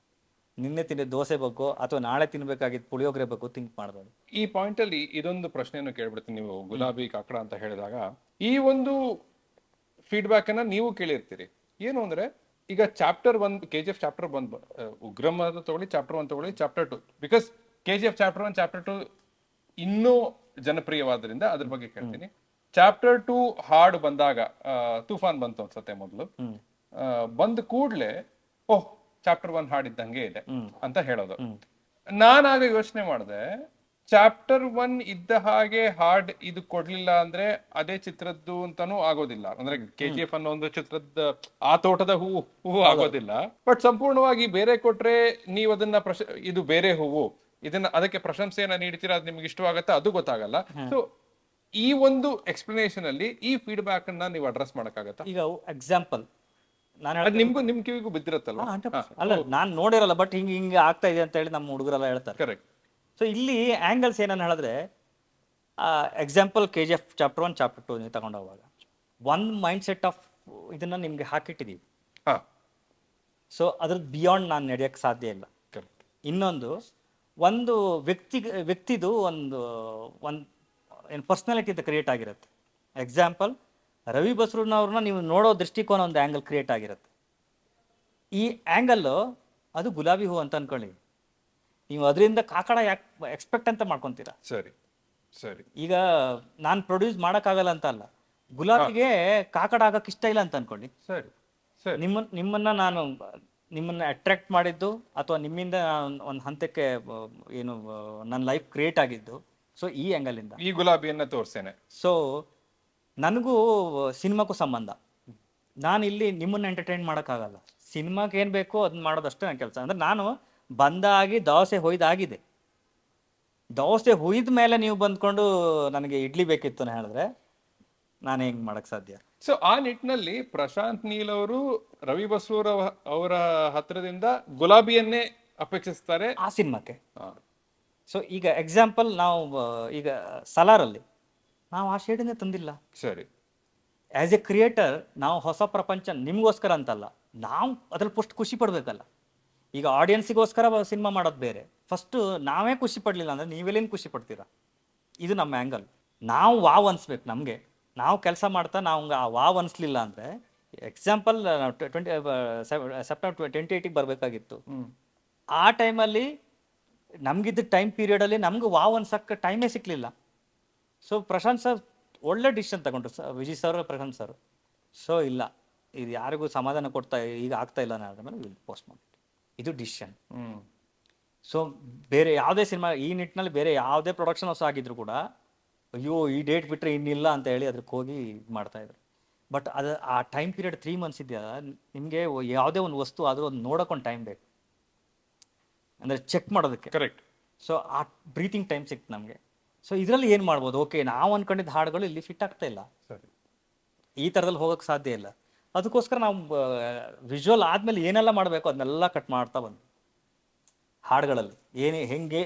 ನಿನ್ನೆ ತಿಂದ ದೋಸೆ ಬಗ್ಗೆ ಅಥವಾ ನಾಳೆ ತಿನ್ಬೇಕಾಗಿದ್ದು ಪುಳಿಯೋಗರೆ ಬಗ್ಗೆ ಥಿಂಕ್ ಮಾಡಬೇಡಿ. ಈ ಪಾಯಿಂಟ್ ಅಲ್ಲಿ ಇದೊಂದು ಪ್ರಶ್ನೆಯನ್ನು ಕೇಳ್ಬಿಡ್ತೀನಿ. ನೀವು ಗುಲಾಬಿ ಕಾಕಡ ಅಂತ ಹೇಳಿದಾಗ ಈ ಒಂದು ಫೀಡ್ಬ್ಯಾಕ್ ಅನ್ನ ನೀವು ಕೇಳಿರ್ತೀರಿ. ಏನು ಅಂದ್ರೆ, ಈಗ ಚಾಪ್ಟರ್ 1 KGF ಚಾಪ್ಟರ್ 1 ಉಗ್ರಂ ತಗೊಳ್ಳಿ, ಚಾಪ್ಟರ್ 1 ತಗೊಳ್ಳಿ, chapter 2, because KGF chapter 1 chapter 2 ಇನ್ನೂ ಜನಪ್ರಿಯವಾದ್ರಿಂದ ಅದ್ರ ಬಗ್ಗೆ ಕೇಳ್ತೀನಿ. ಚಾಪ್ಟರ್ 2 ಹಾಡು ಬಂದಾಗ ತೂಫಾನ್ ಬಂತು ಅನ್ಸತ್ತೆ ಮೊದಲು, ಬಂದ ಕೂಡ್ಲೆ ಓಹ್ ಚಾಪ್ಟರ್ 1 ಹಾಡಿದ್ದಂಗೆ ಇದೆ ಅಂತ ಹೇಳೋದು. ನಾನಾಗ ಯೋಚನೆ ಮಾಡಿದೆ, ಚಾಪ್ಟರ್ 1 ಇದ್ದ ಹಾಗೆ ಹಾಡ್ ಇದು ಕೊಡ್ಲಿಲ್ಲ ಅಂದ್ರೆ ಅದೇ ಚಿತ್ರದ್ದು ಅಂತಾನು ಆಗೋದಿಲ್ಲ. ಅಂದ್ರೆ KGF ಅನ್ನೋ ಒಂದು ಚಿತ್ರದ ಆ ತೋಟದ ಹೂವು ಆಗೋದಿಲ್ಲ. ಬಟ್ ಸಂಪೂರ್ಣವಾಗಿ ಬೇರೆ ಕೊಟ್ರೆ ನೀವು ಅದನ್ನ ಇದು ಬೇರೆ ಹೂವು, ಇದನ್ನ ಅದಕ್ಕೆ ಪ್ರಶಂಸೆಯನ್ನ ನೀಡ್ತೀರಾ, ಅದು ನಿಮ್ಗೆ ಇಷ್ಟವಾಗತ್ತಾ ಅದು ಗೊತ್ತಾಗಲ್ಲ. ಸೊ ಈ ಒಂದು ಎಕ್ಸ್ಪ್ಲನೇಷನ್ ಅಲ್ಲಿ ಈ ಫೀಡ್ಬ್ಯಾಕ್ ಅನ್ನ ನೀವು ಅಡ್ರೆಸ್ ಮಾಡಕ್ಕಾಗತ್ತಾ? ಈಗ ಎಕ್ಸಾಂಪಲ್, ನಾನು ಅದು ನಿಮ್ ಕಿವಿಗೂ ಬಿದ್ದಿರತ್ತಲ್ವಾ? ಅಲ್ಲ ನಾನು ನೋಡಿರಲ್ಲ, ಬಟ್ ಹಿಂಗೆ ಆಗ್ತಾ ಇದೆ ಅಂತ ಹೇಳಿ ನಮ್ಮ ಹುಡುಗರೆಲ್ಲ ಹೇಳ್ತಾರೆ. ಕರೆಕ್ಟ್. ಸೊ ಇಲ್ಲಿ ಆ್ಯಂಗಲ್ಸ್ ಏನನ್ನು ಹೇಳಿದ್ರೆ, ಎಕ್ಸಾಂಪಲ್ KGF ಚಾಪ್ಟರ್ 1 ಚಾಪ್ಟರ್ 2 ನೀವು ತಗೊಂಡೋಗುವಾಗ ಒಂದು ಮೈಂಡ್ ಸೆಟ್ ಆಫ್ ಇದನ್ನ ನಿಮ್ಗೆ ಹಾಕಿಟ್ಟಿದ್ದೀವಿ. ಹಾ. ಸೊ ಅದ್ರದ್ದು ಬಿಯಾಂಡ್ ನಾನು ನಡೆಯೋಕ್ಕೆ ಸಾಧ್ಯ ಇಲ್ಲ. ಕರೆಕ್ಟ್. ಇನ್ನೊಂದು ಒಂದು ವ್ಯಕ್ತಿದು ಒಂದು ಏನು ಪರ್ಸ್ನಾಲಿಟಿ ಅಂತ ಕ್ರಿಯೇಟ್ ಆಗಿರುತ್ತೆ. ಎಕ್ಸಾಂಪಲ್ ರವಿ ಬಸ್ರೂರ್ನವ್ರನ್ನ ನೀವು ನೋಡೋ ದೃಷ್ಟಿಕೋನ ಒಂದು ಆ್ಯಂಗಲ್ ಕ್ರಿಯೇಟ್ ಆಗಿರುತ್ತೆ. ಈ ಆ್ಯಂಗಲ್ಲು ಅದು ಗುಲಾಬಿ ಹೂ ಅಂತ ಅನ್ಕೊಳ್ಳಿ, ನೀವು ಅದರಿಂದ ಕಾಕಡ ಯಾಕೆ ಎಕ್ಸ್ಪೆಕ್ಟ್ ಅಂತ ಮಾಡ್ಕೊತೀರಾ? ಸರಿ ಸರಿ. ಈಗ ನಾನು ಪ್ರೊಡ್ಯೂಸ್ ಮಾಡೋಕ್ಕಾಗಲ್ಲ ಅಂತ ಅಲ್ಲ, ಗುಲಾಬಿಗೆ ಕಾಕಡ ಆಗಕ್ಕೆ ಇಷ್ಟ ಇಲ್ಲ ಅಂತ ಅನ್ಕೊಳ್ಳಿ. ಸರಿ ಸರಿ. ನಿಮ್ಮನ್ನ ಅಟ್ರಾಕ್ಟ್ ಮಾಡಿದ್ದು ಅಥವಾ ನಿಮ್ಮಿಂದ ಒಂದು ಹಂತಕ್ಕೆ ಏನು ನನ್ನ ಲೈಫ್ ಕ್ರಿಯೇಟ್ ಆಗಿದ್ದು ಸೊ ಈ ಆ್ಯಂಗಲಿಂದ ಈ ಗುಲಾಬಿಯನ್ನ ತೋರಿಸ್ತೇನೆ. ಸೊ ನನಗೂ ಸಿನಿಮಾಕ್ಕೂ ಸಂಬಂಧ. ನಾನು ಇಲ್ಲಿ ನಿಮ್ಮನ್ನ ಎಂಟರ್ಟೈನ್ ಮಾಡೋಕ್ಕಾಗಲ್ಲ, ಸಿನಿಮಾಗೆ ಏನು ಬೇಕೋ ಅದನ್ನ ಮಾಡೋದಷ್ಟೇ ನನ್ನ ಕೆಲಸ. ಅಂದರೆ ನಾನು ಬಂದಾಗಿ ದೋಸೆ ಹೊಯ್ದಾಗಿದೆ, ದೋಸೆ ಹುಯ್ದ ಮೇಲೆ ನೀವು ಬಂದ್ಕೊಂಡು ನನಗೆ ಇಡ್ಲಿ ಬೇಕಿತ್ತು ಅಂತ ಹೇಳಿದ್ರೆ ನಾನು ಹೆಂಗೆ ಮಾಡೋಕ್ಕೆ ಸಾಧ್ಯ? ಸೊ ಆ ನಿಟ್ಟಿನಲ್ಲಿ ಪ್ರಶಾಂತ್ ನೀಲ್ ಅವರು ರವಿ ಬಸ್ರೂರ್ ಅವರ ಹತ್ರದಿಂದ ಗುಲಾಬಿಯನ್ನೇ ಅಪೇಕ್ಷಿಸ್ತಾರೆ ಆ ಸಿನಿಮಾಕ್ಕೆ. ಸೊ ಈಗ ಎಕ್ಸಾಂಪಲ್ ನಾವು ಈಗ ಸಲಾರಲ್ಲಿ ನಾವು ಆ ಶೇಡನ್ನೇ ತಂದಿಲ್ಲ. ಸರಿ. ಆ್ಯಸ್ ಎ ಕ್ರಿಯೇಟರ್ ನಾವು ಹೊಸ ಪ್ರಪಂಚ ನಿಮಗೋಸ್ಕರ ಅಂತಲ್ಲ, ನಾವು ಅದ್ರಲ್ಲಿ ಫಸ್ಟ್ ಖುಷಿ ಪಡಬೇಕಲ್ಲ. ಈಗ ಆಡಿಯನ್ಸಿಗೋಸ್ಕರ ಸಿನಿಮಾ ಮಾಡೋದು ಬೇರೆ, ಫಸ್ಟು ನಾವೇ ಖುಷಿ ಪಡಲಿಲ್ಲ ಅಂದರೆ ನೀವೆಲ್ಲಿಂದ ಖುಷಿ ಪಡ್ತೀರಾ? ಇದು ನಮ್ಮ ಆ್ಯಂಗಲ್. ನಾವು ವಾವ್ ಅನ್ಸ್ಬೇಕು ನಮಗೆ. ನಾವು ಕೆಲಸ ಮಾಡ್ತಾ ನಾವು ಆ ವಾವ್ ಅನಿಸ್ಲಿಲ್ಲ ಅಂದರೆ, ಎಕ್ಸಾಂಪಲ್ ಸೆಪ್ಟೆಂಬರ್ 2018 ಬರಬೇಕಾಗಿತ್ತು. ಆ ಟೈಮಲ್ಲಿ ನಮಗಿದ್ದ ಟೈಮ್ ಪೀರಿಯಡಲ್ಲಿ ನಮ್ಗೆ ವಾವ್ ಅನ್ಸಕ್ಕೆ ಟೈಮೇ ಸಿಕ್ಕಲಿಲ್ಲ. ಸೊ ಪ್ರಶಾಂತ್ ಸರ್ ಒಳ್ಳೆ ಡಿಸಿಷನ್ ತಗೊಂಡ್ರು, Vijay sir, Prashanth sir. So ಇಲ್ಲ, ಇದು ಯಾರಿಗೂ ಸಮಾಧಾನ ಕೊಡ್ತಾ ಈಗ ಆಗ್ತಾ ಇಲ್ಲ ಅನ್ನೋದ್ರ ಮೇಲೆ ಪೋಸ್ಟ್ ಮಾಡಿ ಇದು ಡಿಸಿಷನ್. ಸೊ ಬೇರೆ ಯಾವುದೇ ಸಿನಿಮಾ ಈ ನಿಟ್ಟಿನಲ್ಲಿ ಬೇರೆ ಯಾವುದೇ ಪ್ರೊಡಕ್ಷನ್ ಹೌಸ್ ಆಗಿದ್ರು ಕೂಡ ಅಯ್ಯೋ ಈ ಡೇಟ್ ಬಿಟ್ಟರೆ ಇನ್ನಿಲ್ಲ ಅಂತ ಹೇಳಿ ಅದಕ್ಕೆ ಹೋಗಿ ಇದು ಮಾಡ್ತಾಯಿದ್ರು. ಬಟ್ ಅದು ಆ ಟೈಮ್ ಪೀರಿಯಡ್ 3 ಮಂತ್ಸ್ ಇದೆಯಲ್ಲ, ನಿಮಗೆ ಯಾವುದೇ ಒಂದು ವಸ್ತು ಆದರೂ ಒಂದು ನೋಡೋಕ್ಕೊಂದು ಟೈಮ್ ಬೇಕು, ಅಂದರೆ ಚೆಕ್ ಮಾಡೋದಕ್ಕೆ. ಕರೆಕ್ಟ್. ಸೊ ಆ ಬ್ರೀತಿಂಗ್ ಟೈಮ್ ಸಿಕ್ತು ನಮಗೆ. ಸೊ ಇದರಲ್ಲಿ ಏನು ಮಾಡ್ಬೋದು? ಓಕೆ, ನಾವು ಅಂದ್ಕೊಂಡಿದ್ದ ಹಾಡುಗಳು ಇಲ್ಲಿ ಫಿಟ್ ಆಗ್ತಾ ಇಲ್ಲ, ಸರಿ, ಈ ಥರದಲ್ಲಿ ಹೋಗೋಕ್ಕೆ ಸಾಧ್ಯ ಇಲ್ಲ. ಅದಕ್ಕೋಸ್ಕರ ನಾವು ವಿಜುವಲ್ ಆದಮೇಲೆ ಏನೆಲ್ಲ ಮಾಡಬೇಕು ಅದನ್ನೆಲ್ಲ ಕಟ್ ಮಾಡ್ತಾ ಬಂದು ಹಾಡುಗಳಲ್ಲಿ ಹೆಂಗೆ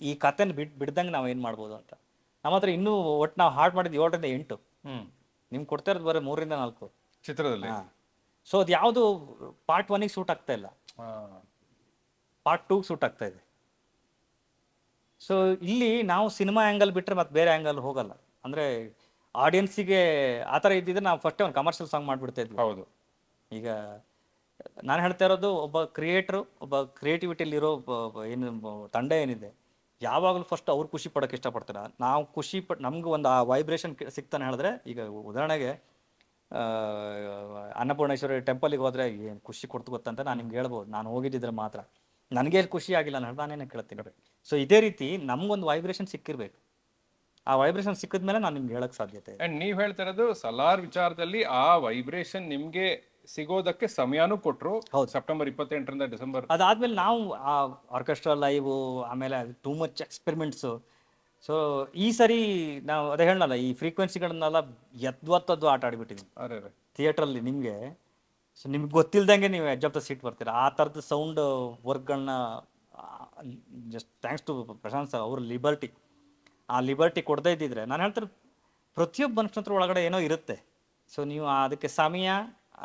ಈ ಕಥೆನ ಬಿಡ್ದಂಗೆ ನಾವು ಏನು ಮಾಡ್ಬೋದು ಅಂತ. ನಮ್ಮ ಹತ್ರ ಇನ್ನೂ ಒಟ್ಟು ನಾವು ಹಾಡು ಮಾಡಿದ್ದು 7ರಿಂದ 8, ನಿಮ್ಗೆ ಕೊಡ್ತಾ ಇರೋದು ಬರೀ 3ರಿಂದ 4 ಚಿತ್ರದಲ್ಲಿ. ಸೊ ಅದು ಯಾವುದು ಪಾರ್ಟ್ 1ಗೆ ಸೂಟ್ ಆಗ್ತಾ ಇಲ್ಲ, ಪಾರ್ಟ್ 2ಗೆ ಸೂಟ್ ಆಗ್ತಾ ಇದೆ. ಸೊ ಇಲ್ಲಿ ನಾವು ಸಿನಿಮಾ ಆ್ಯಂಗಲ್ ಬಿಟ್ಟರೆ ಮತ್ತೆ ಬೇರೆ ಆ್ಯಂಗಲ್ ಹೋಗಲ್ಲ. ಅಂದರೆ ಆಡಿಯನ್ಸಿಗೆ ಆ ಥರ ಇದ್ದಿದ್ರೆ ನಾವು ಫಸ್ಟೇ ಒಂದು ಕಮರ್ಷಿಯಲ್ ಸಾಂಗ್ ಮಾಡಿಬಿಡ್ತಾ ಇದ್ವಿ. ಹೌದು. ಈಗ ನಾನು ಹೇಳ್ತಾ ಇರೋದು, ಒಬ್ಬ ಕ್ರಿಯೇಟ್ರು, ಒಬ್ಬ ಕ್ರಿಯೇಟಿವಿಟಿಲಿರೋ ಏನು ತಂಡ ಏನಿದೆ, ಯಾವಾಗಲೂ ಫಸ್ಟ್ ಅವ್ರು ಖುಷಿ ಪಡೋಕ್ಕೆ ಇಷ್ಟಪಡ್ತಾರೆ. ನಾವು ಖುಷಿ ನಮ್ಗೆ ಒಂದು ಆ ವೈಬ್ರೇಷನ್ ಸಿಗ್ತಾನೆ ಹೇಳಿದ್ರೆ, ಈಗ ಉದಾಹರಣೆಗೆ ಅನ್ನಪೂರ್ಣೇಶ್ವರಿ ಟೆಂಪಲಿಗೆ ಹೋದರೆ ಏನು ಖುಷಿ ಕೊಡ್ತು ಗೊತ್ತಂತ ನಾನು ನಿಮ್ಗೆ ಹೇಳ್ಬೋದು. ನಾನು ಹೋಗಿದ್ದಿದ್ರೆ ಮಾತ್ರ ನನಗೆ ಖುಷಿ ಆಗಿಲ್ಲ ಅಂತ ಹೇಳಿ ನಾನೇನು ಕೇಳ್ತೀನಿ. ಸೊ ಇದೇ ರೀತಿ ನಮ್ಗೊಂದು ವೈಬ್ರೇಷನ್ ಸಿಕ್ಕಿರ್ಬೇಕು. ಆ ವೈಬ್ರೇಷನ್ ಸಿಕ್ಕಿದ ಮೇಲೆ ನಾನು ನಿಮ್ಗೆ ಹೇಳಕ್ ಸಾಧ್ಯತೆ. ಅಂಡ್ ನೀವು ಹೇಳ್ತಾ ಇರೋದು ಸಲಾರ್ ವಿಚಾರದಲ್ಲಿ ಆ ವೈಬ್ರೇಷನ್ ನಿಮ್ಗೆ ಸಿಗೋದಕ್ಕೆ ಸಮಯನೂ ಕೊಟ್ರು. ಹೌದು. ಸೆಪ್ಟೆಂಬರ್ 28ರಿಂದ ಡಿಸೆಂಬರ್. ಅದಾದ್ಮೇಲೆ ನಾವು ಆ ಆರ್ಕೆಸ್ಟ್ರಾ ಲೈವ್, ಆಮೇಲೆ ಟೂ ಮಚ್ ಎಕ್ಸ್ಪೆರಿಮೆಂಟ್ಸು. ಸೊ ಈ ಸರಿ ನಾವು ಅದೇ ಹೇಳಲ್ಲ, ಈ ಫ್ರೀಕ್ವೆನ್ಸಿಗಳನ್ನೆಲ್ಲ ಎದ್ವತ್ತದ್ದು ಆಟ ಆಡಿಬಿಟ್ಟಿದ್ವಿ ಥಿಯೇಟ್ರಲ್ಲಿ. ನಿಮಗೆ ಸೊ ನಿಮ್ಗೆ ಗೊತ್ತಿಲ್ದಂಗೆ ನೀವು ಎಡ್ಜ್ ಆಫ್ ದ ಸೀಟ್ ಬರ್ತೀರಾ. ಆ ಥರದ ಸೌಂಡ್ ವರ್ಕ್ಗಳನ್ನ just thanks to Prashanth sir, ಅವ್ರ ಲಿಬರ್ಟಿ, ಆ ಲಿಬರ್ಟಿ ಕೊಡದೇ ಇದ್ದಿದ್ರೆ, ನಾನು ಹೇಳ್ತಾರೆ ಪ್ರತಿಯೊಬ್ಬ ಮನುಷ್ಯನ ಒಳಗಡೆ ಏನೋ ಇರುತ್ತೆ. ಸೊ ನೀವು ಅದಕ್ಕೆ ಸಮಯ,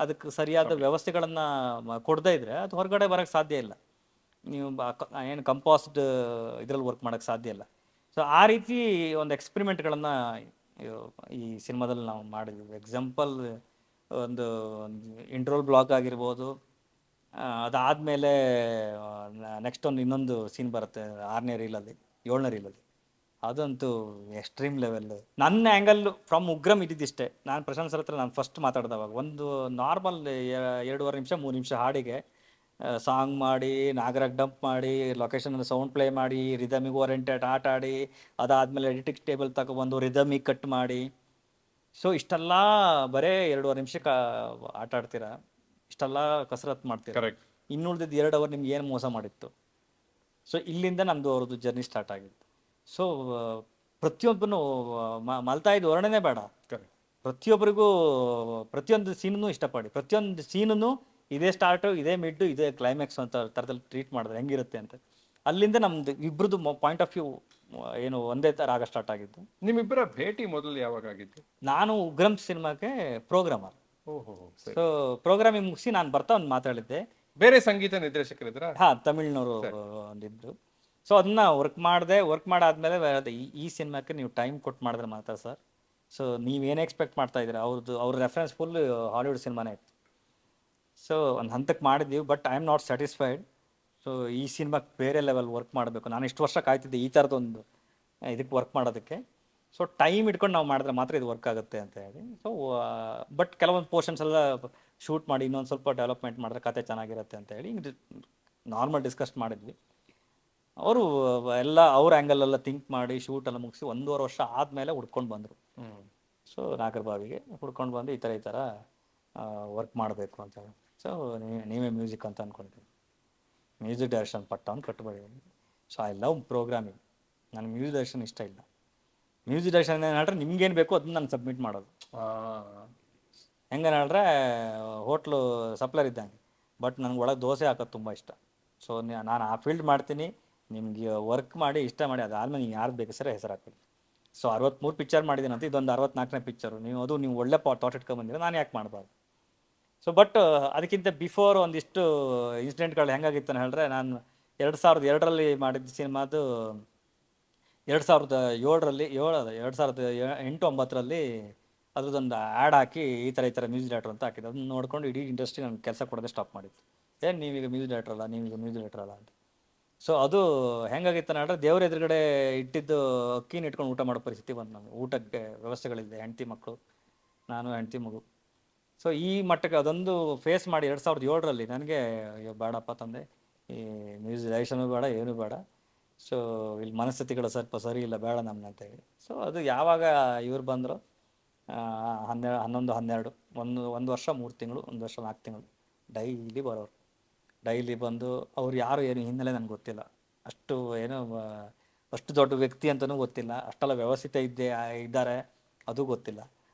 ಅದಕ್ಕೆ ಸರಿಯಾದ ವ್ಯವಸ್ಥೆಗಳನ್ನು ಕೊಡದೇ ಇದ್ರೆ ಅದು ಹೊರಗಡೆ ಬರೋಕ್ಕೆ ಸಾಧ್ಯ ಇಲ್ಲ. ನೀವು ಏನು ಕಂಪಾಸ್ಡ್ ಇದರಲ್ಲಿ ವರ್ಕ್ ಮಾಡೋಕ್ಕೆ ಸಾಧ್ಯ ಇಲ್ಲ. ಸೊ ಆ ರೀತಿ ಒಂದು ಎಕ್ಸ್ಪೆರಿಮೆಂಟ್ಗಳನ್ನು ಈ ಸಿನಿಮಾದಲ್ಲಿ ನಾವು ಮಾಡಿದ್ವಿ. ಎಕ್ಸಾಂಪಲ್ ಒಂದು ಇಂಟ್ರೋಲ್ ಬ್ಲಾಗ್ ಆಗಿರ್ಬೋದು. ಅದಾದಮೇಲೆ ನೆಕ್ಸ್ಟ್ ಇನ್ನೊಂದು ಸೀನ್ ಬರುತ್ತೆ 6ನೇ ರೀಲಲ್ಲಿ, 7ನೇ ರೀಲಲ್ಲಿ. ಅದಂತೂ ಎಕ್ಸ್ಟ್ರೀಮ್ ಲೆವೆಲ್. ನನ್ನ ಆ್ಯಂಗಲ್ ಫ್ರಮ್ ಉಗ್ರಮ್ ಇದ್ದಿದ್ದಿಷ್ಟೇ. ನಾನು ಪ್ರಶಾಂತ್ ಸರ್ ಹತ್ರ ನಾನು ಫಸ್ಟ್ ಮಾತಾಡಿದವಾಗ ಒಂದು ನಾರ್ಮಲ್ 2.5 ನಿಮಿಷ 3 ನಿಮಿಷ ಹಾಡಿಗೆ ಸಾಂಗ್ ಮಾಡಿ, ನಾಗರಾಗ್ ಡಂಪ್ ಮಾಡಿ, ಲೊಕೇಶನ್ ಸೌಂಡ್ ಪ್ಲೇ ಮಾಡಿ, ರಿದಮಿಗೆ ಓರಿಯೆಂಟೆಡ್ ಆಟ ಆಡಿ, ಅದಾದಮೇಲೆ ಎಡಿಟಿಂಗ್ ಟೇಬಲ್ ತಗೊಬಂದು ರಿದಮಿಗೆ ಕಟ್ ಮಾಡಿ. ಸೊ ಇಷ್ಟೆಲ್ಲ ಬರೇ 2.5 ನಿಮಿಷಕ್ಕೆ ಆಟ ಆಡ್ತೀರಾ, ಇಷ್ಟೆಲ್ಲ ಕಸರತ್ತು ಮಾಡ್ತೀರಾ. ಇನ್ನುಳಿದಿದ್ದು 2 ಅವರ್ ನಿಮ್ಗೆ ಏನು ಮೋಸ ಮಾಡಿತ್ತು. ಸೊ ಇಲ್ಲಿಂದ ನಮ್ಮದು ಅವ್ರದ್ದು ಜರ್ನಿ ಸ್ಟಾರ್ಟ್ ಆಗಿತ್ತು. ಸೊ ಪ್ರತಿಯೊಬ್ಬನು ಮಲ್ತಾ ಇದ್ದು ವರ್ಣನೆ ಬೇಡ, ಪ್ರತಿಯೊಬ್ಬರಿಗೂ ಪ್ರತಿಯೊಂದು ಸೀನನ್ನು ಇಷ್ಟಪಡಿ, ಪ್ರತಿಯೊಂದು ಸೀನನ್ನು ಇದೇ ಸ್ಟಾರ್ಟು, ಇದೇ ಮಿಡ್ಡು, ಇದೇ ಕ್ಲೈಮ್ಯಾಕ್ಸ್ ಅಂತ ಥರದಲ್ಲಿ ಟ್ರೀಟ್ ಮಾಡಿದ್ರೆ ಹೆಂಗಿರುತ್ತೆ ಅಂತ. ಅಲ್ಲಿಂದ ನಮ್ದು ಇಬ್ರದ್ದು ಪಾಯಿಂಟ್ ಆಫ್ ವ್ಯೂ ಏನು ಒಂದೇ ಥರ ಆಗ ಸ್ಟಾರ್ಟ್ ಆಗಿದ್ದು. ನಿಮ್ಮಿಬ್ಬರ ಭೇಟಿ ಮೊದಲು ಯಾವಾಗ ಆಗಿದ್ದು? ನಾನು ಉಗ್ರಂ ಸಿನಿಮಾಗೆ ಪ್ರೋಗ್ರಾಮರ್. ಸೊ ಪ್ರೋಗ್ರಾಮಿಂಗ್ ಮುಗಿಸಿ ನಾನು ಬರ್ತಾ ಒಂದು ಮಾತಾಡಿದ್ದೆ. ಬೇರೆ ಸಂಗೀತ ನಿರ್ದೇಶಕರಿದ್ರ? ತಮಿಳ್ನವರು ಒಂದಿದ್ರು. ಸೊ ಅದನ್ನ ವರ್ಕ್ ಮಾಡಾದ್ಮೇಲೆ ಈ ಸಿನಿಮಾಕ್ಕೆ ನೀವು ಟೈಮ್ ಕೊಟ್ಟು ಮಾಡಿದ್ರೆ ಮಾತ್ರ ಸರ್. ಸೊ ನೀವೇನೇ ಎಕ್ಸ್ಪೆಕ್ಟ್ ಮಾಡ್ತಾ ಇದ್ದೀರಾ, ಅವ್ರ ರೆಫರೆನ್ಸ್ ಫುಲ್ ಹಾಲಿವುಡ್ ಸಿನಿಮಾನೇ ಇತ್ತು. ಸೊ ಒಂದು ಹಂತಕ್ಕೆ ಮಾಡಿದ್ದೀವಿ, but I am not satisfied. So ಈ ಸಿನಿಮಾಕ್ಕೆ ಬೇರೆ ಲೆವೆಲ್ ವರ್ಕ್ ಮಾಡಬೇಕು. ನಾನು ಇಷ್ಟು ವರ್ಷ ಕಾಯ್ತಿದ್ದೆ ಈ ಥರದೊಂದು ಇದಕ್ಕೆ ವರ್ಕ್ ಮಾಡೋದಕ್ಕೆ. ಸೊ ಟೈಮ್ ಇಟ್ಕೊಂಡು ನಾವು ಮಾಡಿದ್ರೆ ಮಾತ್ರ ಇದು ವರ್ಕ್ ಆಗುತ್ತೆ ಅಂತ ಹೇಳಿ. ಸೊ ಬಟ್ ಕೆಲವೊಂದು ಪೋರ್ಷನ್ಸ್ ಎಲ್ಲ ಶೂಟ್ ಮಾಡಿ ಇನ್ನೊಂದು ಸ್ವಲ್ಪ ಡೆವಲಪ್ಮೆಂಟ್ ಮಾಡಿದ್ರೆ ಕತೆ ಚೆನ್ನಾಗಿರುತ್ತೆ ಅಂತ ಹೇಳಿ ನಾರ್ಮಲ್ ಡಿಸ್ಕಸ್ ಮಾಡಿದ್ವಿ. ಅವರು ಎಲ್ಲ ಅವ್ರ ಆ್ಯಂಗಲೆಲ್ಲ ಥಿಂಕ್ ಮಾಡಿ ಶೂಟ್ ಎಲ್ಲ ಮುಗಿಸಿ 1.5 ವರ್ಷ ಆದಮೇಲೆ ಹುಡ್ಕೊಂಡು ಬಂದರು. ಸೊ ನಾಗರಬಾವಿಗೆ ಹುಡ್ಕೊಂಡು ಬಂದು ಈ ಥರ ವರ್ಕ್ ಮಾಡಬೇಕು ಅಂತ ಹೇಳಿ. ಸೊ ನೀವೇ ಮ್ಯೂಸಿಕ್ ಅಂತ ಅಂದ್ಕೊಂಡಿದ್ದೀನಿ. ಮ್ಯೂಸಿಕ್ ಡೈರೆಕ್ಷನ್ ಪಟ್ಟ ಅಂತ ಕಟ್ಟಬೇಡಿ. So I love programming. ನನಗೆ ಮ್ಯೂಸಿಕ್ ಡೈರೆಕ್ಷನ್ ಇಷ್ಟ ಇಲ್ಲ. ಮ್ಯೂಸಿಕ್ ಡೈರೆಕ್ಷನ್ ಏನು ಹೇಳಿದ್ರೆ ನಿಮ್ಗೇನು ಬೇಕೋ ಅದನ್ನ ನಾನು ಸಬ್ಮಿಟ್ ಮಾಡೋದು. ಹೆಂಗೇನು ಹೇಳಿದ್ರೆ ಹೋಟ್ಲು ಸಪ್ಲರ್ ಇದ್ದಂಗೆ. ಬಟ್ ನನಗೆ ಒಳಗೆ ದೋಸೆ ಹಾಕೋದು ತುಂಬ ಇಷ್ಟ. ಸೊ ನಾನು ಆ ಫೀಲ್ಡ್ ಮಾಡ್ತೀನಿ, ನಿಮ್ಗೆ ವರ್ಕ್ ಮಾಡಿ ಇಷ್ಟ ಮಾಡಿ ಅದಾದ್ಮೇಲೆ ನೀವು ಯಾರು ಬೇಕು ಸರ್ ಹೆಸರು ಹಾಕ್ಬೇಕು. ಸೊ 63 ಪಿಕ್ಚರ್ ಮಾಡಿದ್ದೀನಂತ, ಇದೊಂದು 64ನೇ ಪಿಕ್ಚರು. ನೀವು ಒಳ್ಳೆ ಥಾಟ್ ಇಟ್ಕೊಂಡ್ಬಂದಿರೋ ನಾನು ಯಾಕೆ ಮಾಡಬಾರ್ದು. ಸೊ ಬಟ್ ಅದಕ್ಕಿಂತ ಬಿಫೋರ್ ಒಂದಿಷ್ಟು ಇನ್ಸಿಡೆಂಟ್ಗಳು ಹೆಂಗಾಗಿತ್ತು ಅಂತ ಹೇಳಿದ್ರೆ, ನಾನು 2002ರಲ್ಲಿ ಮಾಡಿದ್ದ ಸಿನಿಮಾದು 2007ರಲ್ಲಿ 2008-09ರಲ್ಲಿ ಅದ್ರದ್ದೊಂದು ಆ್ಯಡ್ ಹಾಕಿ ಈ ಥರ ಮ್ಯೂಸಿಕ್ ಡೈರೆಕ್ಟರ್ ಅಂತ ಹಾಕಿದ್ದು. ಅದನ್ನ ನೋಡ್ಕೊಂಡು ಇಡೀ ಇಂಡಸ್ಟ್ರಿ ನನಗೆ ಕೆಲಸ ಕೊಡೋದೇ ಸ್ಟಾಪ್ ಮಾಡಿತ್ತು. ನೀವೀಗ ಮ್ಯೂಸಿಕ್ ಡೈರೆಕ್ಟರ್ ಅಲ್ಲ ಅಂತ. ಸೊ ಅದು ಹೆಂಗಾಗಿತ್ತು ಅಂತ ಹೇಳಿದ್ರೆ, ದೇವ್ರ ಎದುರುಗಡೆ ಇಟ್ಟಿದ್ದು ಅಕ್ಕಿನ ಇಟ್ಕೊಂಡು ಊಟ ಮಾಡೋ ಪರಿಸ್ಥಿತಿ ಬಂದು ನಮಗೆ. ಊಟಕ್ಕೆ ವ್ಯವಸ್ಥೆಗಳಿದೆ, ಹೆಂಡತಿ ಮಕ್ಕಳು, ನಾನು ಹೆಂಡತಿ ಮಗು. ಸೊ ಈ ಮಟ್ಟಕ್ಕೆ ಅದೊಂದು ಫೇಸ್ ಮಾಡಿ 2007ರಲ್ಲಿ ನನಗೆ ಬೇಡಪ್ಪ ತಂದೆ, ಈ ಮ್ಯೂಸಿಕ್ ಡೈರೆಕ್ಷನು ಬೇಡ, ಏನೂ ಬೇಡ. ಸೊ ಇಲ್ಲಿ ಮನಸ್ಥಿತಿಗಳು ಸ್ವಲ್ಪ ಸರಿ ಇಲ್ಲ, ಬೇಡ ನಮ್ಮನ್ನ ಅಂತ ಹೇಳಿ. ಸೊ ಅದು ಯಾವಾಗ ಇವ್ರು ಬಂದರು 11-12 ಒಂದು ವರ್ಷ 3 ತಿಂಗಳು, 1 ವರ್ಷ 4 ತಿಂಗಳು ಡೈಲಿ ಬರೋರು. ಡೈಲಿ ಬಂದು ಅವ್ರು ಯಾರು ಏನು ಹಿನ್ನೆಲೆ ನನಗೆ ಗೊತ್ತಿಲ್ಲ, ಅಷ್ಟು ದೊಡ್ಡ ವ್ಯಕ್ತಿ ಅಂತಲೂ ಗೊತ್ತಿಲ್ಲ, ಅಷ್ಟೆಲ್ಲ ವ್ಯವಸ್ಥಿತ ಇದ್ದಾರೆ ಅದು ಗೊತ್ತಿಲ್ಲ.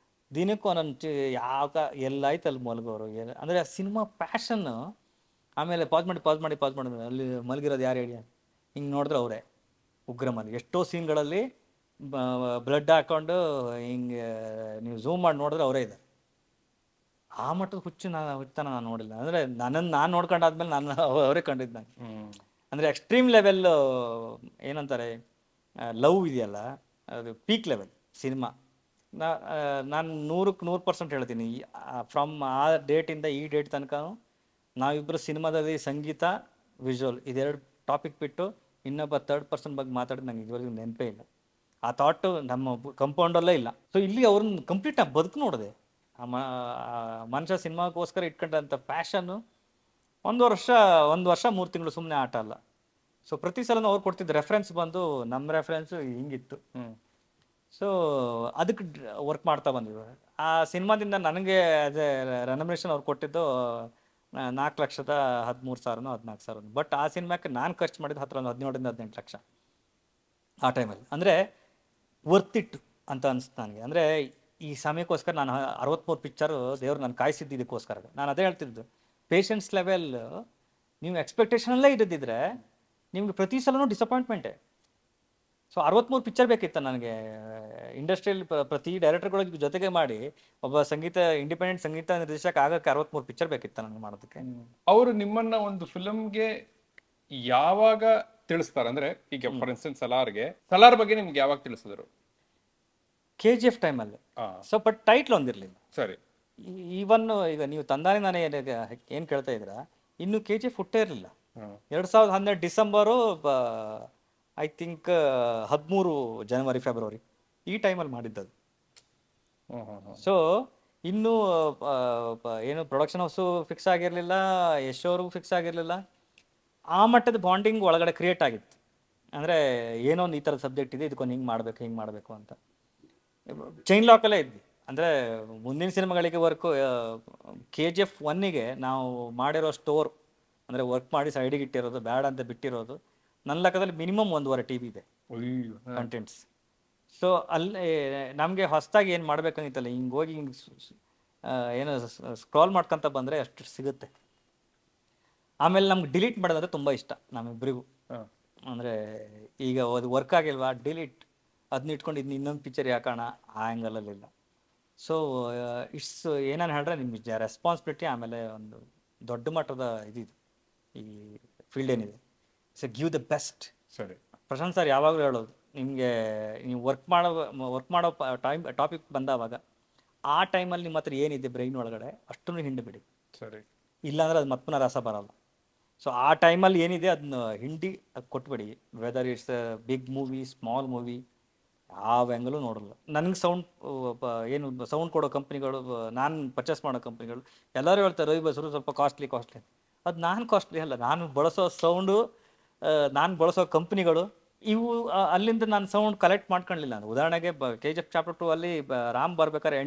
ದಿನಕ್ಕೂ ಒಂದೊಂದು ಯಾವ ಎಲ್ಲಾಯ್ತು ಅಲ್ಲಿ ಮಲಗೋರು. ಅಂದರೆ ಆ ಸಿನಿಮಾ ಪ್ಯಾಷನ್ನು. ಆಮೇಲೆ ಪಾಸ್ ಮಾಡಿ ಅಲ್ಲಿ ಮಲಗಿರೋದು ಯಾರು ಹೇಳಿ, ಹಿಂಗೆ ನೋಡಿದ್ರೆ ಅವರೇ ಉಗ್ರಮಲ್ಲಿ. ಎಷ್ಟೋ ಸೀನ್ಗಳಲ್ಲಿ ಬ್ಲಡ್ ಹಾಕ್ಕೊಂಡು ಹಿಂಗೆ ನೀವು ಝೂಮ್ ಮಾಡಿ ನೋಡಿದ್ರೆ ಅವರೇ ಇದೆ. ಆ ಮಟ್ಟದ ಹುಚ್ಚನ ನಾನು ನೋಡಿಲ್ಲ. ಅಂದರೆ ನಾನು ನೋಡ್ಕೊಂಡಾದ್ಮೇಲೆ ಅವರೇ ಕಂಡಿದ್ದು ನಾನು. ಅಂದರೆ ಎಕ್ಸ್ಟ್ರೀಮ್ ಲೆವೆಲ್ ಏನಂತಾರೆ ಲವ್ ಇದೆಯಲ್ಲ, ಅದು ಪೀಕ್ ಲೆವೆಲ್ ಸಿನಿಮಾ. ನಾನು 100% ಹೇಳ್ತೀನಿ, ಫ್ರಮ್ ಆ ಡೇಟಿಂದ ಈ ಡೇಟ್ ತನಕ ನಾವಿಬ್ಬರು ಸಿನಿಮಾದಲ್ಲಿ ಸಂಗೀತ, ವಿಜುವಲ್ ಇದೆರಡು ಟಾಪಿಕ್ ಬಿಟ್ಟು ಇನ್ನೊಬ್ಬ 3rd ಪರ್ಸನ್ ಬಗ್ಗೆ ಮಾತಾಡಿದ್ದು ನಂಗೆ ಇದುವರೆಗೂ ನೆನಪೇ ಇಲ್ಲ. ಆ ಥಾಟು ನಮ್ಮ ಕಂಪೌಂಡಲ್ಲೇ ಇಲ್ಲ. ಸೊ ಇಲ್ಲಿ ಅವ್ರನ್ನ ಕಂಪ್ಲೀಟ್ ನಾನು ಬದುಕು ನೋಡಿದೆ. ಮನುಷ್ಯ ಸಿನಿಮಾಗೋಸ್ಕರ ಇಟ್ಕೊಂಡಂಥ ಪ್ಯಾಷನ್ನು 1 ವರ್ಷ 3 ತಿಂಗಳು ಸುಮ್ಮನೆ ಆಟ ಅಲ್ಲ. ಸೊ ಪ್ರತಿ ಸಲನೂ ಅವ್ರು ಕೊಡ್ತಿದ್ದ ರೆಫರೆನ್ಸ್ ಬಂದು ನಮ್ಮ ರೆಫರೆನ್ಸು ಹಿಂಗಿತ್ತು. ಸೊ ಅದಕ್ಕೆ ವರ್ಕ್ ಮಾಡ್ತಾ ಬಂದಿದ್ರು. ಆ ಸಿನಿಮಾದಿಂದ ನನಗೆ ಅದೇ ರೆನಮಿನೇಷನ್ ಅವ್ರು ಕೊಟ್ಟಿದ್ದು 4,13,000 14,000. ಬಟ್ ಆ ಸಿನಿಮಾಕ್ಕೆ ನಾನು ಖರ್ಚು ಮಾಡಿದ್ದು 17-18 ಲಕ್ಷ ಆ ಟೈಮಲ್ಲಿ. ಅಂದರೆ ವರ್ತಿಟ್ಟು ಅಂತ ಅನಿಸ್ತು ನನಗೆ. ಅಂದರೆ ಈ ಸಮಯಕ್ಕೋಸ್ಕರ ನಾನು 63 ಪಿಕ್ಚರು ದೇವ್ರು ನಾನು ಕಾಯಿಸಿದ್ದು ಇದಕ್ಕೋಸ್ಕರ. ನಾನು ಅದೇ ಹೇಳ್ತಿದ್ದು, ಪೇಷನ್ಸ್ ಲೆವೆಲ್ ನೀವು ಎಕ್ಸ್ಪೆಕ್ಟೇಷನಲ್ಲೇ ಇದ್ದಿದ್ದರೆ ನಿಮ್ಗೆ ಪ್ರತಿ ಸಲನೂ ಡಿಸಪಾಯಿಂಟ್ಮೆಂಟೇ. ಸೊ 63 ಪಿಕ್ಚರ್ ಬೇಕಿತ್ತು ನನಗೆ. ಇಂಡಸ್ಟ್ರಿಯಲ್ಲಿ ಪ್ರತಿ ಡೈರೆಕ್ಟರ್ಗಳ ಜೊತೆಗೆ ಮಾಡಿ ಒಬ್ಬ ಇಂಡಿಪೆಂಡೆಂಟ್ ಸಂಗೀತ ನಿರ್ದೇಶಕ ಆಗೋಕ್ಕೆ 63 ಪಿಕ್ಚರ್ ಬೇಕಿತ್ತು ನನಗೆ ಮಾಡೋದಕ್ಕೆ. ಅವರು ನಿಮ್ಮನ್ನ ಒಂದು ಫಿಲಮ್ಗೆ ಯಾವಾಗ ತಿಳಿಸ್ತಾರೆ? ಅಂದ್ರೆ ಈಗ ಫಾರ್ ಇನ್ಸ್ಟೆನ್ಸ್ ಸಲಾರ್ ಬಗ್ಗೆ ನಿಮ್ಗೆ ಯಾವಾಗ ತಿಳಿಸಿದ್ರು? KGF ಟೈಮಲ್ಲಿ. ಸೊ ಬಟ್ ಟೈಟ್ಲ್ ಒಂದಿರಲಿಲ್ಲ. ಸರಿ. ಈವನ್ ಈಗ ನೀವು ತಂದಾನೆ ನಾನು ಏನು ಕೇಳ್ತಾ ಇದ್ದೀರಾ, ಇನ್ನು KGF ಹುಟ್ಟೇ ಇರಲಿಲ್ಲ. 2012 December I think 13 January February ಈ ಟೈಮಲ್ಲಿ ಮಾಡಿದ್ದದು. ಸೊ ಇನ್ನೂ ಏನು ಪ್ರೊಡಕ್ಷನ್ ಹೌಸು ಫಿಕ್ಸ್ ಆಗಿರಲಿಲ್ಲ, ಯಶ್ ಅವ್ರಿಗೂ ಫಿಕ್ಸ್ ಆಗಿರಲಿಲ್ಲ. ಆ ಮಟ್ಟದ ಬಾಂಡಿಂಗ್ ಒಳಗಡೆ ಕ್ರಿಯೇಟ್ ಆಗಿತ್ತು. ಅಂದರೆ ಏನೋ ಒಂದು ಈ ಥರದ ಸಬ್ಜೆಕ್ಟ್ ಇದೆ, ಇದಕ್ಕೊಂದು ಹಿಂಗೆ ಮಾಡಬೇಕು ಅಂತ ಚೈನ್ ಲಾಕಲ್ಲೇ ಇದ್ವಿ. ಅಂದರೆ ಮುಂದಿನ ಸಿನಿಮಾಗಳಿಗೆ KGF 1ಗೆ ನಾವು ಮಾಡಿರೋ ಸ್ಟೋರ್, ಅಂದರೆ ವರ್ಕ್ ಮಾಡಿ ಸೈಡಿಗೆ ಇಟ್ಟಿರೋದು, ಬೇಡ ಅಂತ ಬಿಟ್ಟಿರೋದು ನನ್ನ ಲೆಕ್ಕದಲ್ಲಿ ಮಿನಿಮಮ್ 1.5 TB ಇದೆ ಕಂಟೆಂಟ್ಸ್. ಸೊ ಅಲ್ಲಿ ನಮಗೆ ಹೊಸದಾಗಿ ಏನು ಮಾಡ್ಬೇಕಂಗಿತ್ತಲ್ಲ, ಹಿಂಗೆ ಹೋಗಿ ಹಿಂಗೆ ಏನೋ ಸ್ಕ್ರಾಲ್ ಮಾಡ್ಕೊಂತ ಬಂದರೆ ಅಷ್ಟು ಸಿಗುತ್ತೆ. ಆಮೇಲೆ ನಮ್ಗೆ ಡಿಲೀಟ್ ಮಾಡೋದಂದ್ರೆ ತುಂಬ ಇಷ್ಟ ನಮ್ಮಿಬ್ಬರಿಗೂ. ಅಂದರೆ ಈಗ ಅದು ವರ್ಕ್ ಆಗಿಲ್ವಾ, ಡಿಲೀಟ್, ಅದನ್ನ ಇಟ್ಕೊಂಡು ಇದನ್ನ ಇನ್ನೊಂದು ಪಿಕ್ಚರ್ ಯಾಕೋಣ, ಆ ಆ್ಯಂಗಲಲ್ಲಿಲ್ಲ. ಸೊ ಇಟ್ಸ್ ಏನೇನು ಹೇಳಿದ್ರೆ ನಿಮ್ಗೆ ರೆಸ್ಪಾನ್ಸಿಬಿಲಿಟಿ, ಆಮೇಲೆ ಒಂದು ದೊಡ್ಡ ಮಟ್ಟದ ಇದಿದೆ ಈ ಫೀಲ್ಡ್ ಏನಿದೆ. So give the best. ಸರಿ. ಪ್ರಶಾಂತ್ ಸರ್ ಯಾವಾಗಲೂ ಹೇಳೋದು, ನಿಮಗೆ ನೀವು ವರ್ಕ್ ಮಾಡೋ ಟಾಪಿಕ್ ಬಂದಾವಾಗ ಆ ಟೈಮಲ್ಲಿ ನಿಮ್ಮ ಹತ್ರ ಏನಿದೆ ಬ್ರೈನ್ ಒಳಗಡೆ ಅಷ್ಟನ್ನು ಹಿಂಡಿ. ಸರಿ. ಇಲ್ಲಾಂದ್ರೆ ಅದು ಮತ್ತೆ ಪುನಃ ರಸ ಬರಲ್ಲ. ಸೊ ಆ ಟೈಮಲ್ಲಿ ಏನಿದೆ ಅದನ್ನ ಹಿಂಡಿ ಅದು ಕೊಟ್ಬಿಡಿ. Whether it's big movie, small movie, ಯಾವ ಆ್ಯಂಗಲೂ ನೋಡಲ್ಲ. ನನಗೆ ಏನು ಸೌಂಡ್ ಕೊಡೋ ಕಂಪ್ನಿಗಳು, ನಾನು ಪರ್ಚೇಸ್ ಮಾಡೋ ಕಂಪ್ನಿಗಳು ಎಲ್ಲರೂ ಹೇಳ್ತಾರೆ ರವಿ ಬಸ್ರು ಸ್ವಲ್ಪ ಕಾಸ್ಟ್ಲಿ. ಅದು ನಾನು ಕಾಸ್ಟ್ಲಿ ಅಲ್ಲ, ನಾನು ಬಳಸೋ ಸೌಂಡು, ನಾನು ಬಳಸೋ ಕಂಪ್ನಿಗಳು ಇವು. ಅಲ್ಲಿಂದ ನಾನು ಸೌಂಡ್ ಕಲೆಕ್ಟ್ ಮಾಡ್ಕೊಳ್ಳಿಲ್ಲ. ನಾನು ಉದಾಹರಣೆಗೆ KGF ಚಾಪ್ಟರ್ 2 ಅಲ್ಲಿ ರಾಮ್ ಬರ್ಬೇಕಾದ್ರೆ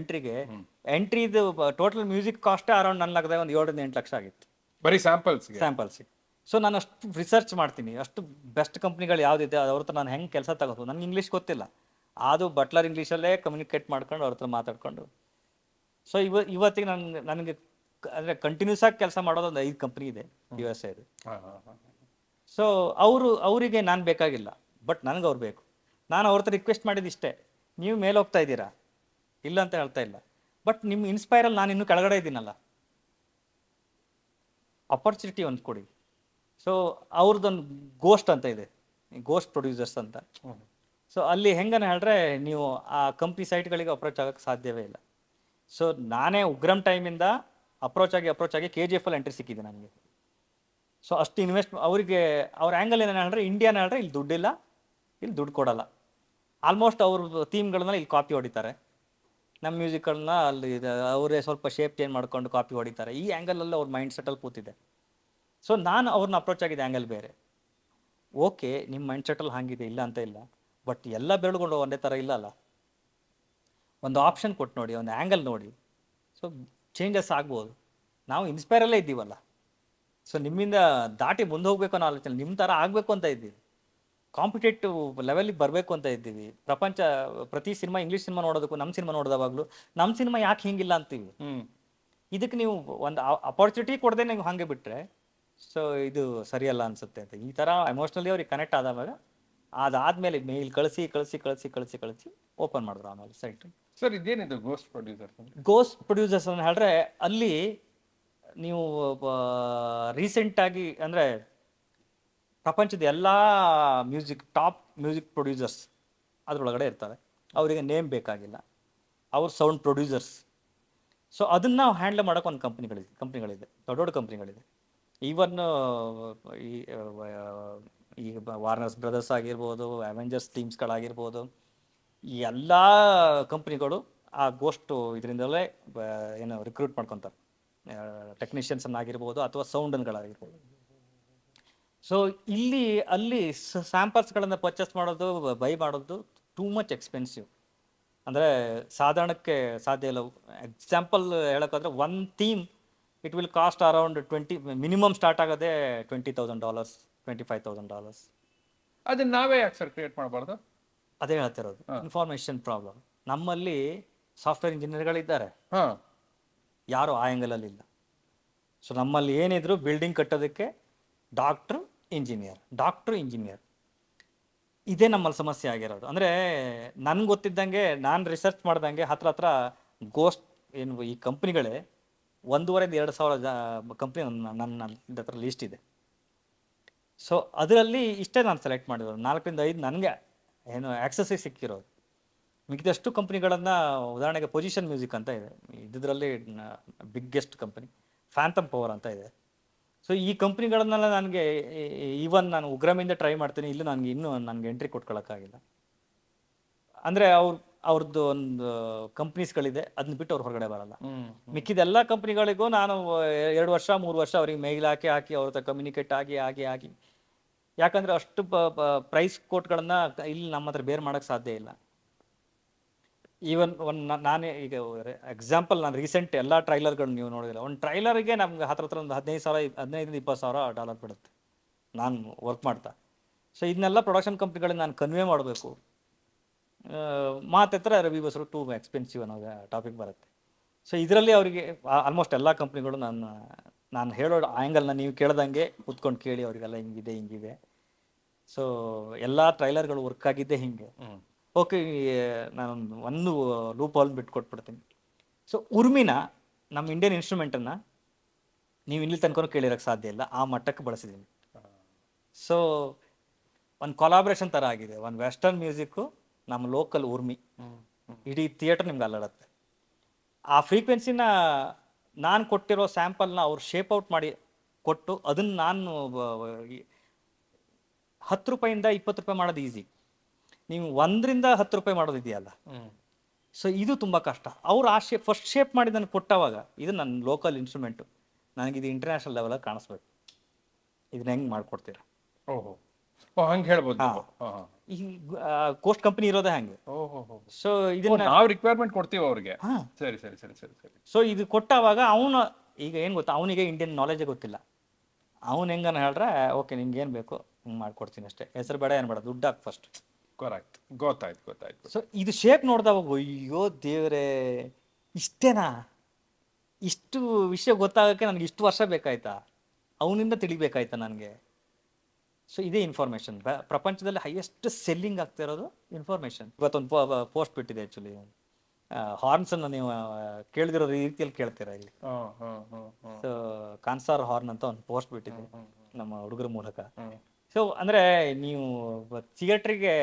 ಎಂಟ್ರಿದು ಟೋಟಲ್ ಮ್ಯೂಸಿಕ್ ಕಾಸ್ಟೇ ಅರೌಂಡ್ ನನ್ನ ಲೆಕ್ಕದಾಗ ಒಂದು 7 ರಿಂದ 8 ಲಕ್ಷ ಆಗಿತ್ತು, ಬರೀ ಸ್ಯಾಂಪಲ್ಸಿಗೆ. ಸೊ ನಾನು ಅಷ್ಟು ರಿಸರ್ಚ್ ಮಾಡ್ತೀನಿ, ಅಷ್ಟು ಬೆಸ್ಟ್ ಕಂಪ್ನಿಗಳು ಯಾವುದಿದೆ ಅವ್ರ ಹತ್ರ ನಾನು ಹೆಂಗೆ ಕೆಲಸ ತಗೋದು. ನನಗೆ ಇಂಗ್ಲೀಷ್ ಗೊತ್ತಿಲ್ಲ, ಅದು ಬಟ್ಲರ್ ಇಂಗ್ಲೀಷಲ್ಲೇ ಕಮ್ಯುನಿಕೇಟ್ ಮಾಡ್ಕೊಂಡು ಅವ್ರ ಹತ್ರ ಮಾತಾಡ್ಕೊಂಡು. ಸೊ ಇವತ್ತಿಗೆ ನನಗೆ ಅಂದರೆ ಕಂಟಿನ್ಯೂಸ್ ಆಗಿ ಕೆಲಸ ಮಾಡೋದು ಒಂದು 5 ಕಂಪ್ನಿ ಇದೆ USA ಇದು. ಸೊ ಅವರಿಗೆ ನಾನು ಬೇಕಾಗಿಲ್ಲ, ಬಟ್ ನನಗೆ ಅವ್ರು ಬೇಕು. ನಾನು ಅವ್ರ ಹತ್ರ ರಿಕ್ವೆಸ್ಟ್ ಮಾಡಿದ್ದು ಇಷ್ಟೇ, ನೀವು ಮೇಲೆ ಹೋಗ್ತಾ ಇದ್ದೀರಾ, ಇಲ್ಲ ಅಂತ ಹೇಳ್ತಾ ಇಲ್ಲ, ಬಟ್ ನಿಮ್ಮ ಇನ್ಸ್ಪೈರಲ್ಲಿ ನಾನು ಇನ್ನೂ ಕೆಳಗಡೆ ಇದ್ದೀನಲ್ಲ, ಅಪರ್ಚುನಿಟಿ ಒಂದು ಕೊಡಿ. ಸೊ ಅವ್ರದ್ದೊಂದು ಗೋಸ್ಟ್ ಅಂತ ಇದೆ, ಗೋಸ್ಟ್ ಪ್ರೊಡ್ಯೂಸರ್ಸ್ ಅಂತ. ಸೊ ಅಲ್ಲಿ ಹೆಂಗನ ಹೇಳಿದ್ರೆ, ನೀವು ಆ ಕಂಪ್ನಿ ಸೈಟ್ಗಳಿಗೆ ಅಪ್ರೋಚ್ ಆಗೋಕ್ಕೆ ಸಾಧ್ಯವೇ ಇಲ್ಲ. ಸೊ ನಾನೇ ಉಗ್ರಂ ಟೈಮಿಂದ ಅಪ್ರೋಚ್ ಆಗಿ KGF ಅಲ್ಲಿ ಎಂಟ್ರಿ ಸಿಕ್ಕಿದೆ ನನಗೆ. ಸೊ ಅಷ್ಟು ಇನ್ವೆಸ್ಟ್ ಅವರಿಗೆ ಅವ್ರ ಆ್ಯಂಗಲ್ ಏನೇನು ಹೇಳಿದ್ರೆ, ಇಂಡಿಯಾನ ಹೇಳಿದ್ರೆ ಇಲ್ಲಿ ದುಡ್ಡಿಲ್ಲ, ಇಲ್ಲಿ ದುಡ್ಡು ಕೊಡಲ್ಲ. ಆಲ್ಮೋಸ್ಟ್ ಅವ್ರ ಥೀಮ್ಗಳನ್ನ ಇಲ್ಲಿ ಕಾಪಿ ಹೊಡಿತಾರೆ, ನಮ್ಮ ಮ್ಯೂಸಿಕ್ಗಳನ್ನ ಅಲ್ಲಿ ಅವರೇ ಸ್ವಲ್ಪ ಶೇಪ್ ಚೇಂಜ್ ಮಾಡ್ಕೊಂಡು ಕಾಪಿ ಹೊಡಿತಾರೆ. ಈ ಆ್ಯಂಗಲಲ್ಲಿ ಅವ್ರ ಮೈಂಡ್ ಸೆಟಲ್ಲಿ ಕೂತಿದೆ. ಸೊ ನಾನು ಅವ್ರನ್ನ ಅಪ್ರೋಚ್ ಆಗಿದ್ದೆ ಆ್ಯಂಗಲ್ ಬೇರೆ. ಓಕೆ, ನಿಮ್ಮ ಮೈಂಡ್ ಸೆಟಲ್ಲಿ ಹಾಗಿದೆ, ಇಲ್ಲ ಅಂತ ಇಲ್ಲ, ಬಟ್ ಎಲ್ಲ ಬೆರಳುಗಳು ಒಂದೇ ಥರ ಇಲ್ಲ ಅಲ್ಲ. ಒಂದು ಆಪ್ಷನ್ ಕೊಟ್ಟು ನೋಡಿ, ಒಂದು ಆ್ಯಂಗಲ್ ನೋಡಿ, ಸೊ ಚೇಂಜಸ್ ಆಗ್ಬೋದು. ನಾವು ಇನ್ಸ್ಪೈರಲ್ಲೇ ಇದ್ದೀವಲ್ಲ, ಸೊ ನಿಮ್ಮಿಂದ ದಾಟಿ ಮುಂದೆ ಹೋಗ್ಬೇಕು ಅನ್ನೋ ಆಲೋಚನೆ, ನಿಮ್ಮ ಥರ ಆಗಬೇಕು ಅಂತ ಇದ್ದೀವಿ, ಕಾಂಪಿಟೇಟಿವ್ ಲೆವೆಲಿಗೆ ಬರಬೇಕು ಅಂತ ಇದ್ದೀವಿ. ಪ್ರತಿ ಸಿನಿಮಾ, ಇಂಗ್ಲೀಷ್ ಸಿನಿಮಾ ನೋಡೋದಕ್ಕೂ ನಮ್ಮ ಸಿನಿಮಾ ನೋಡಿದವಾಗಲೂ ನಮ್ಮ ಸಿನಿಮಾ ಯಾಕೆ ಹಿಂಗಿಲ್ಲ ಅಂತೀವಿ. ಇದಕ್ಕೆ ನೀವು ಒಂದು ಅಪಾರ್ಚುನಿಟಿ ಕೊಡದೆ ನೀವು ಹಾಗೆ ಬಿಟ್ಟರೆ ಸೊ ಇದು ಸರಿಯಲ್ಲ ಅನಿಸುತ್ತೆ ಅಂತ. ಈ ಥರ ಎಮೋಷ್ನಲಿ ಅವ್ರಿಗೆ ಕನೆಕ್ಟ್ ಆದವಾಗ ಅದಾದಮೇಲೆ ಮೇಲ್ ಕಳಿಸಿ ಓಪನ್ ಮಾಡಿದ್ರು ಆಮೇಲೆ ಸೈಟ್. ಸರ್, ಇದೇನಿದು ಗೋಸ್ಟ್ ಪ್ರೊಡ್ಯೂಸರ್ಸ್ ಅಂತ ಹೇಳಿದ್ರೆ, ಅಲ್ಲಿ ನೀವು ರೀಸೆಂಟಾಗಿ ಅಂದರೆ ಪ್ರಪಂಚದ ಎಲ್ಲ ಟಾಪ್ ಮ್ಯೂಸಿಕ್ ಪ್ರೊಡ್ಯೂಸರ್ಸ್ ಅದರೊಳಗಡೆ ಇರ್ತಾರೆ. ಅವರಿಗೆ ನೇಮ್ ಬೇಕಾಗಿಲ್ಲ, ಅವ್ರ ಸೌಂಡ್ ಪ್ರೊಡ್ಯೂಸರ್ಸ್. ಸೊ ಅದನ್ನು ನಾವು ಹ್ಯಾಂಡಲ್ ಮಾಡೋಕೆ ಒಂದು ಕಂಪ್ನಿಗಳಿದೆ, ದೊಡ್ಡ ಕಂಪ್ನಿಗಳಿದೆ. ಈವನ್ ಈ ವಾರ್ನರ್ಸ್ ಬ್ರದರ್ಸ್ ಆಗಿರ್ಬೋದು, ಅವೆಂಜರ್ಸ್ ಟೀಮ್ಸ್ಗಳಾಗಿರ್ಬೋದು, ಈ ಎಲ್ಲ ಕಂಪ್ನಿಗಳು ಆ ಗೋಸ್ಟು ಇದರಿಂದಲೇ ಏನು ರಿಕ್ರೂಟ್ ಮಾಡ್ಕೊತಾರೆ, ಟೆಕ್ನಿಷಿಯನ್ಸನ್ನಾಗಿರ್ಬೋದು ಅಥವಾ ಸೌಂಡನ್ಗಳಾಗಿರ್ಬೋದು. ಸೊ ಅಲ್ಲಿ ಸ್ಯಾಂಪಲ್ಸ್ಗಳನ್ನು ಪರ್ಚೇಸ್ ಮಾಡೋದು, ಬೈ ಮಾಡೋದು ಟೂ ಮಚ್ ಎಕ್ಸ್ಪೆನ್ಸಿವ್. ಅಂದರೆ ಸಾಧಾರಣಕ್ಕೆ ಸಾಧ್ಯ ಇಲ್ಲ. ಎಕ್ಸಾಂಪಲ್ ಹೇಳೋಕ್ಕಾದ್ರೆ one theme it will cost around minimum start ಆಗೋದೇ $20,000, $25,000. ಅದನ್ನ ನಾವೇ ಯಾಕೆ ಸರ್ ಕ್ರಿಯೇಟ್ ಮಾಡಬಾರ್ದು? ಅದೇ ಹೇಳ್ತಿರೋದು, ಇನ್ಫಾರ್ಮೇಷನ್ ಪ್ರಾಬ್ಲಮ್. ನಮ್ಮಲ್ಲಿ ಸಾಫ್ಟ್ವೇರ್ ಇಂಜಿನಿಯರ್ಗಳಿದ್ದಾರೆ, ಯಾರು ಆ ಆ್ಯಂಗಲಲ್ಲಿ ಇಲ್ಲ. ಸೊ ನಮ್ಮಲ್ಲಿ ಏನಿದ್ರು ಬಿಲ್ಡಿಂಗ್ ಕಟ್ಟೋದಕ್ಕೆ ಡಾಕ್ಟ್ರು ಇಂಜಿನಿಯರ್ ಇದೇ ನಮ್ಮಲ್ಲಿ ಸಮಸ್ಯೆ ಆಗಿರೋದು. ಅಂದರೆ ನನ್ಗೆ ಗೊತ್ತಿದ್ದಂಗೆ, ನಾನು ರಿಸರ್ಚ್ ಮಾಡ್ದಂಗೆ ಹತ್ರ ಗೋಸ್ಟ್ ಏನು ಈ ಕಂಪ್ನಿಗಳೇ 1,500-2,000 ಕಂಪ್ನಿ ನನ್ನ ಹತ್ರ ಲೀಸ್ಟ್ ಇದೆ. ಸೊ ಅದರಲ್ಲಿ ಇಷ್ಟೇ ನಾನು ಸೆಲೆಕ್ಟ್ ಮಾಡಿರೋದು, 4ರಿಂದ 5 ನನಗೆ ಏನು ಆ್ಯಕ್ಸಸ್ಸಿಗೆ ಸಿಕ್ಕಿರೋದು. ಮಿಕ್ಕಿದಷ್ಟು ಕಂಪ್ನಿಗಳನ್ನು, ಉದಾಹರಣೆಗೆ ಪೊಸಿಷನ್ ಮ್ಯೂಸಿಕ್ ಅಂತ ಇದೆ, ಇದರಲ್ಲಿ ಬಿಗ್ಗೆಸ್ಟ್ ಕಂಪ್ನಿ ಫ್ಯಾಂಥಮ್ ಪವರ್ ಅಂತ ಇದೆ. ಸೊ ಈ ಕಂಪ್ನಿಗಳನ್ನೆಲ್ಲ ನನಗೆ ಈವನ್ ನಾನು ಉಗ್ರಮಿಂದ ಟ್ರೈ ಮಾಡ್ತೀನಿ, ಇಲ್ಲ ನನಗೆ ಎಂಟ್ರಿ ಕೊಟ್ಕೊಳ್ಳೋಕ್ಕಾಗಿಲ್ಲ. ಅಂದರೆ ಅವ್ರದ್ದು ಒಂದು ಕಂಪ್ನೀಸ್ಗಳಿದೆ, ಅದನ್ನ ಬಿಟ್ಟು ಅವ್ರು ಹೊರಗಡೆ ಬರಲ್ಲ. ಮಿಕ್ಕಿದೆಲ್ಲ ಕಂಪ್ನಿಗಳಿಗೂ ನಾನು 2 ವರ್ಷ 3 ವರ್ಷ ಅವ್ರಿಗೆ ಮೇಲ್ ಹಾಕಿ ಅವ್ರ ಹತ್ರ ಕಮ್ಯುನಿಕೇಟ್ ಆಗಿ ಯಾಕಂದರೆ ಅಷ್ಟು ಪ್ರೈಸ್ ಕೋಟ್ಗಳನ್ನು ಇಲ್ಲಿ ನಮ್ಮ ಹತ್ರ ಬೇರೆ ಮಾಡೋಕ್ಕೆ ಸಾಧ್ಯ ಇಲ್ಲ. ಈವನ್ ನಾನೇ ಈಗ ಎಕ್ಸಾಂಪಲ್, ನಾನು ರೀಸೆಂಟ್ ಎಲ್ಲ ಟ್ರೈಲರ್ಗಳು ನೀವು ನೋಡಿದಿಲ್ಲ, ಒಂದು ಟ್ರೈಲರ್ಗೆ ನಮ್ಗೆ ಹತ್ರ ಒಂದು $15,000-20,000 ಬಿಡುತ್ತೆ ನಾನು ವರ್ಕ್ ಮಾಡ್ತಾ. ಸೊ ಇದನ್ನೆಲ್ಲ ಪ್ರೊಡಕ್ಷನ್ ಕಂಪ್ನಿಗಳಿಗೆ ನಾನು ಕನ್ವೆ ಮಾಡಬೇಕು. ಮಾತೆತ್ರ ರವಿ ಬಸ್ರು ಟೂ ಎಕ್ಸ್ಪೆನ್ಸಿವ್ ಅನ್ನೋ ಟಾಪಿಕ್ ಬರುತ್ತೆ. ಸೊ ಇದರಲ್ಲಿ ಅವರಿಗೆ ಆಲ್ಮೋಸ್ಟ್ ಎಲ್ಲ ಕಂಪ್ನಿಗಳು ನಾನು ಹೇಳೋ ಆ್ಯಂಗಲ್ನ ನೀವು ಕೇಳ್ದಂಗೆ ಕೂತ್ಕೊಂಡು ಕೇಳಿ ಅವರಿಗೆಲ್ಲ ಹಿಂಗಿದೆ. ಸೊ ಎಲ್ಲ ಟ್ರೈಲರ್ಗಳು ವರ್ಕ್ ಆಗಿದ್ದೇ ಹಿಂಗೆ. ಓಕೆ, ನಾನೊಂದು ಒಂದು ಲೂಪ್ ಹಾಲ್ ಬಿಟ್ಟು ಕೊಟ್ಬಿಡ್ತೀನಿ. ಸೊ ಉರ್ಮಿನ ನಮ್ಮ ಇಂಡಿಯನ್ ಇನ್ಸ್ಟ್ರೂಮೆಂಟನ್ನು ನೀವು ಇಲ್ಲಿ ತನಕ ಕೇಳಿರೋಕ್ಕೆ ಸಾಧ್ಯ ಇಲ್ಲ, ಆ ಮಟ್ಟಕ್ಕೆ ಬಳಸಿದ್ದೀನಿ. ಸೊ ಒಂದು ಕೊಲಾಬ್ರೇಷನ್ ಥರ ಆಗಿದೆ, ಒಂದು ವೆಸ್ಟರ್ನ್ ಮ್ಯೂಸಿಕ್ಕು ನಮ್ಮ ಲೋಕಲ್ ಉರ್ಮಿ, ಇಡೀ ಥಿಯೇಟರ್ ನಿಮ್ಗೆ ಅಲ್ಲಾಡುತ್ತೆ. ಆ ಫ್ರೀಕ್ವೆನ್ಸಿನ ನಾನು ಕೊಟ್ಟಿರೋ ಸ್ಯಾಂಪಲ್ನ ಅವ್ರು ಶೇಪ್ ಔಟ್ ಮಾಡಿ ಕೊಟ್ಟು ಅದನ್ನು ನಾನು 10 ರೂಪಾಯಿಂದ 20 ರೂಪಾಯಿ ಮಾಡೋದು ಈಸಿ. ನೀವು 1ರಿಂದ 10 ರೂಪಾಯಿ ಮಾಡೋದಿದೆಯಲ್ಲ, ಸೊ ಇದು ತುಂಬ ಕಷ್ಟ. ಅವ್ರು ಆ ಫಸ್ಟ್ ಶೇಪ್ ಮಾಡಿ ನನಗೆ ಕೊಟ್ಟವಾಗ ಇದು ನನ್ನ ಲೋಕಲ್ ಇನ್ಸ್ಟ್ರೂಮೆಂಟು, ನನಗಿದು ಇಂಟರ್ನ್ಯಾಷನಲ್ ಲೆವೆಲಲ್ಲಿ ಕಾಣಿಸ್ಬೇಕು, ಇದನ್ನ ಹೆಂಗೆ ಮಾಡ್ಕೊಡ್ತೀರಾ? ಹಂಗೆ ಹೇಳ್ಬೋದು. ಈ ಕೋಸ್ಟ್ ಕಂಪನಿ ಇರೋದೇ ಹಂಗೆ. ಸೊ ಇದನ್ನ ನಾವು ರಿಕ್ವೈರ್ಮೆಂಟ್ ಕೊಡ್ತೀವಿ ಅವ್ರಿಗೆ. ಸರಿ ಸರಿ ಸರಿ ಸರಿ ಸರಿ. ಸೊ ಇದು ಕೊಟ್ಟಾಗ ಅವನು ಈಗ ಏನು ಗೊತ್ತಾ, ಅವನಿಗೆ ಇಂಡಿಯನ್ ನಾಲೆಜೇ ಗೊತ್ತಿಲ್ಲ. ಅವನು ಹೆಂಗನ ಹೇಳ್ರೆ ಓಕೆ ನಿಮ್ಗೆ ಏನು ಬೇಕು ಹಿಂಗೆ ಮಾಡ್ಕೊಡ್ತೀನಿ ಅಷ್ಟೇ, ಹೆಸರು ಬೇಡ ಏನು ಬೇಡ, ದುಡ್ಡು ಹಾಕಿ ಫಸ್ಟ್. ಕರೆಕ್ಟ್, ಗೊತ್ತಾಯ್ತು. ಸೊ ಇದು ಶೇಪ್ ನೋಡಿದಾಗ ಅಯ್ಯೋ ದೇವ್ರೆ, ಇಷ್ಟೇನಾ? ಇಷ್ಟು ವಿಷಯ ಗೊತ್ತಾಗಕ್ಕೆ ನನಗೆ ಇಷ್ಟು ವರ್ಷ ಬೇಕಾಯ್ತಾ? ಅವನಿಂದ ತಿಳಿಬೇಕಾಯ್ತಾ ನನಗೆ? ಸೊ ಇದೇ ಇನ್ಫಾರ್ಮೇಷನ್ ಪ್ರಪಂಚದಲ್ಲಿ ಹೈಯೆಸ್ಟ್ ಸೆಲ್ಲಿಂಗ್ ಆಗ್ತಾ ಇರೋದು ಇನ್ಫಾರ್ಮೇಷನ್. ಇವತ್ತೊಂದು ಪೋಸ್ಟ್ ಬಿಟ್ಟಿದೆ ಆ್ಯಕ್ಚುಲಿ, ಹಾರ್ನ್ಸನ್ನು ನೀವು ಕೇಳಿದಿರೋ ರೀತಿಯಲ್ಲಿ ಕೇಳ್ತೀರಾ ಇಲ್ಲಿ. ಸೊ ಕಾನ್ಸಾರ್ ಹಾರ್ನ್ ಅಂತ ಒಂದು ಪೋಸ್ಟ್ ಬಿಟ್ಟಿದೆ ನಮ್ಮ ಹುಡುಗರ ಮೂಲಕ. ಸೊ ಅಂದರೆ ನೀವು ಥಿಯೇಟ್ರಿಗೆ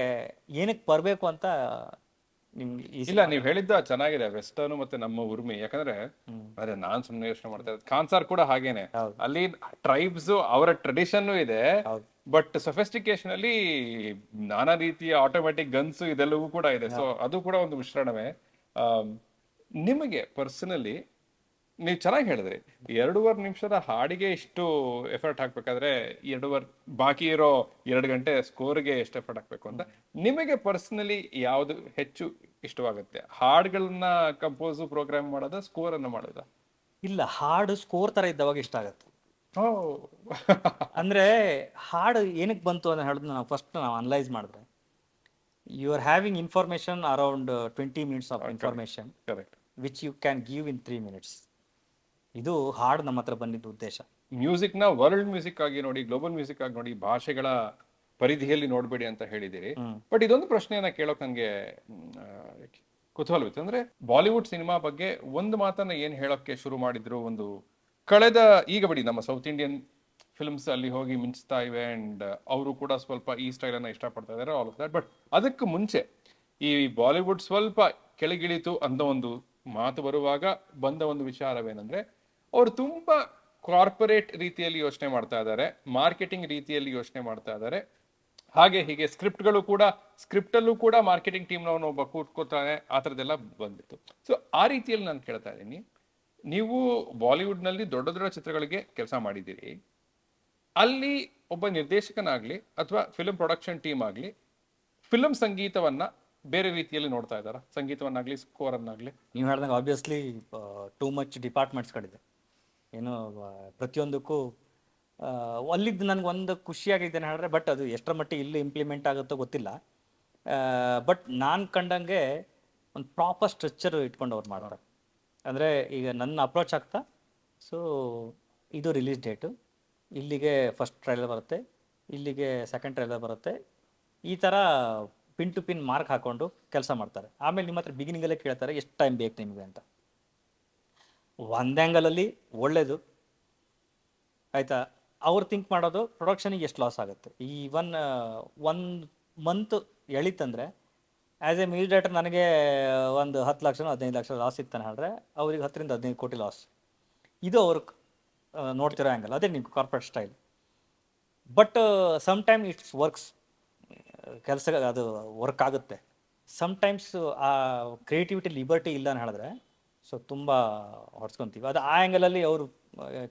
ಏನಕ್ಕೆ ಬರಬೇಕು ಅಂತ ನಿಮ್ಗೆ ಇಲ್ಲ, ನೀವು ಹೇಳಿದ್ದ ಚೆನ್ನಾಗಿದೆ, ವೆಸ್ಟರ್ನ್ ಮತ್ತೆ ನಮ್ಮ ಉರ್ಮಿ. ಯಾಕಂದ್ರೆ ಅದೇ ನಾನ್ ಸುಮ್ಮನೆ ಯೋಚನೆ ಮಾಡ್ತಾ ಇದ್ದೆ, ಕಾನ್ಸಾರ್ ಕೂಡ ಹಾಗೇನೆ. ಅಲ್ಲಿ ಟ್ರೈಬ್ಸ್ ಅವರ ಟ್ರೆಡಿಷನ್ ಇದೆ, ಬಟ್ ಸೊಫಿಸ್ಟಿಕೇಶನ್ ಅಲ್ಲಿ ನಾನಾ ರೀತಿಯ ಆಟೋಮ್ಯಾಟಿಕ್ ಗನ್ಸ್ ಇದೆಲ್ಲವೂ ಕೂಡ ಇದೆ. ಸೊ ಅದು ಕೂಡ ಒಂದು ಮಿಶ್ರಣವೇ. ನಿಮಗೆ ಪರ್ಸನಲಿ ನೀವು ಚೆನ್ನಾಗಿ ಹೇಳಿದ್ರಿ, 2.5 ನಿಮಿಷದ ಹಾಡಿಗೆ ಇಷ್ಟು ಎಫರ್ಟ್ ಹಾಕ್ಬೇಕಾದ್ರೆ ಬಾಕಿ ಇರೋ 2 ಗಂಟೆ ಸ್ಕೋರ್ಗೆ ಎಷ್ಟು ಎಫರ್ಟ್ ಹಾಕ್ಬೇಕು ಅಂತ ನಿಮಗೆ ಪರ್ಸನಲಿ ಯಾವ್ದು ಹೆಚ್ಚು ಇಷ್ಟವಾಗುತ್ತೆ? ಹಾಡುಗಳನ್ನ ಕಂಪೋಸ್ ಪ್ರೋಗ್ರಾಮ್ ಮಾಡೋದ, ಸ್ಕೋರ್ ಅನ್ನ ಮಾಡೋದ? ಇಲ್ಲ, ಹಾಡು ಸ್ಕೋರ್ ತರ ಇದ್ದವಾಗ ಇಷ್ಟ ಆಗತ್ತೆ. ಅಂದ್ರೆ ಹಾಡು ಏನಕ್ಕೆ ಬಂತು ಅಂತ ಹೇಳಿದ್ರೆ ನಾವು ಅನಲೈಸ್ ಮಾಡಿದ್ರೆ, you are having information around 20 minutes of information which you can give in 3 minutes. ಇದು ಹಾಡು ನಮ್ಮ ಹತ್ರ ಬಂದಿದ್ದ ಉದ್ದೇಶ. ಮ್ಯೂಸಿಕ್ ನ ವರ್ಲ್ಡ್ ಮ್ಯೂಸಿಕ್ ಆಗಿ ನೋಡಿ, ಗ್ಲೋಬಲ್ ಮ್ಯೂಸಿಕ್ ಆಗಿ ನೋಡಿ, ಭಾಷೆಗಳ ಪರಿಧಿಯಲ್ಲಿ ನೋಡ್ಬೇಡಿ ಅಂತ ಹೇಳಿದಿರಿ. ಬಟ್ ಇದೊಂದು ಪ್ರಶ್ನೆಯನ್ನ ಕೇಳೋಕ್ ನಂಗೆ ಕುತೂಹಲವಿತ್ತು. ಅಂದ್ರೆ ಬಾಲಿವುಡ್ ಸಿನಿಮಾ ಬಗ್ಗೆ ಒಂದು ಮಾತನ್ನ ಏನ್ ಹೇಳೋಕೆ ಶುರು ಮಾಡಿದ್ರು, ಒಂದು ಕಳೆದ ಈಗ ಬಿಡಿ ನಮ್ಮ ಸೌತ್ ಇಂಡಿಯನ್ ಫಿಲ್ಮ್ಸ್ ಅಲ್ಲಿ ಹೋಗಿ ಮಿಂಚ್ತಾ ಇವೆ, ಅಂಡ್ ಅವರು ಕೂಡ ಸ್ವಲ್ಪ ಈ ಸ್ಟೈಲ್ ಅನ್ನ ಇಷ್ಟಪಡ್ತಾ ಇದಾರೆ, ಆಲ್ ಆಫ್ ದಟ್. ಬಟ್ ಅದಕ್ಕೆ ಮುಂಚೆ ಈ ಬಾಲಿವುಡ್ ಸ್ವಲ್ಪ ಕೆಳಗಿಳಿತು ಅಂತ ಒಂದು ಮಾತು ಬರುವಾಗ ಬಂದ ಒಂದು ವಿಚಾರವೇನಂದ್ರೆ, ಅವರು ತುಂಬಾ ಕಾರ್ಪೊರೇಟ್ ರೀತಿಯಲ್ಲಿ ಯೋಚನೆ ಮಾಡ್ತಾ ಇದ್ದಾರೆ, ಮಾರ್ಕೆಟಿಂಗ್ ರೀತಿಯಲ್ಲಿ ಯೋಚನೆ ಮಾಡ್ತಾ ಇದ್ದಾರೆ, ಹಾಗೆ ಹೀಗೆ ಸ್ಕ್ರಿಪ್ಟ್ ಅಲ್ಲೂ ಕೂಡ ಮಾರ್ಕೆಟಿಂಗ್ ಟೀಮ್ ನವನು ಒಬ್ಬ ಕೂತ್ಕೋತಾನೆ, ಆ ಥರದ್ದೆಲ್ಲ ಬಂದಿತ್ತು. ಸೊ ಆ ರೀತಿಯಲ್ಲಿ ನಾನು ಕೇಳ್ತಾ ಇದ್ದೀನಿ, ನೀವು ಬಾಲಿವುಡ್ ನಲ್ಲಿ ದೊಡ್ಡ ದೊಡ್ಡ ಚಿತ್ರಗಳಿಗೆ ಕೆಲಸ ಮಾಡಿದ್ದೀರಿ, ಅಲ್ಲಿ ಒಬ್ಬ ನಿರ್ದೇಶಕನಾಗ್ಲಿ ಅಥವಾ ಫಿಲ್ಮ್ ಪ್ರೊಡಕ್ಷನ್ ಟೀಮ್ ಆಗ್ಲಿ ಫಿಲ್ಮ್ ಸಂಗೀತವನ್ನ ಬೇರೆ ರೀತಿಯಲ್ಲಿ ನೋಡ್ತಾ ಇದ್ದಾರಾ? ಸಂಗೀತವನ್ನಾಗ್ಲಿ ಸ್ಕೋರ್ ಅನ್ನಾಗ್ಲಿ? ನೀವು ಹೇಳ್ದಂಗೆ ಆಬ್ವಿಯಸ್ಲಿ ಟೂ ಮಚ್ ಡಿಪಾರ್ಟ್ಮೆಂಟ್ಸ್ಗಳಿದೆ. ಏನು ಪ್ರತಿಯೊಂದಕ್ಕೂ ಅಲ್ಲಿದ್ದು ನನಗೆ ಒಂದು ಖುಷಿಯಾಗಿದ್ದೇನೆ ಹೇಳಿದ್ರೆ, ಬಟ್ ಅದು ಎಷ್ಟರ ಮಟ್ಟಿಗೆ ಇಲ್ಲಿ ಇಂಪ್ಲಿಮೆಂಟ್ ಆಗುತ್ತೋ ಗೊತ್ತಿಲ್ಲ. ಬಟ್ ನಾನು ಕಂಡಂಗೆ ಒಂದು ಪ್ರಾಪರ್ ಸ್ಟ್ರಕ್ಚರ್ ಇಟ್ಕೊಂಡು ಅವ್ರು ಮಾಡ್ತಾರೆ. ಅಂದರೆ ಈಗ ನನ್ನ ಅಪ್ರೋಚ್ ಆಗ್ತಾ, ಸೊ ಇದು ರಿಲೀಸ್ ಡೇಟು, ಇಲ್ಲಿಗೆ ಫಸ್ಟ್ ಟ್ರೈಲರ್ ಬರುತ್ತೆ, ಇಲ್ಲಿಗೆ ಸೆಕೆಂಡ್ ಟ್ರೈಲರ್ ಬರುತ್ತೆ, ಈ ಥರ ಪಿನ್ ಟು ಪಿನ್ ಮಾರ್ಕ್ ಹಾಕ್ಕೊಂಡು ಕೆಲಸ ಮಾಡ್ತಾರೆ. ಆಮೇಲೆ ನಿಮ್ಮ ಹತ್ರ ಬಿಗಿನಿಂಗಲ್ಲೇ ಕೇಳ್ತಾರೆ ಎಷ್ಟು ಟೈಮ್ ಬೇಕು ನಿಮಗೆ ಅಂತ. ಒಂದು ಆ್ಯಂಗಲಲ್ಲಿ ಒಳ್ಳೇದು ಆಯಿತಾ, ಅವ್ರು ಥಿಂಕ್ ಮಾಡೋದು ಪ್ರೊಡಕ್ಷನಿಗೆ ಎಷ್ಟು ಲಾಸ್ ಆಗುತ್ತೆ. ಈ ಒನ್ ಮಂತ್ ಎಳಿತಂದರೆ ಆ್ಯಸ್ ಎ ಮ್ಯೂಸಿಕ್ ಡೈರೆಕ್ಟರ್ ನನಗೆ ಒಂದು 10 ಲಕ್ಷ 15 ಲಕ್ಷ ಲಾಸ್ ಇತ್ತಾನೆ ಹೇಳಿದ್ರೆ, ಅವ್ರಿಗೆ 10 ರಿಂದ 15 ಕೋಟಿ ಲಾಸ್. ಇದು ಅವ್ರು ನೋಡ್ತಿರೋ ಆ್ಯಂಗಲ್, ಅದೇ ನೀವು corporate style. But sometime it's works, ಕೆಲಸ ಅದು ವರ್ಕ್ ಆಗುತ್ತೆ. ಸಮ್ಟೈಮ್ಸ್ ಆ ಕ್ರಿಯೇಟಿವಿಟಿ ಲಿಬರ್ಟಿ ಇಲ್ಲ ಅಂತ ಹೇಳಿದ್ರೆ, ಸೊ ತುಂಬ ಹೊಡ್ಸ್ಕೊತೀವಿ. ಅದು ಆ ಆ್ಯಂಗಲಲ್ಲಿ ಅವರು